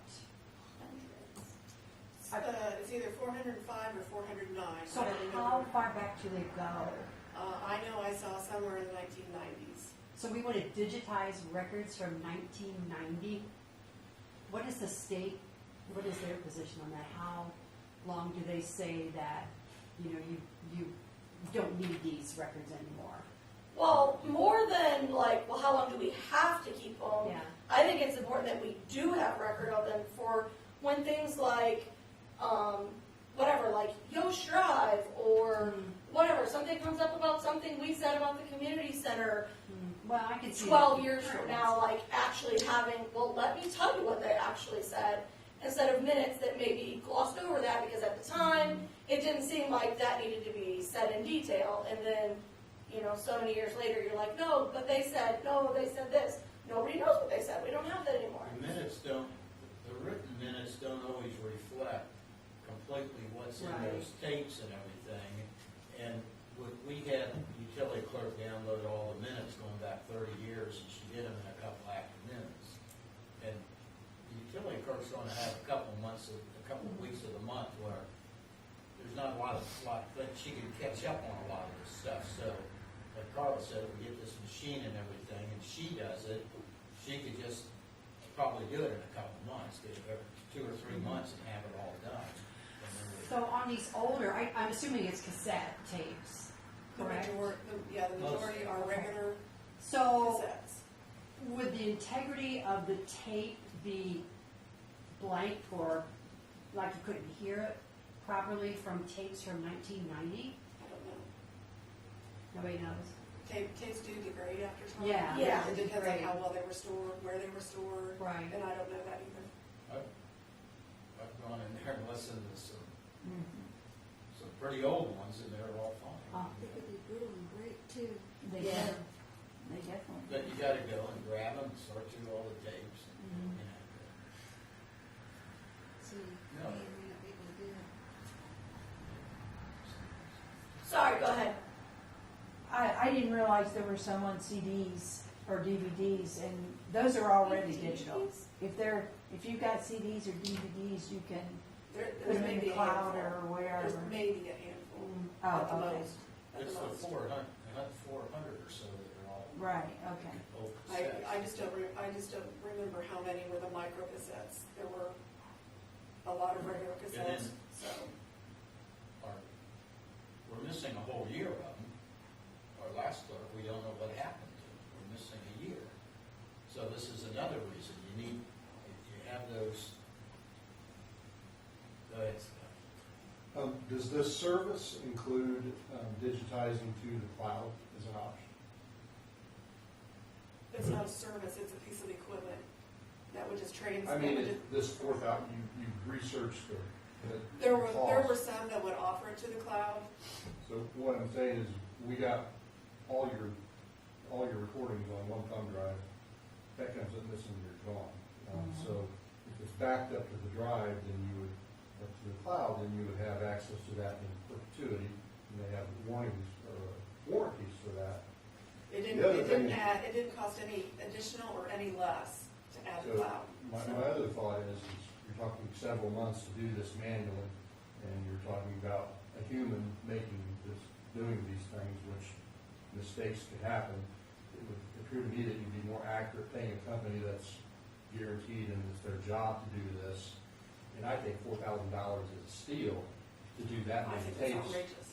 It's either 405 or 409. So I don't how remember. far back do they go? I know I saw somewhere in the 1990s. So we want to digitize records from 1990. What is the state, what is their position on that? How long do they say that, you don't need these records anymore? Well, more than how long do we have to keep them? Yeah. I think it's important that we do have record of them for when things like, whatever, like Yosh Drive or whatever, something comes up about something we said about the community center Well, I can see. 12 years from now, like actually having, well, let me tell you what they actually said, instead of minutes that maybe glossed over that because at the time, it didn't seem like that needed to be said in detail. And then, you know, so many years later, you're like, no, but they said, no, they said this. Nobody knows what they said. We don't have that anymore. The minutes don't, the written minutes don't always reflect completely what's in Right. those tapes and everything. And we had the utility clerk download all the minutes going back 30 years, and she did them in a couple afternoons. And the utility clerk's going to have a couple months, a couple weeks of the month where there's not a lot, but she can catch up on a lot of this stuff. So, like Carla said, we get this machine and everything, and she does it. She could just probably do it in a couple months, get it 2 or 3 months and have it all done. And then we- So on these older, I'm assuming it's cassette tapes, correct? The majority are regular So cassettes. would the integrity of the tape be blank or like you couldn't hear it properly from tapes from 1990? I don't know. Nobody knows. Tapes do degrade after time. Yeah. Yeah. It depends on Degrade. how well they were stored, where they were stored. Right. And I don't know that either. I've gone in there and listened to some pretty old ones, and they're all fine. They could be brutal and great too. They Yeah. do. They definitely. But you gotta go and grab them, sort through all the tapes, and, you know. So No. you may not be able to do that. Sorry, go ahead. I didn't realize there were some on CDs or DVDs, and those are already digital. If you've got CDs or DVDs, you can There put them may in be the a cloud handful. or wherever. There's maybe a handful Oh, at the okay. most. At It's the the most. 400 or so that are all Right, okay. old cassettes. I just don't remember how many were the micro cassettes. There were a lot of regular cassettes, then- so. We're missing a whole year of them. Our last clerk, we don't know what happened to. We're missing a year. So this is another reason you need, if you have those, go ahead, Scott. Does this service include digitizing to the cloud as an option? It's not a service, it's a piece of equipment that would just I mean, this 4,000, you researched the There cost. were some that would offer it to the cloud. So what I'm saying is, we got all your recordings on one thumb drive. That comes up missing, you're gone. So if it's backed up to the drive, then you would, up to the cloud, then you would have access to that in perpetuity. And they have warnings or warranties for that. It The other thing- didn't cost any additional or any less to add the So cloud. my other thought is you're talking several months to do this manually, and you're talking about a human doing these things, which mistakes could happen. It would appear to me that you'd be more accurate paying a company that's guaranteed and it's their job to do this. And I think $4,000 is a steal to do that I many think that's tapes outrageous.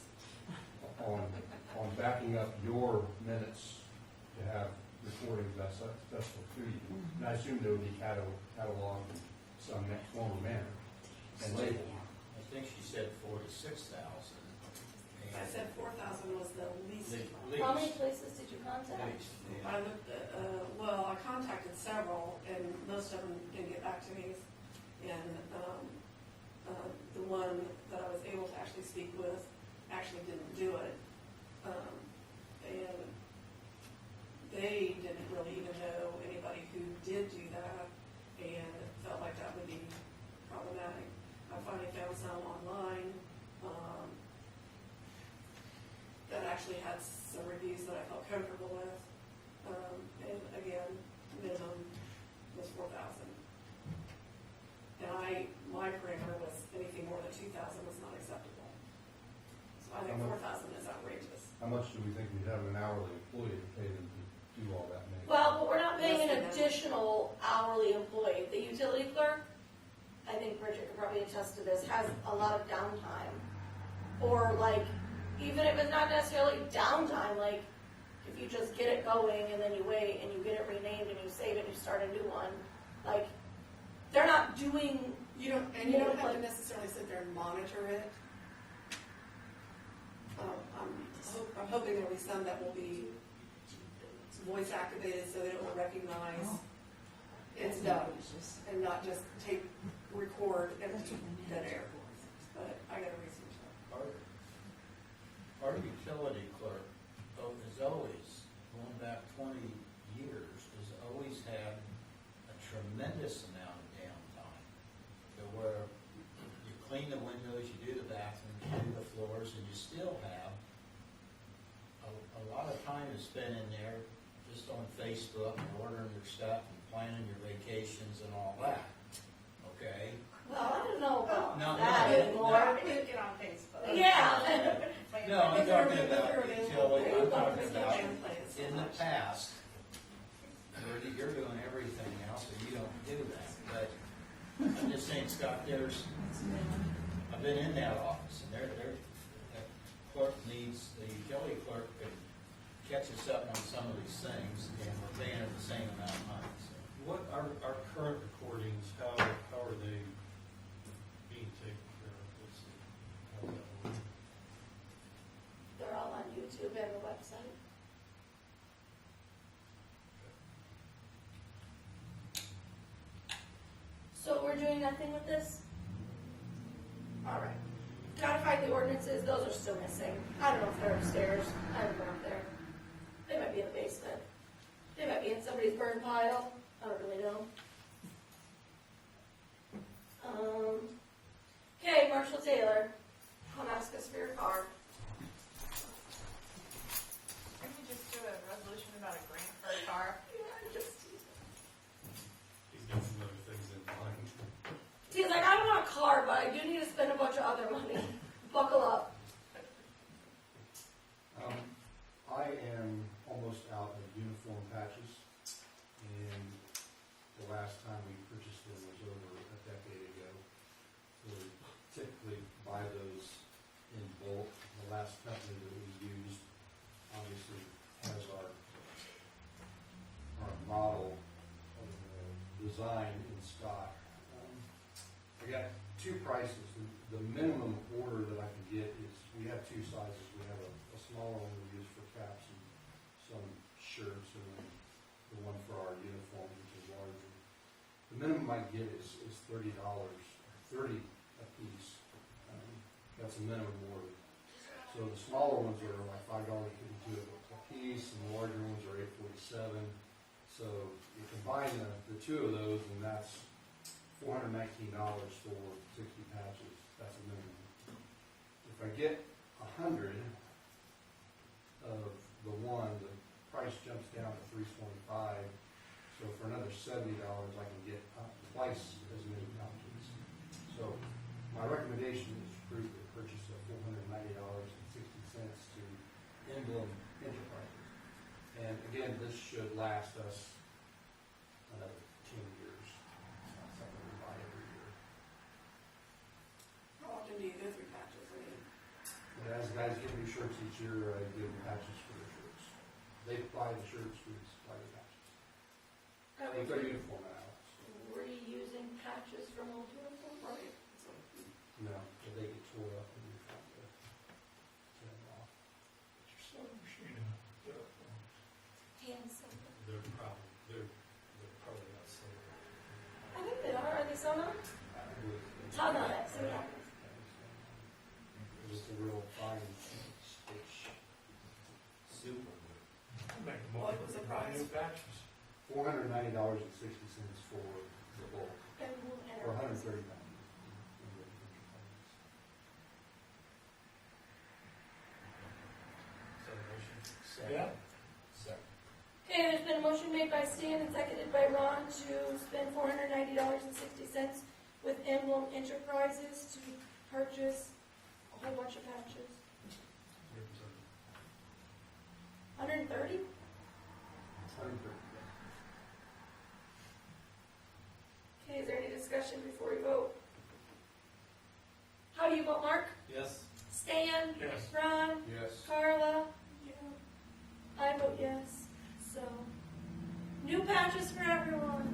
on backing up your minutes to have recordings that's successful to you. And I assume there would be cataloged in some next form or manner and labeled. I think she said 46,000. I said 4,000 was the least. How many places did you contact? I looked at, I contacted several, and most of them didn't get back to me. And the one that I was able to actually speak with actually didn't do it. And they didn't really even know anybody who did do that, and felt like that would be problematic. I finally found some online that actually had some reviews that I felt comfortable with. And again, minimum was 4,000. And my parameter was anything more than 2,000 was not acceptable. So I think 4,000 is outrageous. How much do we think we'd have an hourly employee to pay them to do all that? Well, but we're not paying Less an than that. additional hourly employee. The utility clerk, I think Bridget could probably attest to this, has a lot of downtime. Or like, even if it's not necessarily downtime, like if you just get it going and then you wait and you get it renamed and you save it and you start a new one, like, they're not doing, You don't, and you don't have to necessarily sit there and monitor it. I'm hoping there'll be some that will be voice activated so that it will recognize it's done and not just record empty dead air. But I gotta research that. Our utility clerk has always, going back 20 years, has always had a tremendous amount of downtime. To where you clean the windows, you do the bathrooms, you do the floors, and you still have a lot of time is spent in there just on Facebook and ordering your stuff and planning your vacations and all that. Okay? well, I don't know about No, that no, anymore. Get on Facebook. Yeah. No, I'm talking about There it is. utility, I'm talking There you go. about Plans. in the past, you're doing everything now, so you don't do that. But I'm just saying, Scott, I've been in that office, and that clerk needs, the utility clerk could catch us up on some of these things, and we're paying her the same amount of money. So. What are our current recordings, how are they being taken care of? What's the, how's that work? They're all on YouTube and the website. So we're doing nothing with this? All right. Gotta find the ordinances, those are still missing. I don't know if they're upstairs, I haven't been up there. They might be in the basement. They might be in somebody's burn pile, I don't really know. Okay, Marshall Taylor, come ask us for your car. Can we just do a resolution about a grant for a car? He's got some other things in mind. He's like, I don't want a car, but I do need to spend a bunch of other money. Buckle up. I am almost out of uniform patches, and the last time we purchased them was over a decade ago. So we typically buy those in bulk. The last company that we used obviously has our model of design in stock. I got two prices. The minimum order that I can get is, we have two sizes. We have a smaller one we use for caps and some shirts, and then the one for our uniform, which is larger. The minimum I get is $30, $30 a piece. That's a minimum order. So the smaller ones are like $5.52 a piece, and the larger ones are $8.47. So you combine the two of those, and that's $419 for 60 patches. That's a minimum. If I get 100 of the one, the price jumps down to $325. So for another $70, I can get twice as many pouches. So my recommendation is to approve the purchase of $490.60 to Emblem Enterprises. And again, this should last us another 10 years. It's not something we buy every year. How often do you go through patches? I mean, But as guys get new shirts each year, I give them patches for their shirts. They buy the shirts, we supply the patches. With their uniform out. Reusing patches from old uniforms? right, so, No, but they get tore up and you have to tear them off. Hand something. They're probably not sold. I think they are. Are they sewn on? Tug on it, see what happens. Just a real fine stitch. Super. Make a What motion was the to buy price? new patches. $490.60 for the bulk, Emblem or Enterprises. $130. Is that a motion? Second. Yeah. Second. Okay, there's been a motion made by Stan and seconded by Ron to spend $490.60 with Emblem Enterprises to purchase a whole bunch of patches. 130? Okay, is there any discussion before we vote? How do you vote, Mark? Yes. Stan? Yes. Ron? Yes. Carla? I vote yes. So, new patches for everyone.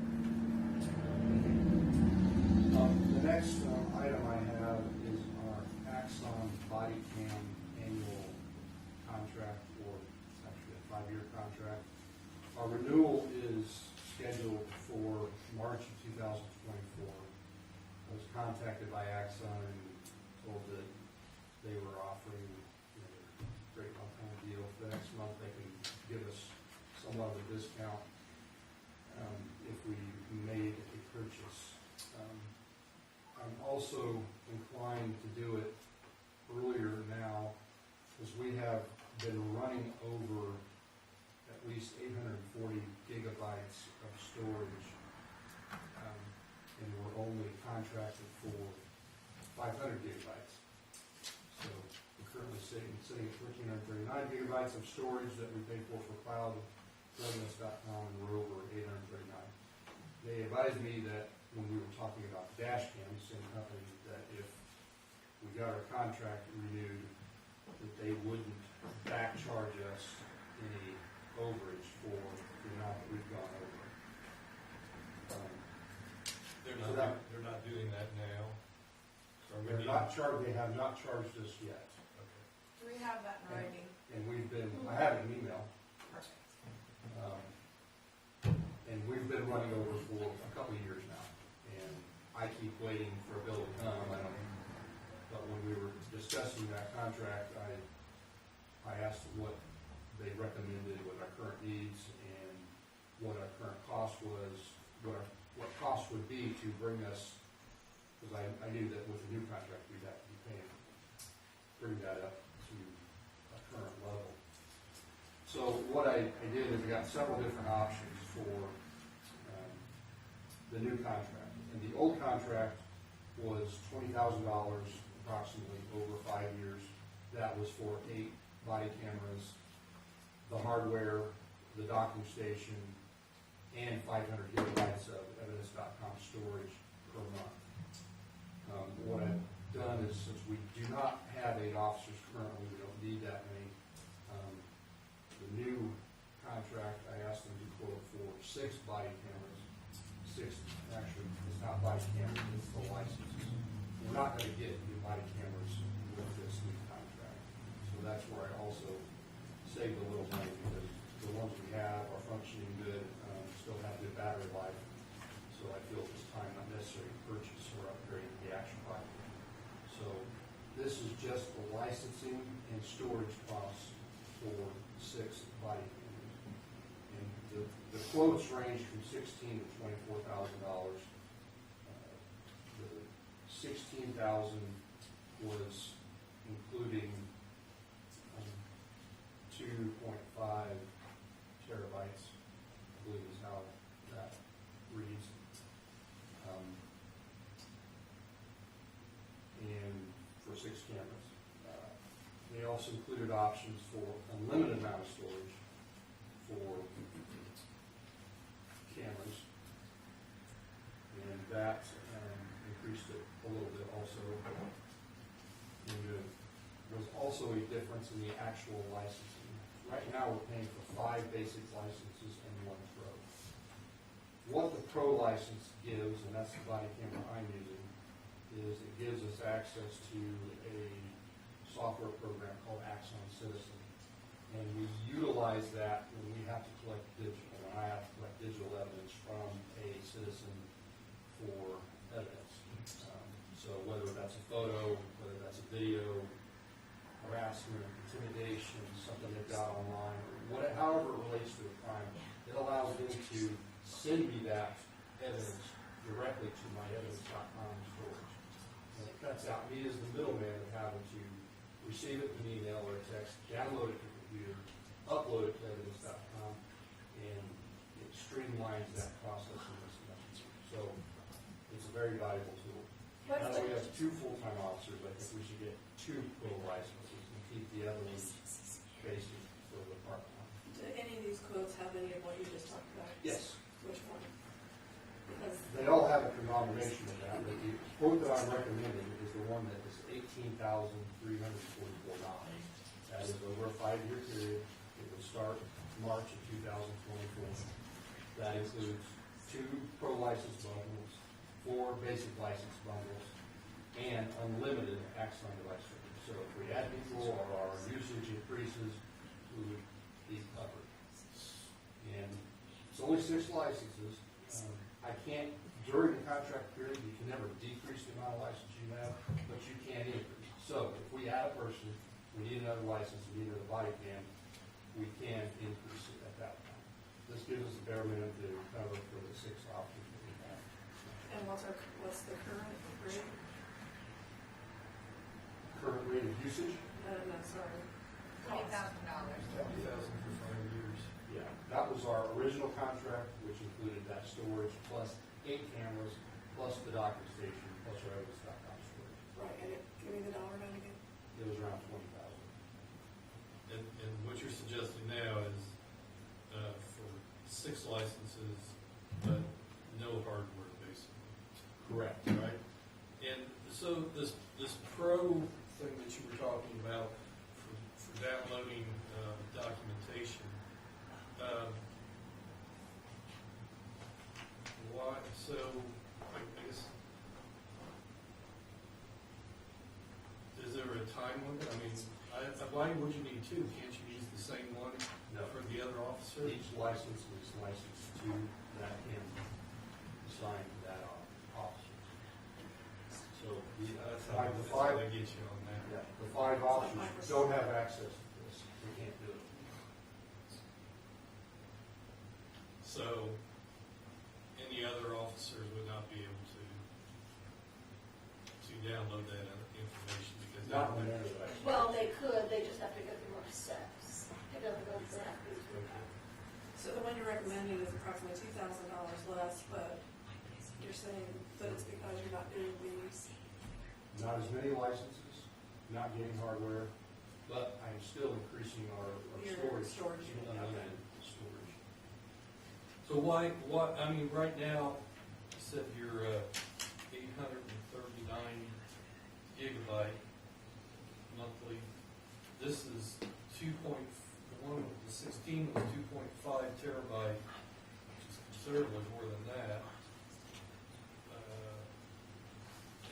The next item I have is our Axon body cam annual contract, or it's actually a 5-year contract. Our renewal is scheduled for March of 2024. I was contacted by Axon and told that they were offering a great one-time deal. For the next month, they can give us somewhat of a discount if we made a purchase. I'm also inclined to do it earlier now, because we have been running over at least 840 gigabytes of storage, and we're only contracted for 500 gigabytes. So we're currently sitting at 1,339 gigabytes of storage that we pay for cloud, readiness.com, and we're over 839. They advised me that when we were talking about dash cams, same company, that if we got our contract renewed, that they wouldn't back charge us any overage for the amount that we've gone over. They're not doing that now. So They're not charged. They have not charged us yet, Do we have that in writing? and we've been. I have an email. And we've been running over for a couple of years now, and I keep waiting for a bill to come. But when we were discussing that contract, I asked what they recommended, what our current needs, and what our current cost was, what cost would be to bring us, because I knew that with the new contract we'd have to be paying, bring that up to a current level. So what I did is I got several different options for the new contract. And the old contract was $20,000 approximately over 5 years. That was for 8 body cameras, the hardware, the docking station, and 500 gigabytes of evidence.com storage per month. What I've done is, since we do not have 8 officers currently, we don't need that many. The new contract, I asked them to quote for 6 body cameras. 6, actually, it's not body cameras, it's the licenses. We're not going to get new body cameras with this new contract. So that's where I also saved a little money, because the ones we have are functioning good, still have good battery life. So I feel it's time not necessarily to purchase or upgrade the actual body. So this is just the licensing and storage costs for 6 body cameras. And the quotes range from $16,000 to $24,000. The $16,000 was including 2.5 terabytes, I believe is how that reads. And for 6 cameras. They also included options for unlimited amount of storage for cameras, and that increased it a little bit also. And there was also a difference in the actual licensing. Right now we're paying for 5 basic licenses and 1 pro. What the pro license gives, and that's the body camera I'm using, is it gives us access to a software program called Axon Citizen. And we utilize that when we have to collect digital. When I have to collect digital evidence from a citizen for evidence. So whether that's a photo, whether that's a video, harassment, intimidation, something they've got online, or however it relates to a crime, it allows them to send me that evidence directly to my evidence.com storage. And it cuts out me as the middleman of having to receive it in an email or a text, download it to the computer, upload it to evidence.com, and it streamlines that process in this message. So it's a very valuable tool. Now that we have 2 full-time officers, I think we should get 2 pro licenses and keep the other ones basic for the part-time. Do any of these quotes have any of what you just talked about? Yes. Which one? Because They all have a combination of that, but the quote that I'm recommending is the one that is $18,344. That is over a 5-year period. It would start March of 2024. That includes 2 pro license bundles, 4 basic license bundles, and unlimited Axon device service. So if we add people or our usage increases, we would be covered. And it's only 6 licenses. I can't, during the contract period, you can never decrease the amount of license you have, but you can increase. So if we add a person, we need another license, we need another body cam, we can increase it at that time. This gives us the bare minimum to cover for the 6 options that we have. And what's the current rate? Current rate of usage? No, sorry. $20,000. $20,000 for 5 years. Yeah, that was our original contract, which included that storage plus 8 cameras, plus the docking station, plus our Otis.com storage. Right, and give me the dollar amount again. It was around 20,000. And what you're suggesting now is for 6 licenses, but no hardware, basically. Correct. Right? And so this pro thing that you were talking about for downloading documentation, why, so, I guess, is there a time limit? I mean, why would you need 2? Can't you use the same one No. for the other officer? Each license is licensed to that can assign to that officer. So That's the how I 5 get you on that. yeah, the 5 officers don't have access to this. They can't do it. So, any other officers would not be able to download that information because Not they- when they're like. Well, they could, they just have to go through more steps. It doesn't go exactly through that. So the one you're recommending is approximately $2,000 less, but you're saying that it's because you're not doing these. Not as many licenses, not getting hardware, but I'm still increasing our Your storage. storage. Unlimited storage. So why, I mean, right now, you said you're 839 gigabyte monthly. This is 2.1, the 16 was 2.5 terabyte, which is considerably more than that.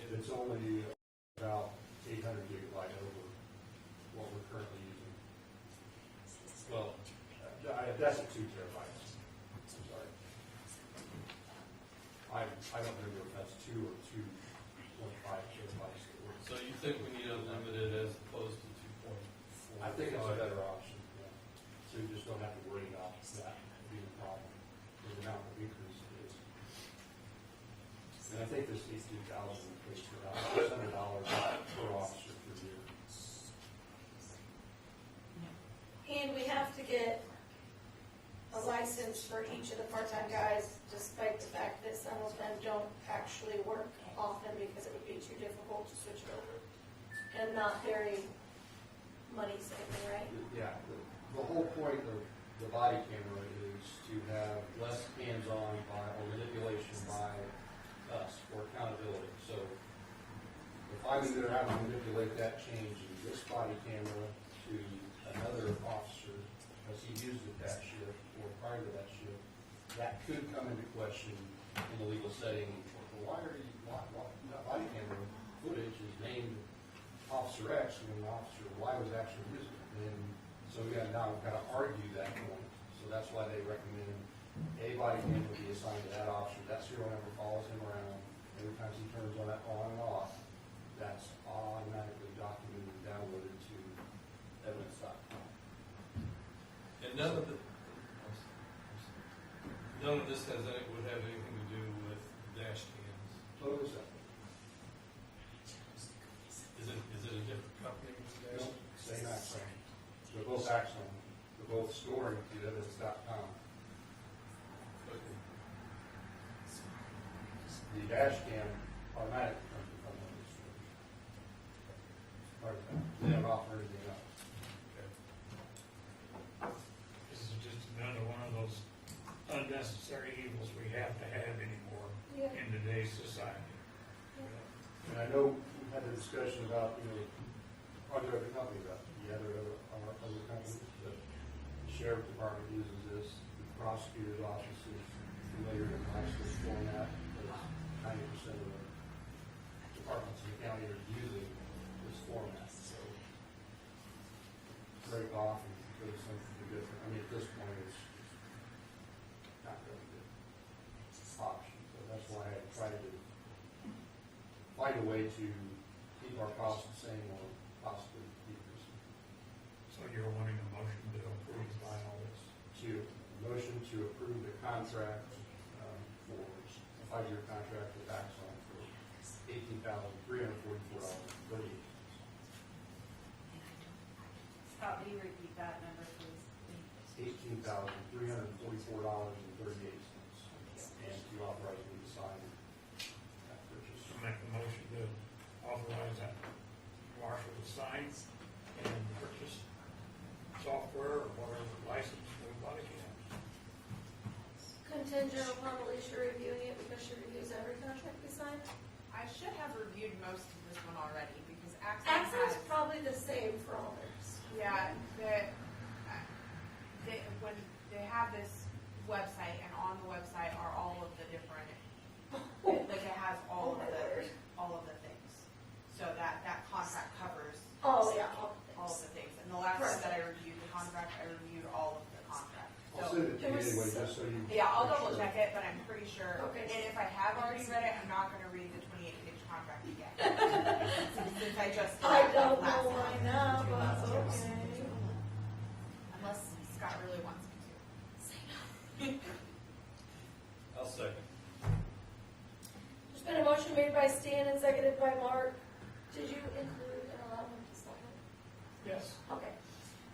And It's only about 800 gigabyte over what we're currently using. Well, that's at 2 terabytes. I'm sorry. I don't remember if that's 2 or 2.5 terabytes. so you think we need unlimited as opposed to 2.4? I think it's a better option, yeah. So you just don't have to worry about that being a problem. The amount of increase it is. And I think this 18,000 equates to about $600 per officer per year. And we have to get a license for each of the part-time guys, despite the fact that some of them don't actually work often because it would be too difficult to switch over. And not very money saving, right? Yeah, the whole point of the body camera is to have less hands-on or manipulation by us for accountability. So if I'm either having to manipulate that change in this body camera to another officer because he used it that shift or prior to that shift, that could come into question in the legal setting. Well, why that body camera footage is named Officer X when the officer Y was actually using it? And so we've got to argue that point. So that's why they recommend a body cam would be assigned to that officer. That serial number follows him around. Every time he turns on and off, that's automatically documented and downloaded to evidence.com. And none of this would have anything to do with dash cams. Totally separate. Is it a different company? No, same Axon. They're both Axon. They're both storing to evidence.com. The dash cam automatically comes from the storage. Part of that. They don't offer anything else. This is just another one of those unnecessary evils we have to have anymore Yeah. in today's society. And I know we had a discussion about, are there other companies out there? Yeah, there are other companies, but sheriff department uses this, the prosecutor's office is familiar and likes this format, because 90% of the departments in the county are using this format, so break off and go to something different. I mean, at this point, it's not really good option, so that's why I tried to find a way to keep our costs the same or possibly decrease them. So you're wanting a motion to approve buying all this? Motion to approve the contract for a 5-year contract with Axon for $18,344.38. Scott, will you repeat that number, please? $18,344.38, and to authorize me to sign that purchase. So make the motion to authorize that marshal to sign and purchase software or whatever license everybody can. Contingent upon Alicia reviewing it, because she reviews every contract we sign. I should have reviewed most of this one already because Accent's has, probably the same for all theirs. yeah, when they have this website and on the website are all of the different, like it has all of the things. So that contract covers Oh, yeah. all of the things. And the last time that I reviewed the contract, I reviewed all of the contract. I'll So, send it to you anyway, just so you. yeah, I'll double check it, but I'm pretty sure. Okay. And if I have already read it, I'm not gonna read the 28-page contract again. Since I just. did I that don't last know why time. now, but okay. Unless Scott really wants me to. I'll second. There's been a motion made by Stan and seconded by Mark. Did you include an allowance to sign? Yes. Okay.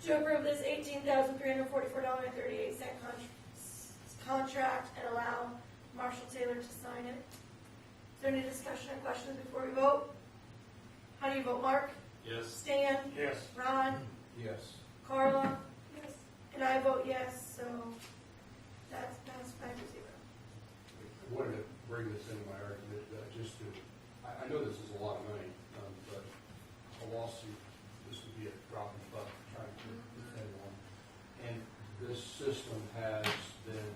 To approve this $18,344.38 contract and allow Marshall Taylor to sign it. Is there any discussion or questions before we vote? How do you vote, Mark? Yes. Stan? Yes. Ron? Yes. Carla? Yes. And I vote yes, so that's passed 5-0. I wanted to bring this into my argument, just to, I know this is a lot of money, but a lawsuit, this would be a drop in the bucket trying to defend one. And this system has been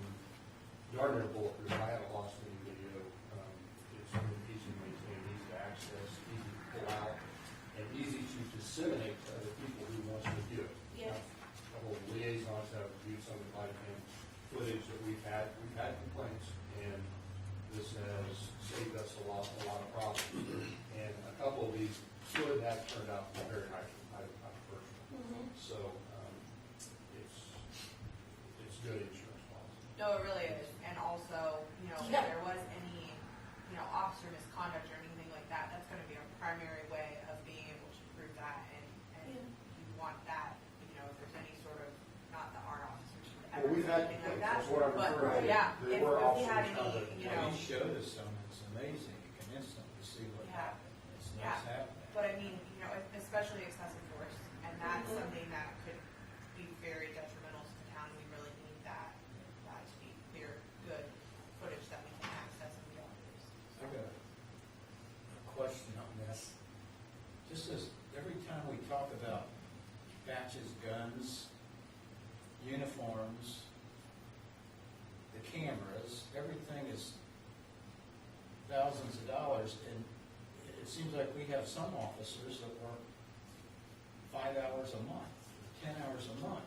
darn near bulletproof. I haven't lost any video. It's been easy to maintain, easy to access, easy to pull out, and easy to disseminate to other people who want to view it. Yes. A couple of liaisons have viewed some of the live cam footage that we've had complaints, and this has saved us a lot of problems. And a couple of these could have turned out to be very high personal. So it's good insurance policy. No, it really is. And also, if there was any, officer misconduct or anything like that, that's gonna be a primary way of being able to prove that. And you want that, if there's any sort of, not that our officers would ever Well, we've do had anything like complaints, that. that's what I'm But, referring to. yeah, There if were we officer had any, misconduct. He showed us some, it's amazing, you can instantly see what Yeah. happened, it's Yeah. nice happening. But I mean, especially excessive force, and that's something that could be very detrimental to the town. We really need that to be clear, good footage that we can access and we don't use. I got a question on this. Just as, every time we talk about patches, guns, uniforms, the cameras, everything is thousands of dollars, and it seems like we have some officers that work 5 hours a month, 10 hours a month.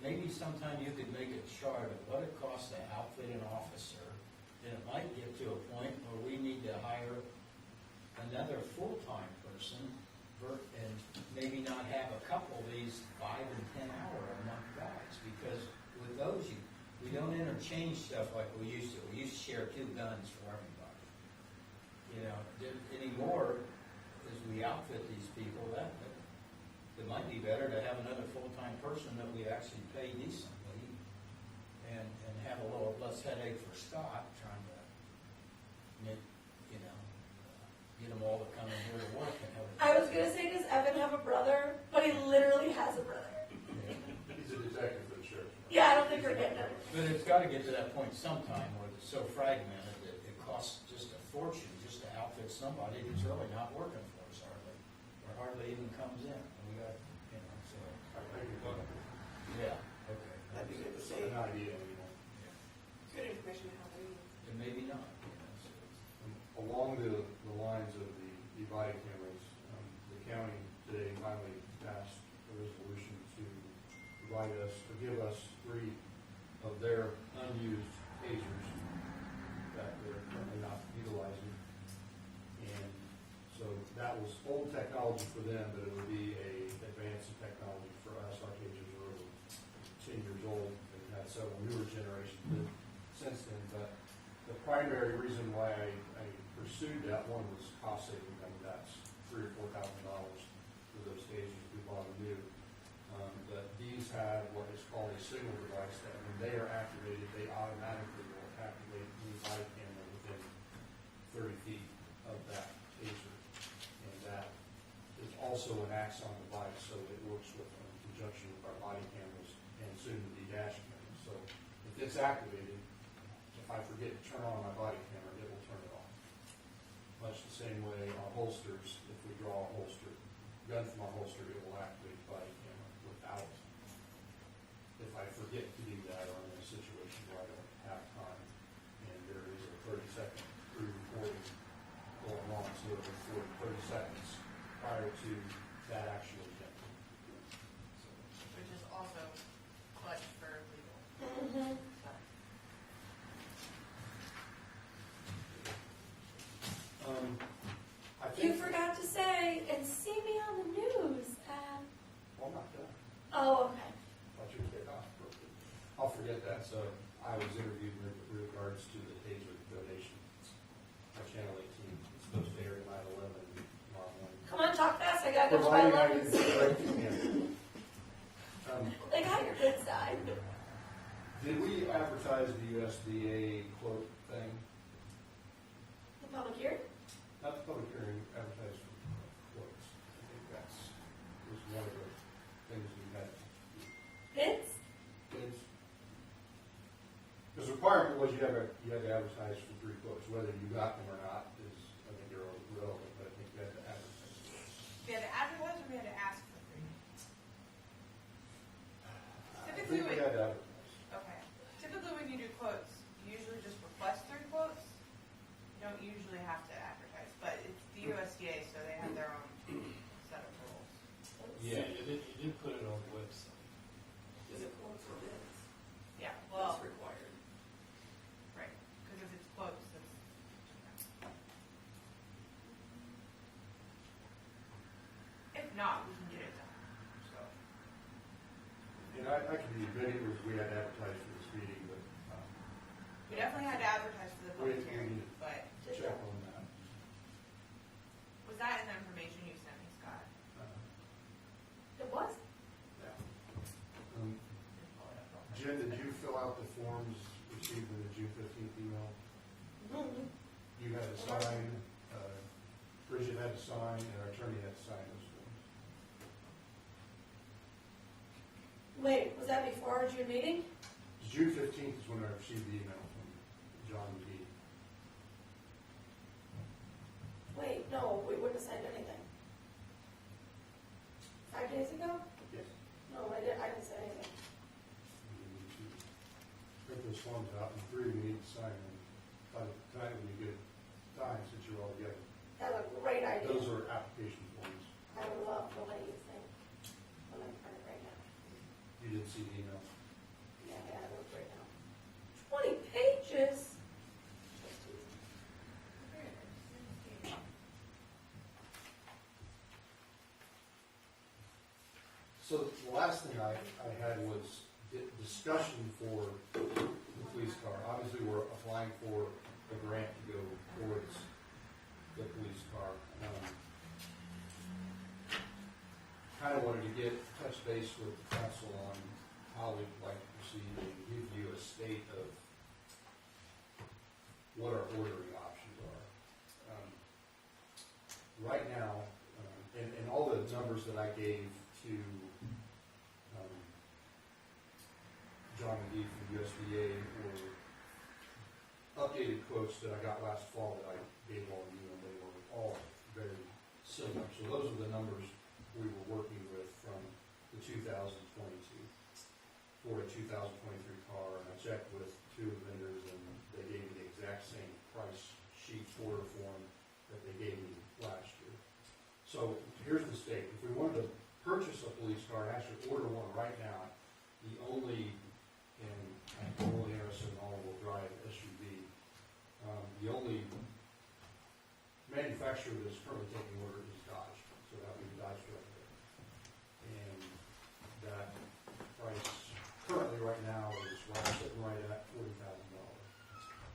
Maybe sometime you could make a chart of what it costs to outfit an officer, and it might get to a point where we need to hire another full-time person and maybe not have a couple of these 5 and 10 hour a month guys, because with those, we don't interchange stuff like we used to. We used to share 2 guns for everybody. Anymore, as we outfit these people, that it might be better to have another full-time person that we actually pay decently and have a little less headache for Scott trying to get them all to come in here to work and have a. I was gonna say, does Evan have a brother? But he literally has a brother. He's a detective for the sheriff. Yeah, I don't think we're getting it. But it's gotta get to that point sometime where it's so fragmented that it costs just a fortune just to outfit somebody who's really not working for us hardly, or hardly even comes in. And we got, so, I think you're talking. yeah. that'd be good to It's see. an idea, you know. Good information to have. And maybe not, you know, so it's- Along the lines of the body cameras, the county today finally passed a resolution to provide us, to give us 3 of their unused tasers that they're currently not utilizing. And so that was old technology for them, but it would be a advance in technology for us. Our tasers are over 10 years old. They've had several newer generations since then, but the primary reason why I pursued that one was cost saving. I mean, that's $3,000 or $4,000 for those tasers we bought new. But these have what is called a signal device that when they are activated, they automatically will activate the body camera within 30 feet of that taser. And that is also an axon device, so it works with in conjunction with our body cameras and soon to be dash cameras. So if it's activated, if I forget to turn on my body camera, it will turn it off. Much the same way our holsters, if we draw a holster, gun from our holster, it will activate the body camera without. If I forget to do that or I'm in a situation where I don't have time and there is a 30-second pre-recording going on, so it'll record 30 seconds prior to that actual event. So, Which is also clutch for legal. Mm-hmm. I You think, forgot to say, and see me on the news. well, I'm not done. Oh, okay. Thought you were getting off. I'll forget that. So I was interviewed with regards to the taser donation on Channel 18. It's supposed to air at 9/11 tomorrow morning. Come on, talk fast. I gotta go to my 11 They got your good side. Did we advertise the USDA quote thing? The public hearing? Not the public hearing, advertised for quotes. I think that's was one of the things we had. Bids? Bids. Because the requirement was you had to advertise for 3 quotes. Whether you got them or not is, I think, irrelevant, but I think you had to advertise. We had to advertise or we had to ask for free? I Typically, think we when, had to advertise. okay. Typically, when you do quotes, you usually just request 3 quotes. You don't usually have to advertise, but it's the USDA, so they have their own set of rules. Yeah. You did put it on the website. Is it quotes or bids? Yeah, well, That's required. right, because if it's quotes, it's. If not, we can get it done, so. And I can be admitting it was we had to advertise for this meeting, but We definitely had to advertise for the public We- hearing, we- but check on that. was that in the information you sent me, Scott? It was? Yeah. Jen, did you fill out the forms received in the June 15th email? Mm-hmm. You had to sign, Bridget had to sign, and our attorney had to sign those forms. Wait, was that before our June meeting? June 15th is when I received the email from John McGee. Wait, no, we wouldn't have signed anything. 5 days ago? Yes. No, I didn't say anything. We need to print those forms out, and 3 we need to sign them. Tonight would be a good time since you're all together. That's a great idea. Those are application forms. I would love the way you think. I'm gonna print it right now. You didn't see the email. Yeah, I gotta look right now. 20 pages. So the last thing I had was discussion for the police car. Obviously, we're applying for a grant to go towards the police car. Kind of wanted to touch base with the council on how we'd like to proceed and give you a state of what our ordering options are. Right now, and all the numbers that I gave to John McGee from USDA were updated quotes that I got last fall that I gave all of you, and they were all very similar. So those are the numbers we were working with from the 2022. for a 2023 car, and I checked with two vendors, and they gave me the exact same price sheet order form that they gave me last year. So here's the state. If we wanted to purchase a police car and actually order one right now, the only, and only Harrison all-wheel drive SUV, the only manufacturer that's currently taking order is Dodge. So that would be Dodge Director. And that price currently right now is sitting right at $40,000.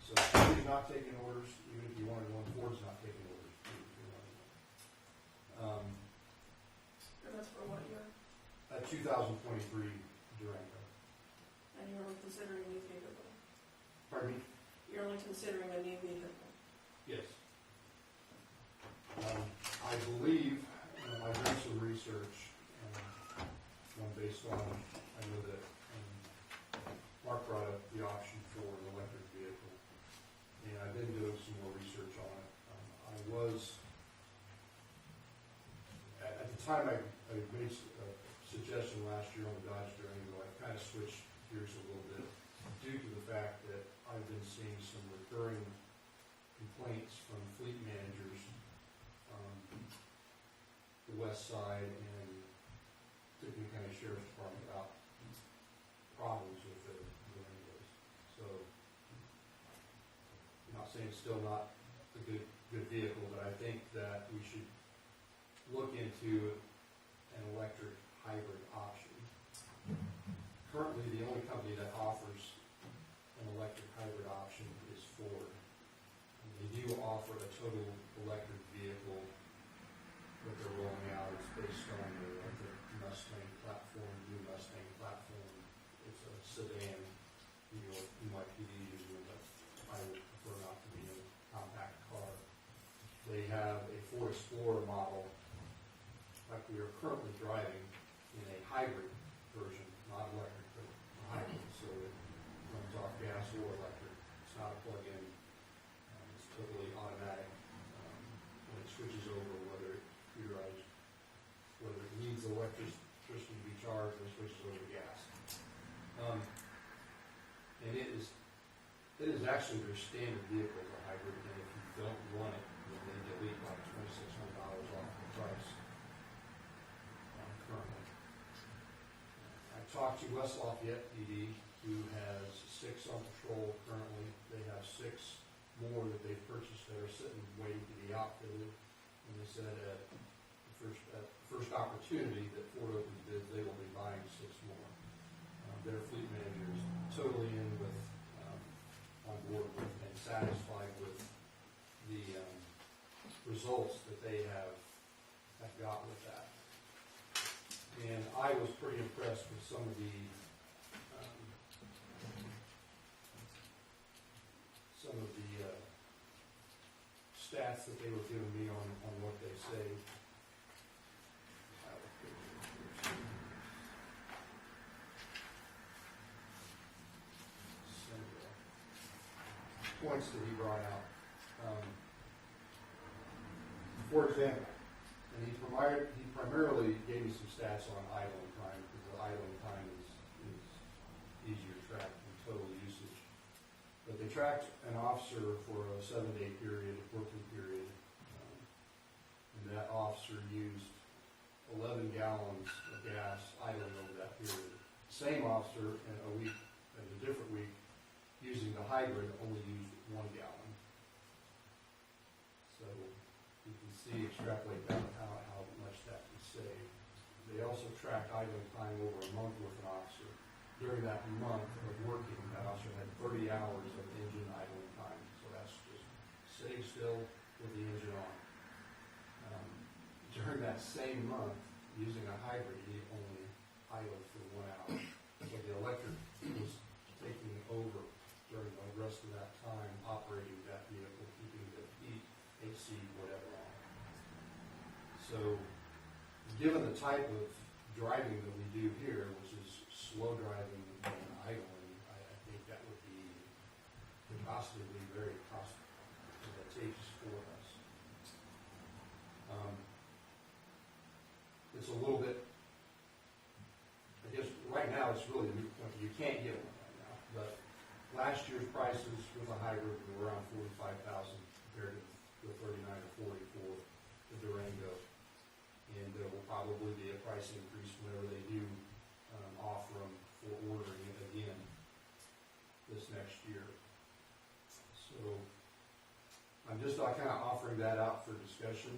So Chevy's not taking orders, even if you wanted one, Ford's not taking orders. Even if you wanted one. And that's for what year? A 2023 Durango. And you're only considering a new vehicle? Pardon me? You're only considering a new vehicle? Yes. I believe, I've done some research, one based on, I know that Mark brought up the option for an electric vehicle, and I've been doing some more research on it. I was, at the time I made a suggestion last year on the Dodge Durango, I kind of switched gears a little bit due to the fact that I've been seeing some recurring complaints from fleet managers, the west side and Tiffany County Sheriff's Department about problems with the Durangos. So, I'm not saying it's still not a good vehicle, but I think that we should look into an electric hybrid option. Currently, the only company that offers an electric hybrid option is Ford. And they do offer a total electric vehicle. What they're rolling out is based on the Mustang platform, new Mustang platform. It's a sedan. You might be using it, but I would prefer not to be a compact car. They have a Ford Explorer model, like we are currently driving, in a hybrid version, not electric, but a hybrid. So it runs off gas or electric. It's not a plug-in. It's totally automatic. When it switches over, whether it needs electricity to be charged or switches over to gas. And it is actually their standard vehicle as a hybrid, and if you don't run it, then they delete like $2,600 off the price currently. I talked to West Lafayette PD, who has 6 on patrol currently. They have 6 more that they've purchased that are sitting waiting to be outfitted. And they said at the first opportunity that Ford opens bids, they will be buying 6 more. Their fleet manager is totally on board with and satisfied with the results that they have got with that. And I was pretty impressed with some of the stats that they were giving me on what they saved. Points that he brought out. For example, and he primarily gave me some stats on idling time, because the idling time is easier to track than total usage. But they tracked an officer for a 7-day period, working period, and that officer used 11 gallons of gas idling over that period. Same officer in a different week, using the hybrid, only used 1 gallon. So you can see, extrapolate down how much that can save. They also tracked idling time over a month with an officer. During that month of working, that officer had 30 hours of engine idling time. So that's just sitting still with the engine on. During that same month, using a hybrid, he only idled for 1 hour. So the electric was taking over during the rest of that time, operating that vehicle, keeping the heat, AC, whatever on. So, given the type of driving that we do here, which is slow driving and idling, I think that would be possibly very cost advantageous for us. It's a little bit, I guess, right now it's really a moot point to you can't get one right now. But last year's prices with a hybrid were around $45,000 compared to the 39 or 40 for the Durango. And there will probably be a price increase whenever they do offer them for ordering it again this next year. So I'm just kind of offering that out for discussion.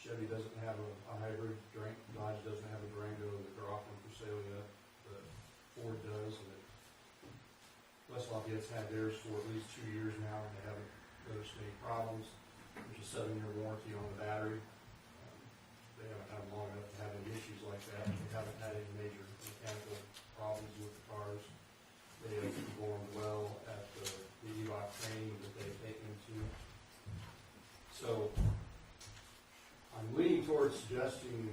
Chevy doesn't have a hybrid, Dodge doesn't have a Durango that they're offering for sale yet, but Ford does. And West Lafayette's had theirs for at least 2 years now, and they haven't noticed any problems. There's a 7-year warranty on the battery. They haven't had them long enough to have any issues like that. They haven't had any major mechanical problems with the cars. They have performed well at the EVOC training that they've taken to. So I'm leaning towards suggesting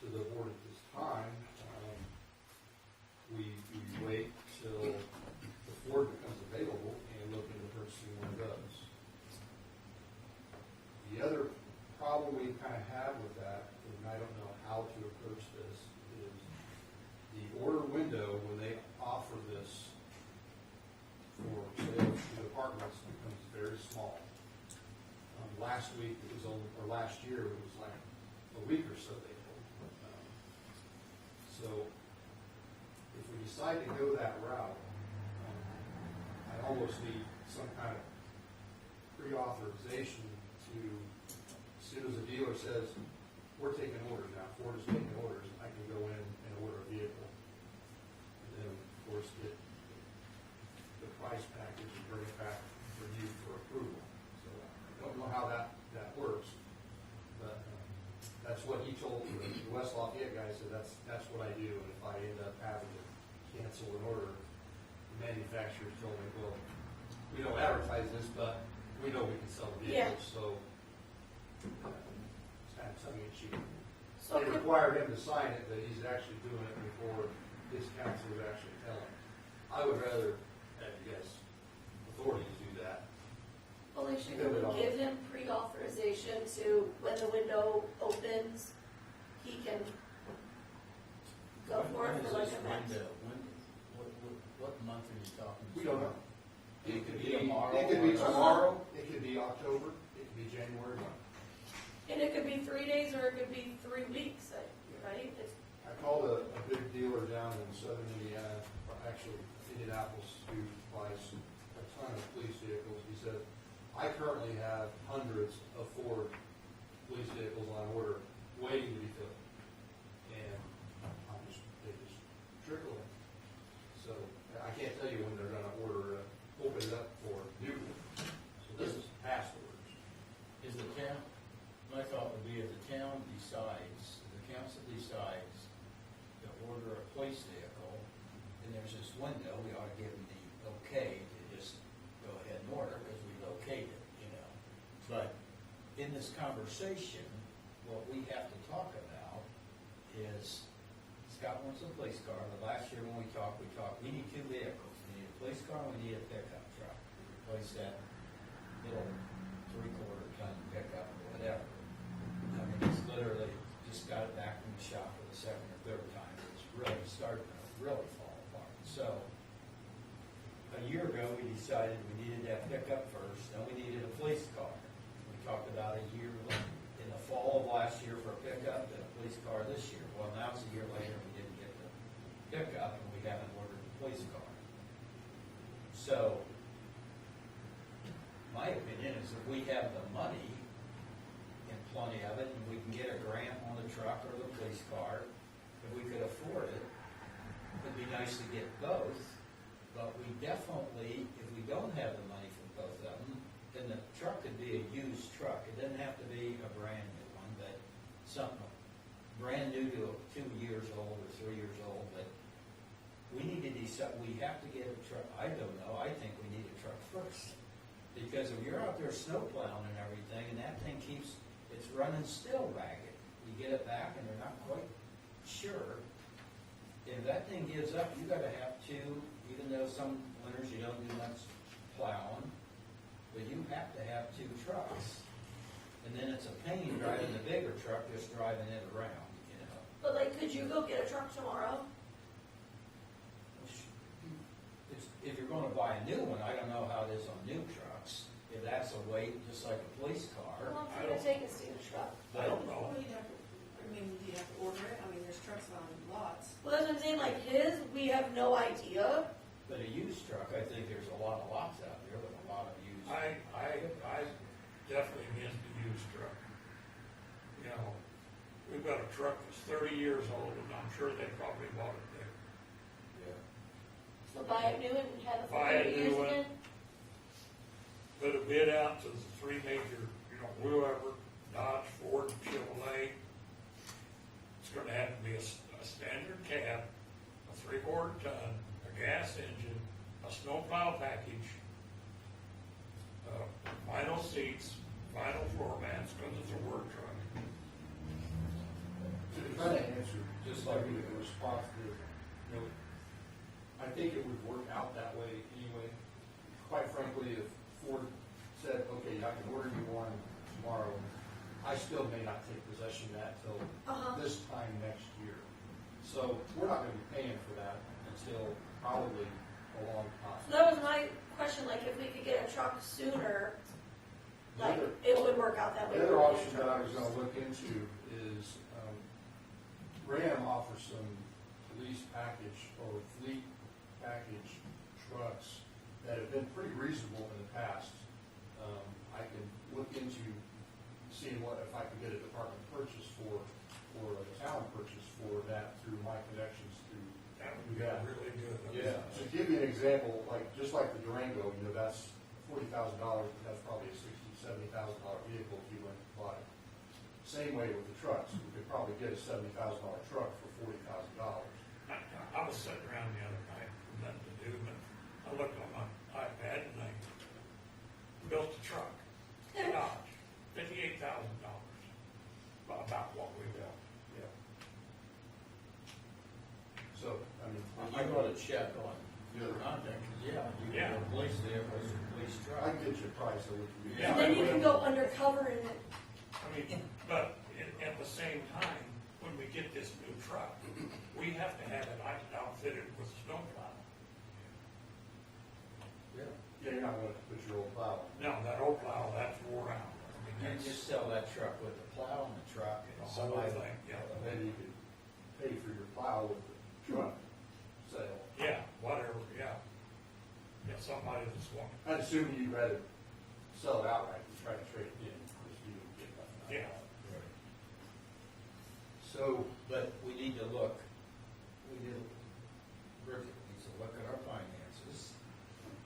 to the board at this time, we wait till the Ford becomes available and look into purchasing one of those. The other problem we kind of have with that, and I don't know how to approach this, is the order window when they offer this for sale to departments becomes very small. Last week it was only, or last year it was like a week or so they told. So if we decide to go that route, I almost need some kind of pre-authorization to, as soon as a dealer says, we're taking orders now, Ford is taking orders, I can go in and order a vehicle. And then, of course, get the price package and bring it back for you for approval. So I don't know how that works, but that's what he told me. The West Lafayette guy said that's what I do, and if I end up having to cancel an order, the manufacturer told me, well, we don't advertise this, but we know we can sell the vehicles, so it's kind of tongue in cheek. So They require him to sign it, but he's actually doing it before his counsel would actually tell him. I would rather have, yes, authority to do that. well, they should give him pre-authorization to, when the window opens, he can go for it When is for like this a month. window? What month are you talking? We don't know. It could be tomorrow. It could be tomorrow, it could be October, it could be January 1. And it could be 3 days or it could be 3 weeks, right? I called a big dealer down in southern Indiana, or actually Indianapolis, who buys a ton of police vehicles. He said, I currently have hundreds of Ford police vehicles on order waiting to be filled. And they just trickle in. So I can't tell you when they're gonna open it up for new ones. So this is past orders. Is the town, my thought would be if the town decides, if the council decides to order a police vehicle, and there's this window, we ought to give them the okay to just go ahead and order, because we okayed it, you know. But in this conversation, what we have to talk about is, Scott wants a police car. The last year when we talked, we need 2 vehicles. We need a police car and we need a pickup truck. Replace that little 3/4 ton pickup or whatever. I mean, it's literally just got it back from the shop for the 2nd or 3rd time. It's really starting to really fall apart. So a year ago, we decided we needed that pickup first, then we needed a police car. We talked about a year in the fall of last year for a pickup and a police car this year. Well, now it's a year later, we didn't get the pickup and we haven't ordered the police car. So my opinion is if we have the money and plenty of it, and we can get a grant on the truck or the police car, if we could afford it, it'd be nice to get both. But we definitely, if we don't have the money for both of them, then the truck could be a used truck. It doesn't have to be a brand new one, but something brand new to 2 years old or 3 years old. But we need to decide, we have to get a truck. I don't know, I think we need a truck first. Because if you're out there snow plowing and everything, and that thing it's running still ragged. You get it back and they're not quite sure. If that thing gives up, you gotta have 2, even though some winters you don't do much plowing, but you have to have 2 trucks. And then it's a pain driving the bigger truck, just driving it around, you know. But like, could you go get a truck tomorrow? if you're gonna buy a new one, I don't know how it is on new trucks, if that's a weight, just like a police How car. long is it gonna take us to get a truck? I don't know. Well, you'd have to, I mean, do you have to order it? I mean, there's trucks on lots. Well, that's what I'm saying, like his, we have no idea. But a used truck, I think there's a lot of lots out there with a lot of used. I definitely against the used truck. You know, we've got a truck that's 30 years old, and I'm sure they probably bought it there. Yeah. So buy it new and have it for Buy a 30 new years one. again? Put a bid out to the three major, you know, whoever, Dodge, Ford, and Chevrolet. It's gonna have to be a standard cab, a 3/4 ton, a gas engine, a snowplow package, vinyl seats, vinyl floor mats, because it's a work truck. To kind of answer, just like in response to, you know, I think it would work out that way anyway. Quite frankly, if Ford said, okay, I can order you one tomorrow, I still may not take possession of that till this time next year. So we're not gonna be paying for that until probably a long So time. that was my question, like if we could get a truck sooner, like it would work out that way. The other option that I was gonna look into is, Ram offers some police package or fleet package trucks that have been pretty reasonable in the past. I can look into seeing what, if I can get a department purchase or a town purchase for that through my connections through. That would be Yeah. really good. Yeah, to give you an example, like, just like the Durango, you know, that's $40,000, but that's probably a $60,000-$70,000 vehicle if you went to buy it. Same way with the trucks, we could probably get a $70,000 truck for $40,000. I was sitting around the other night, nothing to do, but I looked on my iPad and I built a truck, Dodge, $58,000, about what we built. Yeah. So, I mean, I got to check on Yeah. your contact, 'cause, yeah, you Yeah. can replace vehicles with police I truck. can get you a price of what you. Yeah. And then you can go undercover in it. I mean, but at the same time, when we get this new truck, we have to have it outfitted with snowplow. Yeah. Yeah, you're not gonna put your old plow. No, that old plow, that's wore out. I mean, You that's just sell that truck with the plow and the truck the and whole somebody. thing, yeah. Maybe you could pay for your plow with the truck sale. Yeah, whatever, yeah. Yeah, somebody that's wanting, I'd assume you'd rather sell it outright than try to trade it in, because you would get nothing out of yeah. it. So, But we need to look, Bridget needs to look at our finances.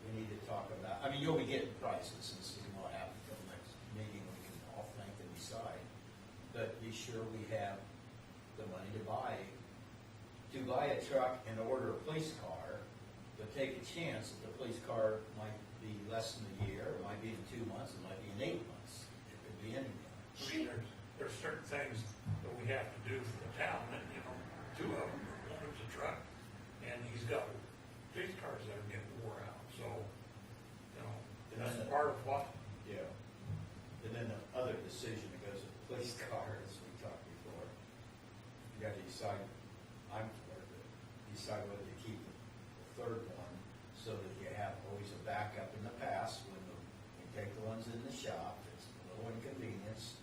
We need to talk about, I mean, you'll be getting prices and see what happens till next meeting, we can all think and decide. But be sure we have the money to buy a truck and order a police car, but take a chance that the police car might be less than a year, it might be in 2 months, it might be in 8 months, it could be anything. I mean, there's certain things that we have to do for the town, and, you know, two of them, one is a truck, and he's got police cars that are getting wore out, so, you know, that's part of what, Yeah. And then the other decision that goes with the police car, as we talked before, you got to decide, I'm for it, decide whether to keep the third one so that you have always a backup in the past when we take the ones in the shop, it's a little inconvenience.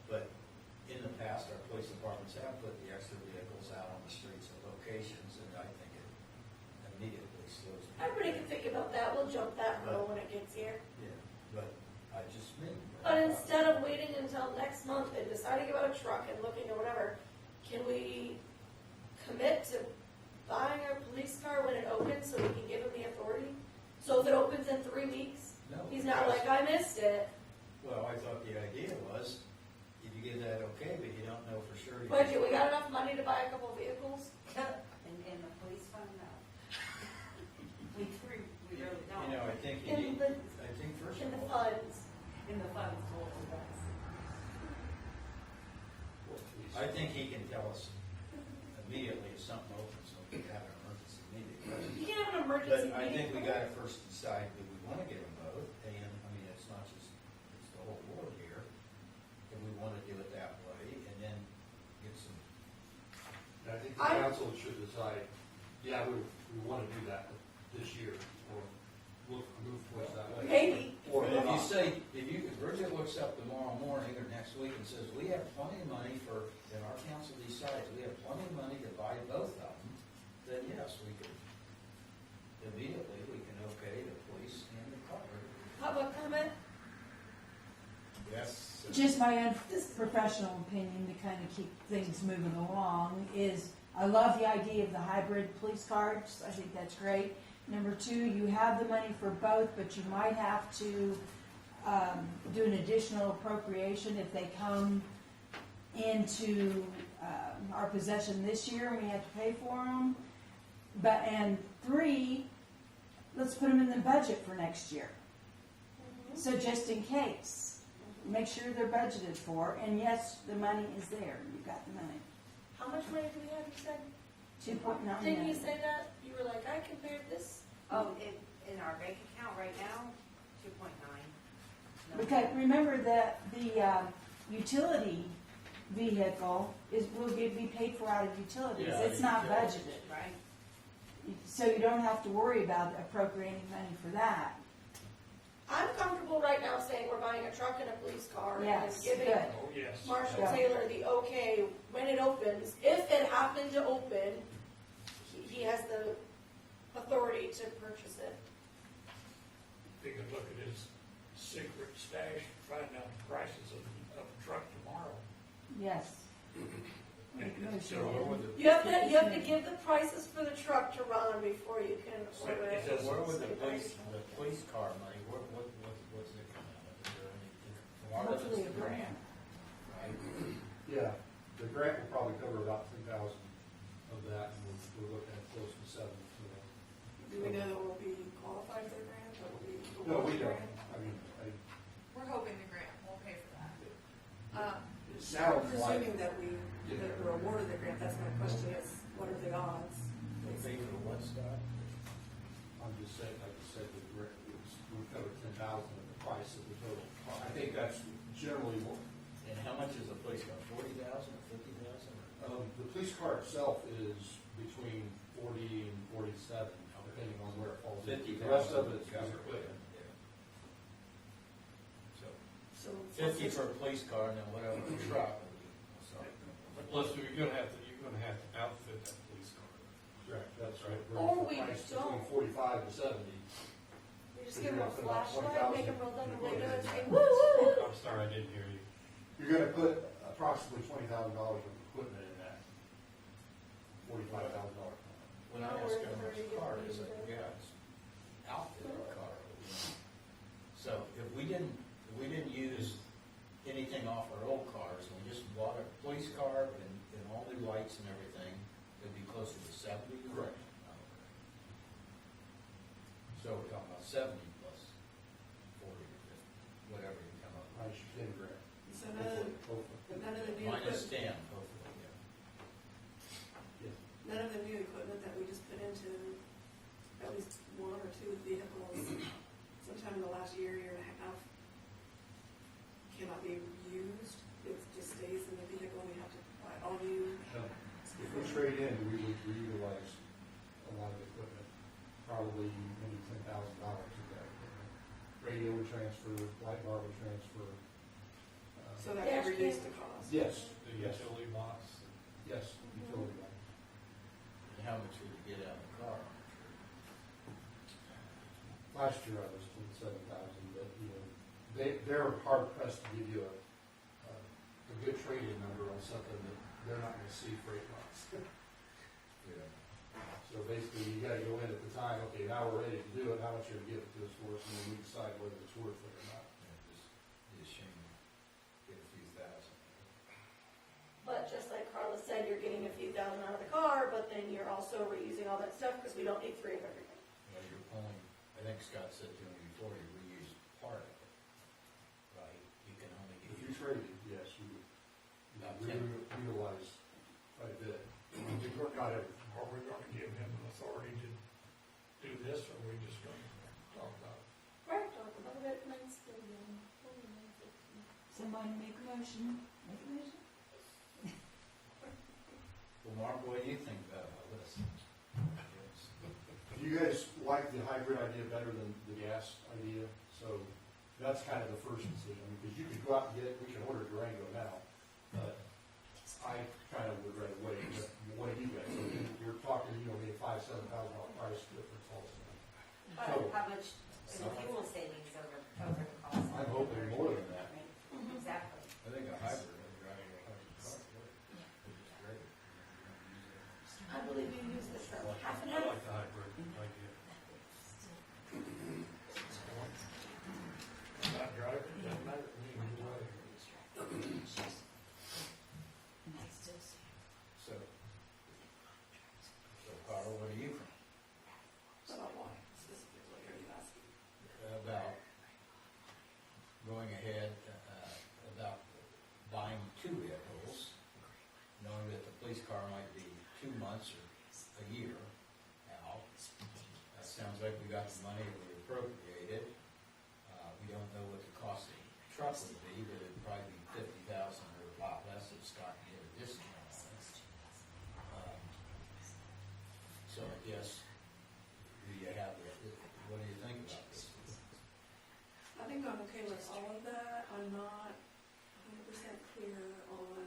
But in the past, our police departments have put the extra vehicles out on the streets at locations, and I think it immediately slows down. Everybody can think about that, we'll jump that road when it gets here. Yeah, but I just mean. But instead of waiting until next month and deciding about a truck and looking or whatever, can we commit to buying our police car when it opens so we can give him the authority? So if it opens in 3 weeks, No, he's not like, I missed it. Well, I thought the idea was, if you get that okay, but you don't know for sure. Budget, we got enough money to buy a couple of vehicles? In the police fund, no. We really don't. You know, I think you In need, the, I think first in of the all, funds. In the funds, well, that's. I think he can tell us immediately if something opens, so we can have an emergency meeting. You can have an emergency But I think we meeting. gotta first decide, do we wanna get them both? And, I mean, it's not just, it's the whole board here. Do we wanna do it that way and then get some, I think the council should decide, yeah, we wanna do that this year, or say, if Bridget looks up tomorrow morning or next week and says, we have plenty of money for, and our council decides, we have plenty of money to buy both of them, then yes, we could, immediately, we can okay the police and the car. Public comment? Yes. Just my unprofessional opinion to kind of keep things moving along is, I love the idea of the hybrid police cards. I think that's great. Number two, you have the money for both, but you might have to do an additional appropriation if they come into our possession this year and we have to pay for them. And three, let's put them in the budget for next year. So just in case, make sure they're budgeted for, and yes, the money is there, you've got the money. How much money do we have, you said? 2.9 Didn't you million. say that? You were like, I compared this. Oh, in our bank account right now, 2.9. Because remember that the utility vehicle will be paid for out of utilities, Yeah, it's not utilities. budgeted. Right? So you don't have to worry about appropriating money for that. I'm comfortable right now saying we're buying a truck and a police car and Yes, giving good. Oh, yes. Marshall Yeah. Taylor the okay when it opens. If it happened to open, he has the authority to purchase it. He could look at his secret stash, find out the prices of a truck tomorrow. Yes. So, You have to give the prices for the truck to Ron before you can order it. It doesn't Where would the police car money, what's it come out of? Is there any, part of Hopefully it's a the grant, right? Yeah, the grant will probably cover about 3,000 of that, and we're looking at close to 7. Do we know that we'll be qualified for the grant, or will we? No, we don't. I mean, We're hoping the grant will pay for that. it sounds like, Presuming that we're awarded the grant, that's my question, is what are the odds? They pay for the what, Scott? I'm just saying, like you said, the grant, we covered 10,000 of the price of the total. I think that's generally what, And how much is a police car, 40,000 or 50,000? the police car itself is between 40 and 47, depending on where it falls. 50,000. The rest of it is Covered. equipment. Yeah. So, So 50 for a police car and then whatever the truck. Sorry. Plus, you're gonna have to outfit that police car. Correct, that's right. Or we Price don't. Between 45 to 70. We just give them a flashlight, make them roll down the window and say, Yeah. woo, woo, woo. I'm sorry, I didn't hear you. You're gonna put approximately $20,000 worth of equipment in that $45,000 car. When I ask how much the car is, like, yeah, it's outfit the car. So if we didn't use anything off our old cars, and we just bought a police car and all new lights and everything, it'd be closer to 70? Correct. Okay. So we're talking about 70 plus 40 or 50, whatever you come up Minus your 10 grand. So Hopefully. none of the with. new Minus equipment, 10, hopefully, yeah. Yeah. none of the new equipment that we just put into at least one or two vehicles sometime in the last year and a half cannot be used. It just stays in the vehicle and we have to buy all new. If we trade in, we would reutilize a lot of equipment, probably maybe $10,000 of that equipment. Radio would transfer, light bar would transfer. So that could reduce the cost. Yes, The yes, utility box. yes, utility line. And how much would you get out of the car? Last year I was told 7,000, but, they're hard pressed to give you a good trade-in number on something that they're not gonna see for 8 months. Yeah. So basically, you gotta go in at the time, okay, now we're ready to do it, how much you're gonna give it to us for us, and then we decide whether it's worth it or not. Just be ashamed to get a few thousand. But just like Carla said, you're getting a few thousand out of the car, but then you're also reusing all that stuff because we don't need 3 of everything. You know, you're only, I think Scott said to me before, you reuse part of it, right? You can only If you get. traded, yes, you would About utilize quite a bit. Not every. Are we gonna give him an authority to do this, or are we just gonna talk about it? Right, talk about it next Somebody make a motion, make a motion. Well, Mark, what do you think about all this? Do you guys like the hybrid idea better than the gas idea? So That's kind of the first decision, because you could go out and get it, we can order Durango now, but I kind of would rather wait, but what do you guys, you're talking, maybe $5,000-7,000 price difference also. But how much is the fuel savings over the cost? I'm hoping more than that. Exactly. I think a hybrid is driving a hybrid car, which is great. I believe you use this for half an I hour. like the hybrid idea. Not driving, doesn't matter to me either way. So Carl, what do you think About what specifically are you asking? about going ahead, about buying two vehicles, knowing that the police car might be 2 months or a year out? That sounds like we got the money that we appropriated. We don't know what the cost of the truck would be, but it'd probably be 50,000 or a lot less if Scott can get a discount on it. So I guess, do you have, what do you think about this? I think I'm okay with all of that. I'm not 100% clear on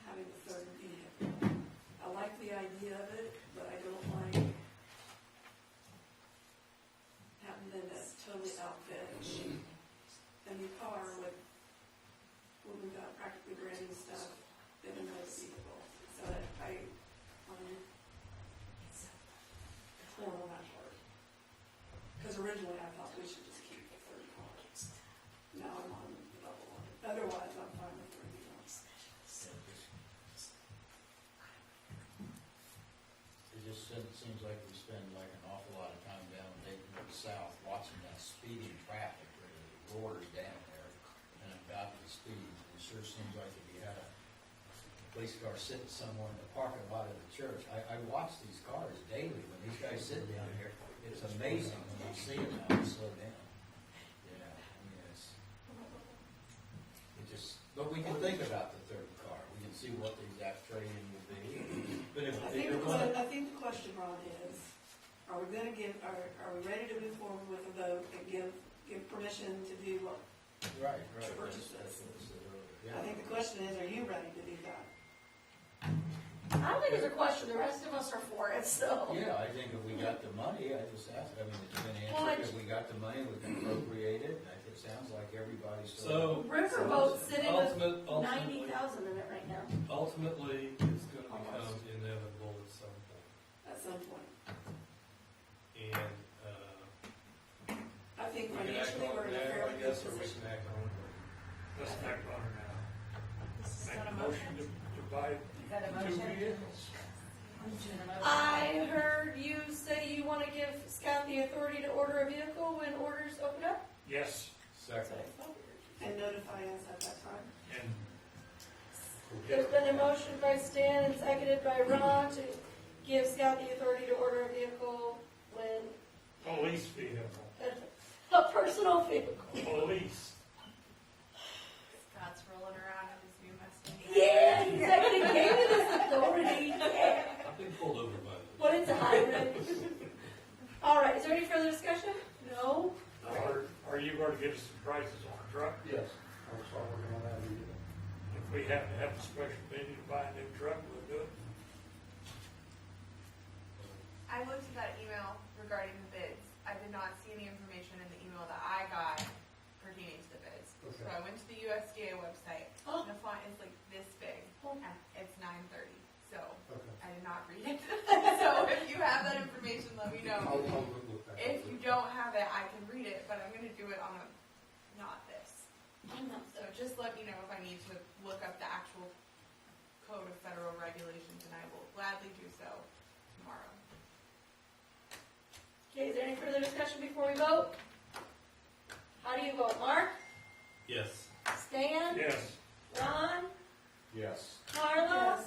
having a third vehicle. I like the idea of it, but I don't like having them to totally outfit a new car with, when we've got practically brand new stuff in another vehicle. So I'm torn on that part. Because originally I thought we should just keep the third car. Now I'm on the double one. Otherwise, I'm fine with three vehicles. It just seems like we spend like an awful lot of time down in Dayton to the south watching that speeding traffic that roars down there and about the speed. It sure seems like if you had a police car sitting somewhere in the parking lot of the church, I watch these cars daily when these guys sit down here. It's amazing when you see them how they slow down. You know, I mean, but we can think about the third car. We can see what the exact trade-in will be. But if you're going to I think the question, Ron, is, are we gonna give, are we ready to move forward with a vote and give permission to do what? Right. To purchase That's this. what I said earlier. I think the question is, are you ready to do that? I don't think it's a question, the rest of us are for it, so. Yeah, I think if we got the money, I just asked, I mean, it's been Well, answered, if we got the money, we can appropriate it, and it sounds like everybody's. So. Riverboat's sitting with Ultimately, 90,000 in it right now. ultimately, it's gonna become inevitable at some point. At some point. And, I think we can act financially, on we're it in a now, I fairly good guess, or we position. can act on it. Let's act on it now. Is Make that a a motion motion? to buy Is that a two motion? vehicles. I heard you say you want to give Scott the authority to order a vehicle when orders open up? Yes, Second. And notify us at that time. and There's been a motion by Stan and seconded by Ron to give Scott the authority to order a vehicle when, police vehicle, a personal vehicle. police. Scott's rolling around in his new Mustang. Yeah, he's actually gave me this authority, yeah. I've been pulled over by this. But it's a hybrid. All right, is there any further discussion? No? Are you going to get us some prices on a truck? Yes, I'll start working on that immediately. If we have to have a special meeting to buy a new truck, we'll do it. I looked at that email regarding the bids. I did not see any information in the email that I got pertaining to the bids. So Okay. I went to the USDA website, Oh. and the font is like this big, Oh. and it's 9:30, so Okay. I did not read it. So if you have that information, let me know. I'll look back. If you don't have it, I can read it, but I'm gonna do it on a, not this. So just let me know if I need to look up the actual code of federal regulations, and I will gladly do so tomorrow. Okay, is there any further discussion before we vote? How do you vote, Mark? Yes. Stan? Yes, Ron? Yes. Carla?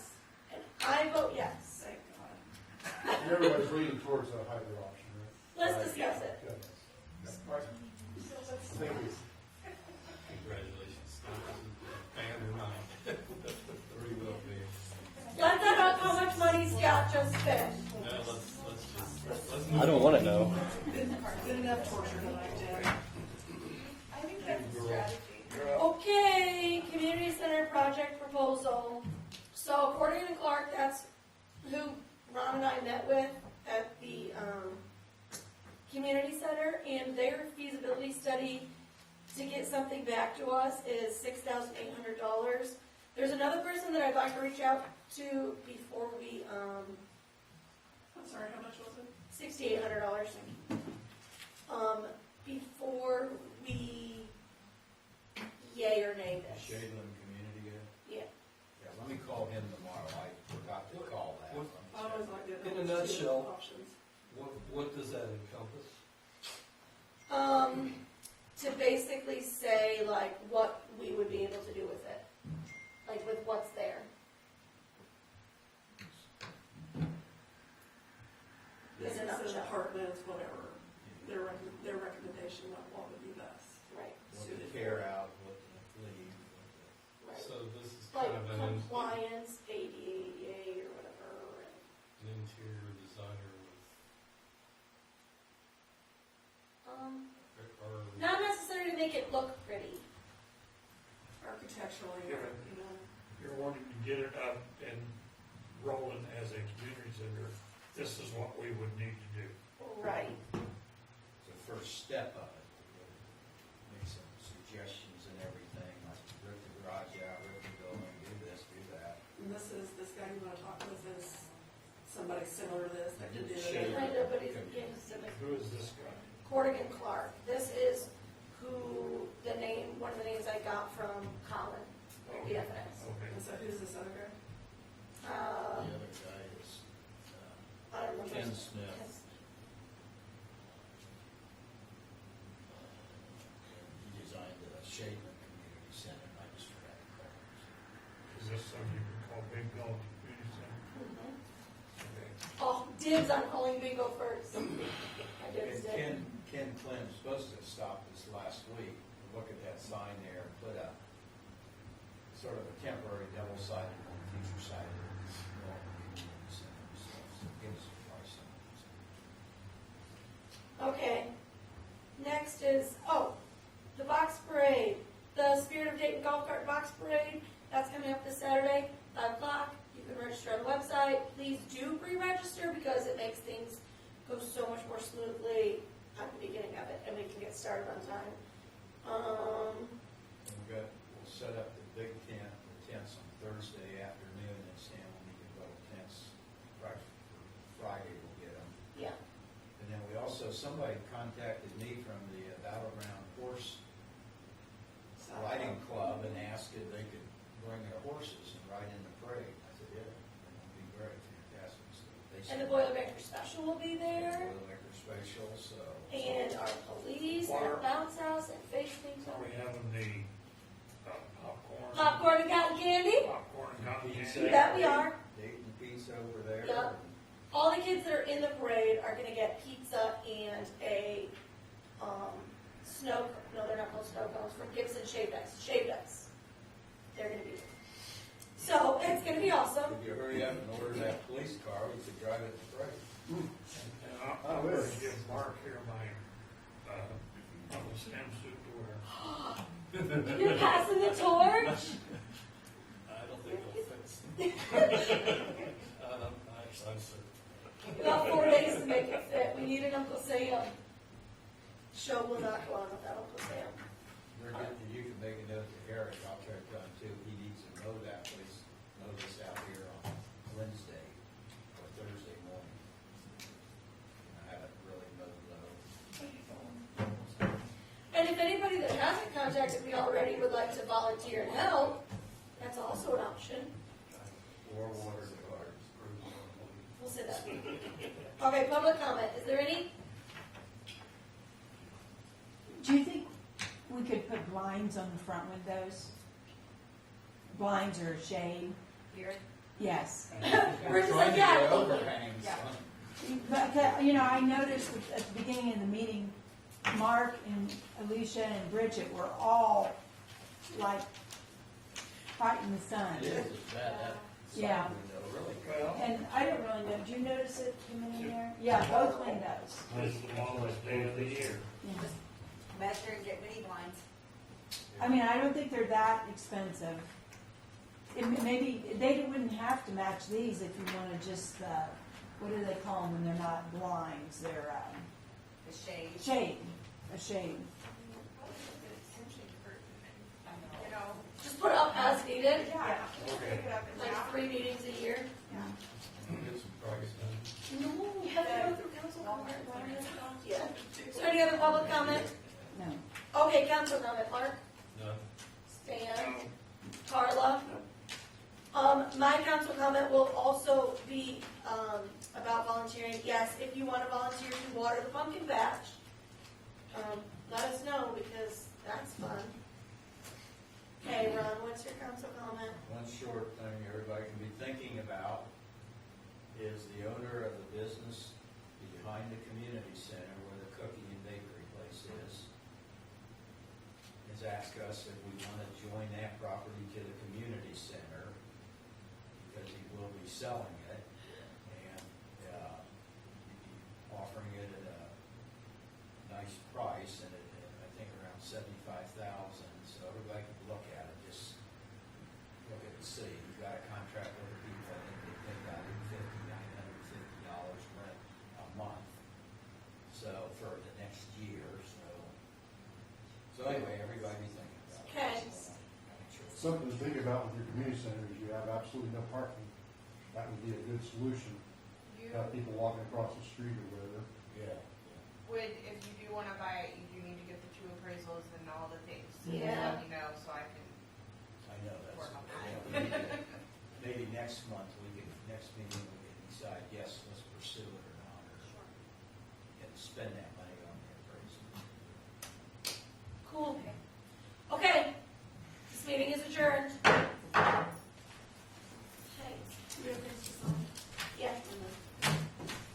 And I vote yes. Thank God. Everybody's leaning towards a hybrid option, right? Let's discuss it. Okay. All right. Thank you. Congratulations. Scott. Fan or not. Pretty well be. Let's add up how much money Scott just spent. No, let's move I don't on. wanna know. enough torture tonight, Jen. I think that's a strategy. You're up. Okay, community center project proposal. So Corrigan and Clark, that's who Ron and I met with at the, community center, and their feasibility study to get something back to us is $6,800. There's another person that I'd like to reach out to before we, I'm sorry, how much was it? $6,800. Before we yay or nay this. Shadeland Community Ed? Yeah. Yeah, let me call him tomorrow, I forgot to call that. I always like to In a know nutshell. options. What does that encompass? To basically say like what we would be able to do with it, like with what's there. Businesses, apartments, whatever, their recommendation of what would be best. Right. What to tear out, what to leave, Right. So this is Like kind of an compliance, ADA or whatever. interior designer Um, or not necessarily to make it look pretty. Architecturally, Yeah. you know. You're wanting to get it up and rolling as a community center, this is what we would need to do. Right. the first step of it. Make some suggestions and everything, like rip the garage out, rip the building, do this, do that. And this guy you wanna talk with is somebody similar to this that could do Shade. it. Kind of, but it's again, civic. Who is this guy? Corrigan Clark. This is one of the names I got from Colin, BFS. Okay. And so who's this other guy? The other guy is, I don't remember. Ken Smith. He designed the Shadeland Community Center, and I just forgot to call it. Is this something you can call Big Gulch Community Center? Mhm. Okay. Oh, dibs on calling Bingo first. I did And say. Ken Clem was supposed to stop this last week, look at that sign there, and put a sort of a temporary double-sided on the future side of the community center, so give us a price on it. Okay. Next is, the box parade. The Spirit of Dayton Golf Cart Box Parade. That's coming up this Saturday, 5 o'clock. You can register on the website. Please do pre-register because it makes things go so much more smoothly at the beginning of it, and we can get started on time. And we'll set up the big tent, the tents on Thursday afternoon, and Stan will need to go to tents, right, for Friday we'll get them. Yeah. And then we also, somebody contacted me from the Battleground Horse Riding Club and asked if they could bring their horses and ride in the parade. I said, yeah, that would be great, fantastic. So they And the said- Boilermaker Special will be there, Boilermaker Special, so. and our police, Water. and bounce house, and face things. Are we having the popcorn? Popcorn and cotton candy. Popcorn and cotton Pizza. candy? That we are. Dayton Pizza over there. Yep. All the kids that are in the parade are gonna get pizza and a, they're not called snow cones, from Gibson Shaved Ice. They're gonna be there. So, it's gonna be awesome. If you hurry up and order that police car, we could drive it to the parade. And I'm going to give Mark here my, little swimsuit to wear. You're passing the torch? I don't think it'll fit. I'm certain. About 4 days to make it fit. We need an Uncle Sam. Show will not go on without Uncle Sam. You can make a note to Eric, I'll try to tell him too, he needs to mow that place, mow this out here on Wednesday or Thursday morning. I haven't really mowed low. And if anybody that hasn't contacted me already would like to volunteer and help, that's also an option. Or water the gardens. We'll say that. Okay, public comment. Is there any? Do you think we could put blinds on the front windows? Blinds or shade? Here, Yes. We're just like, yeah. Overhangs. Yeah. But, I noticed at the beginning of the meeting, Mark and Alicia and Bridget were all like fighting the sun. It is, it's bad, that side Yeah. window really. Well, And I don't really know, do you notice it coming in there? Yeah, both windows. this is the longest day of the year. Measure and get mini blinds. I mean, I don't think they're that expensive. Maybe, they wouldn't have to match these if you wanted just, what do they call them when they're not blinds? They're, The shade. shade, a shade. You know, Just put it up as needed, yeah. Okay. Pick it up and like down. 3 meetings a year. Get some price then. No, we have to go through council comment. Yeah. Is there any other public comment? No. Okay, council comment, Mark, None. Stan, Carla. My council comment will also be, about volunteering. Yes, if you want to volunteer to water the pumpkin patch, let us know because that's fun. Okay, Ron, what's your council comment? One short thing everybody can be thinking about is the owner of the business behind the community center where the cookie and bakery place is, has asked us if we want to join that property to the community center because he will be selling it and offering it at a nice price and I think around $75,000. So everybody can look at it, just look at it and see. You've got a contract with the people, I think they got it $950 rent a month. So for the next year, so anyway, everybody be thinking about it. Okay. Something to think about with your community center is you have absolutely no parking. That would be a good solution. You Have people walking across the street or whatever. Yeah. would, if you do wanna buy it, you do need to get the 2 appraisals and all the things. So just Yeah. let me know so I can I know that's. work on that. Yeah, maybe next month, next meeting, we can decide, yes, let's pursue it or not, or and spend that money on the appraisal. Cool. Okay, this meeting is adjourned.